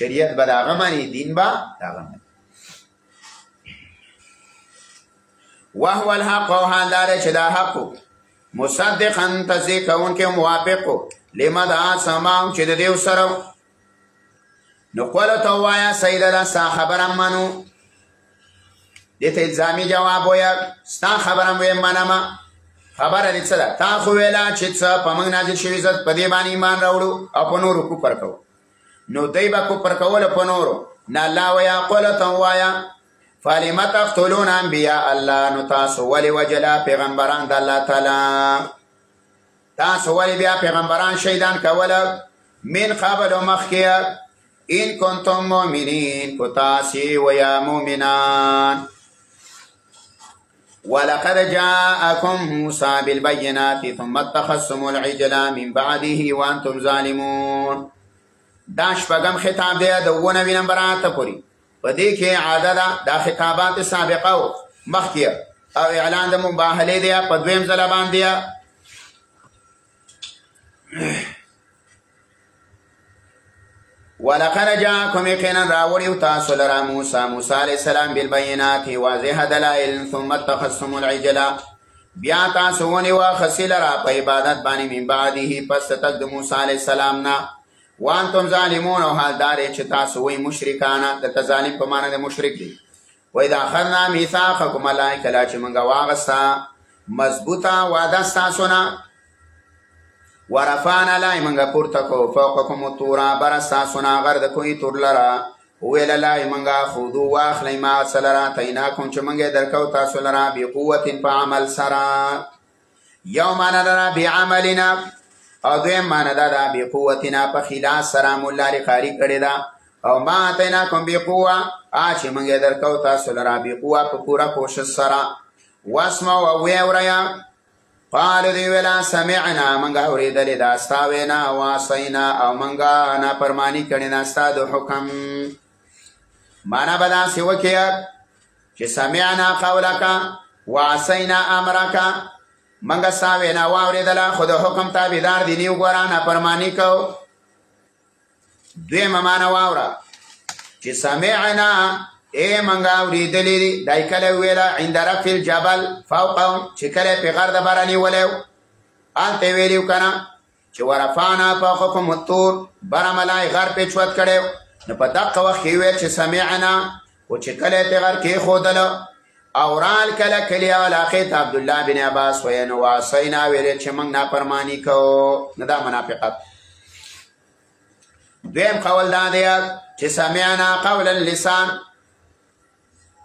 شریعت به د هغه باندې دین به د هغه باندې وهو الحق او حال دار چې دا حق مصدقا تصدیق کوونکی موافق لما دا سماو چې د دیو سره نو قول تو وایا سیده دا ستا خبرم منو دیتا الزامی جواب ویا ستا خبرم وی منما خبر دی صدا تا خو ویلا چې څه په موږ نازل شوی زت په دې باندې ایمان راوړو او په نورو کفر کوو نو دی به کفر کول په نورو نه الله ویا قول تو وایا فلم تقتلون انبیاء الله نو تاسو ولی وجلا پیغمبران د الله تعالی تاسو ولی بیا پیغمبران شهیدان کول من قبل مخکیا ان کنتم مؤمنین کتاسی ویا مؤمنان ولقد جاءكم موسى بالبينات ثم اتخذتم العجل من بعده وانتم ظالمون داش پغم خطاب دی د 19 نمبر آیت پوری پدې کې عادت دا خطابات سابقه او مخکیه او اعلان د مباهله دی په دویم ځل باندې ولقد جاءكم يقينا راوړیو تاسو لرا موسی علیہ السلام بالبينات واضح دلائل ثم اتخذتم العجل بیا تاسو ونی واخسل را په عبادت باندې من بعده پس تک د موسی علیہ السلام نا وانتم ظالمون او حال دار چې تاسو وی مشرکانه د تظالم په معنی د مشرک دي و اذا اخذنا ميثاقكم ملائکه لا چې منګه واغستا مضبوطه وعده تاسو نه ورفعنا لای منګه پورته کو فوقكم الطور برستا سنا غرد کوی تور لرا ویل لای منګه خودو واخلی ما سلرا تیناکم چې منګه درکو تاسو لرا بقوت په عمل سرا یوم نرا بعملنا او دویم مانا دا بی قوتنا پا خلاص سرام اللہ لقاری کردی دا او ما تیناکم بی قوة آچی منگی در کوتا سلرا بی قوة پا پورا کوشش سرا واسمو و ویوریا قالو دیولا سمعنا منگا اوریدلی داستاوینا واسینا او منگا نا پرمانی کردی داستا دو حکم مانا بدا سیوکیت چی سمعنا قولکا واسینا امرکا منگا ساوینا واوری دلا خود حکم تابیدار دی نیو گورانا پرمانی کو دوی ممانا واورا چی سمعنا اے منگا اوری دلی دی دای کلو ویلا عند رفی الجبل فوقهم چی کلی پی غرد برانی ولیو آنتے ویلیو کنا چی ورفانا پا حکم الطور برملائی غر پی چوت کڑیو نپا دق وخیویل چی سمعنا و چی کلی پی غر کی خودلو اورال کله کلی علاقه عبدالله بن عباس وینو واسینا ویل چې موږ نافرمانی کو نه دا منافقت دویم قول دا دی چې سمعنا قول اللسان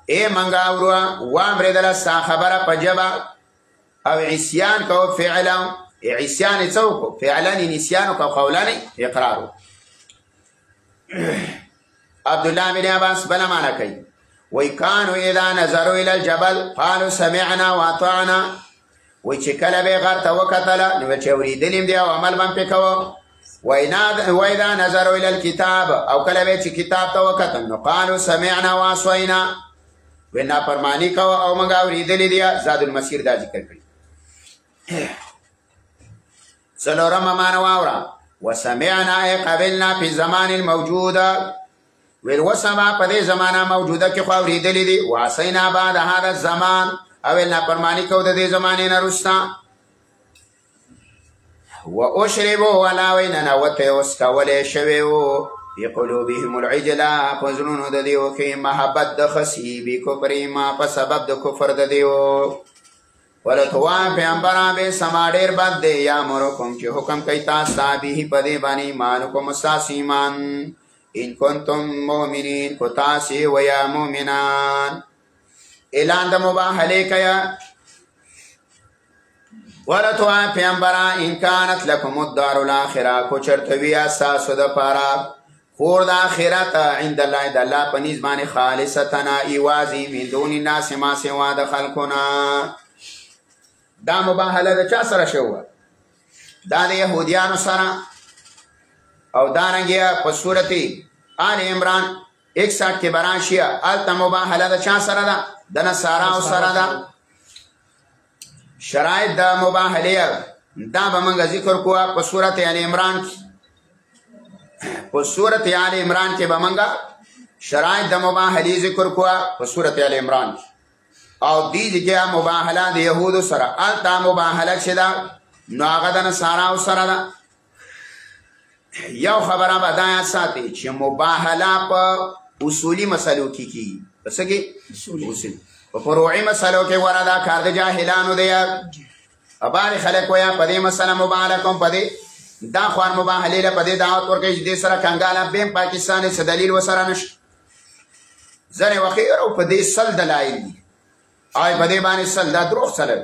ای منګه اورو و امر دل سا خبره پجبا او عصيان کو فعلا عصيان څوک فعلا نسيان کو قولان اقرار عبدالله بن عباس بل معنا کوي وَيْكَانُوا إِذَا نَظَرُوا إِلَى الْجَبَلِ قَالُوا سَمِعْنَا وَأَطَعْنَا وَيْچِكَلَ بِغَرْتَ وَكَتَلَ نُوَچَوْرِي دِلِم دِيَا وَعمل بَمْ پِكَوَ وَإِذَا نَظَرُوا إِلَى الْكِتَابِ أَوْ كَلَ بِچِ كِتَاب تا وَكَتَلْ قَالُوا سَمِعْنَا وَعَصَيْنَا وَإِنَّا پرمانی کو او منگاوری دلی دیا زاد المسیر دا ذکر کری سلورم مانواورا وَسَمِعْنَا قَبِلْنَا فِي الزَّمَانِ الْمَوْجُودَ والوسما پدې زمانہ موجوده کې خو ورېدلې دي واسینا بعد هغه زمان او نه پرمانی کو د دې زمانې نه رستا و اشربوا ولاویننا وتیوس کولی شویو فی قلوبهم العجلا پزرونو د دیو کې محبت د خسی بی کفر ما په سبب د کفر د دیو ولتوا پیغمبران به سما ډیر بد دی یا مرکم چې حکم کوي تاسو به په دې باندې مالکم اساسیمان ان کنتم مؤمنین کو تاسو و یا مؤمنان اعلان د مباهله کیا ولتوا پیغمبران ان کانت لكم الدار الاخره کو چرتوی اساس د پارا خور د اخرت عند الله د الله پنځ باندې خالصتنا ایوازی من دون الناس ما سوا د خلقنا دا مباهله د چا سره شو دا د يهوديانو سره او دارنګه په سورتي آل عمران 61 کې براشیا الته مباهله د چا سره ده د نصارا سره ده شرایط د مباهله دا به موږ ذکر کوو په سورته آل عمران په سورته آل عمران کې به موږ شرایط د مباهله ذکر کوو په سورته آل عمران او دی جگه مباهله د یهودو سره التا مباهله چې دا نو هغه د نصارا سره ده یو خبره به دا ساتي چې مباهله په اصولي مسلو کې کی پس کې اصول په فروعي مسلو کې وردا کار د جاهلانو دی ابار خلک ویا په دې مسله مباهله کوم په دې دا خوان مباهله له په دې دعوت ورکړي چې سره کنګاله بیم پاکستان څخه دلیل وسره نشي زره وخیر او په دې سل دلایل آی په دې باندې سل دا دروغ سره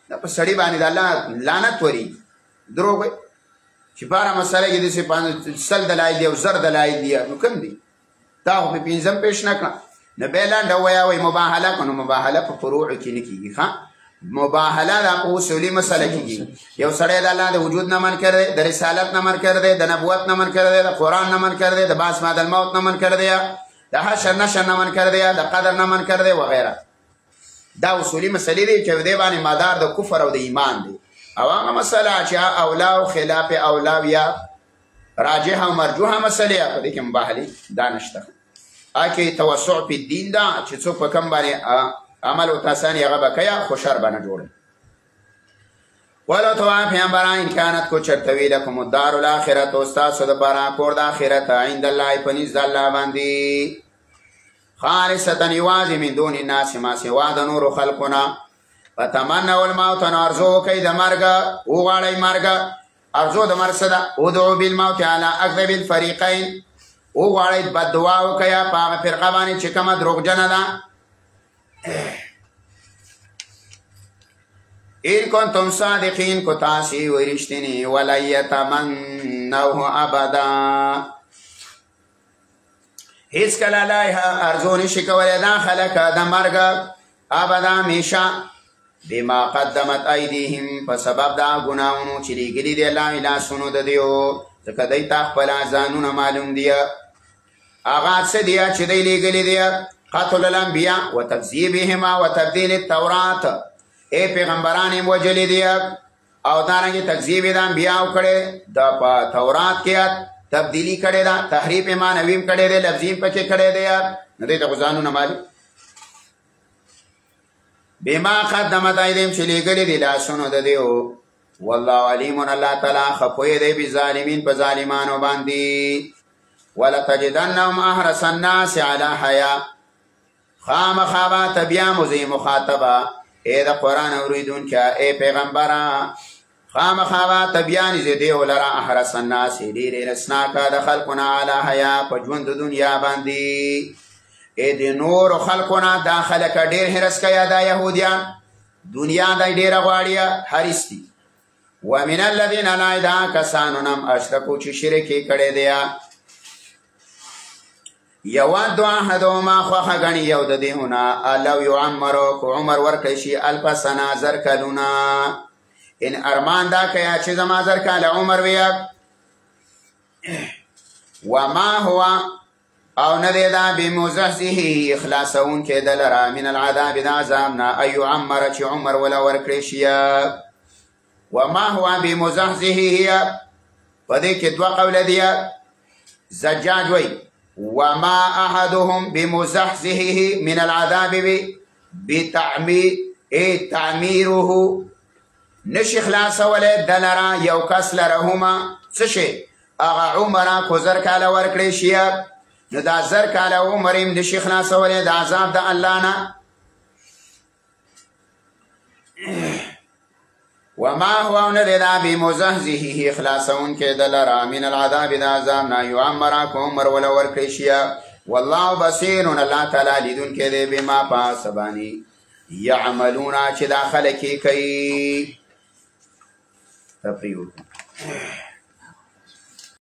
دا په سړی باندې د الله لعنت وري دروغ چې بارا مسله کې د سي سل دلایل دی او زر دلایل دی نو کوم دي دا په پینځم پېښ نه کړه نه بیلان دا ویا وای مباهله کنه مباهله په فروع کې نه کیږي ها مباهله د اصولي مسله کیږي یو سړی د الله د وجود نه منکر دی د رسالت نه منکر دی د نبوت نه منکر دی د قران نه منکر دی د باس بعد الموت نه منکر دی د حشر نشر نه منکر دی د قدر نه منکر دی وغیرہ دا اصولي مسلې دي چې د باندې مدار د کفر او د ایمان دي او هغه مسله چې اولا او خلاف اولا یا راجح او مرجوح مسلې په دې کې مباهله دا نشته اکه توسع په دین دا چې څوک په کوم باندې عمل او تاسانی هغه بکیا خوشر باندې جوړ ولو تو پیغمبران ان كانت کو چرتوی لكم الدار الاخره استاد د بارا کور د اخرت عند الله پنځ الله باندې خالصتا یوازی من دون الناس ما سوا د نور خلقنا فتمنوا الموت ارزو کای د مرګ او غړی مرګ ارزو د مرګ صدا ودعو بالموت على اكذب الفريقين او غړی بدعا وکیا په فرقه باندې چې کوم دروغ جن ده ان کنتم صادقین کو تاسی ورشتنی ولا يتمنوه ابدا هیڅ کله لا ارزو نشي کولای دا خلک د مرګ ابدا میشا بما قدمت ایدیهم په سبب دا ګناونو چې لګلی دی الله الا سنو د دیو ځکه دای تا خپل ځانونه معلوم دی اغا څه دی چې دی لګلی دی قتل الانبیاء وتکذیبهما وتبديل التوراة اے پیغمبران وجل دی او دارنګ تکذیب د انبیاء کړي د په تورات کې تبدیلی کړي دا تحریف معنویم کړي دی لفظیم پکې کړي دی نه دې ته ځانونه مالي بما قدمت ایدیم چې لګلې دي لاسونو د دیو والله علیم الله تعالی خپوی دی به ظالمین په ظالمانو باندې ولا تجدنهم احرس الناس على حیا خامخابا تبیا مزی مخاطبه اے د قران اوریدون کې اے پیغمبره خامخابا تبیان زیدی ولرا احرس الناس ډیر رسناکا د خلقنا علی حیا په ژوند د دنیا باندې اې د نور خلقنا داخله کا ډیر هرس کیا د يهوديان دنیا د ډیر غواړي حریستی ومن الذين لا يدا کسانونم اشرکو چې شرک کړي دیا یو دعا حدوما خوخه غنی یو د دیونه الله یعمرو کو عمر ورکړي شي الف سنه زر کلونا ان ارمان دا کیا چې زما زر کاله عمر ویا وما هو او نه دا بمزحزه اخلاصون کې دلرا من العذاب د عذابنا ايو عمر چې عمر ولا ورکړي شي وما هو بمزحزه هي پدې کې دوه قول دي زجاج وای وما احدهم بمزحزه من العذاب بتعميره نشي خلاصولی دلرا یو کس لرهما څه شي هغه عمره کو زر کاله ورکړی شي نو دا زر کاله عمر یې نشي خلاصولی د عذاب د الله نه. وما هو نه دا بمزحزحه خلاصون کې دلرا من العذاب د عذاب نه یعمر کو عمر ولا ورکړی شي. والله بصیر الله تعالی لیدون کې دی بما پاسبانی یعملون چې دا خلک کوي. تفریح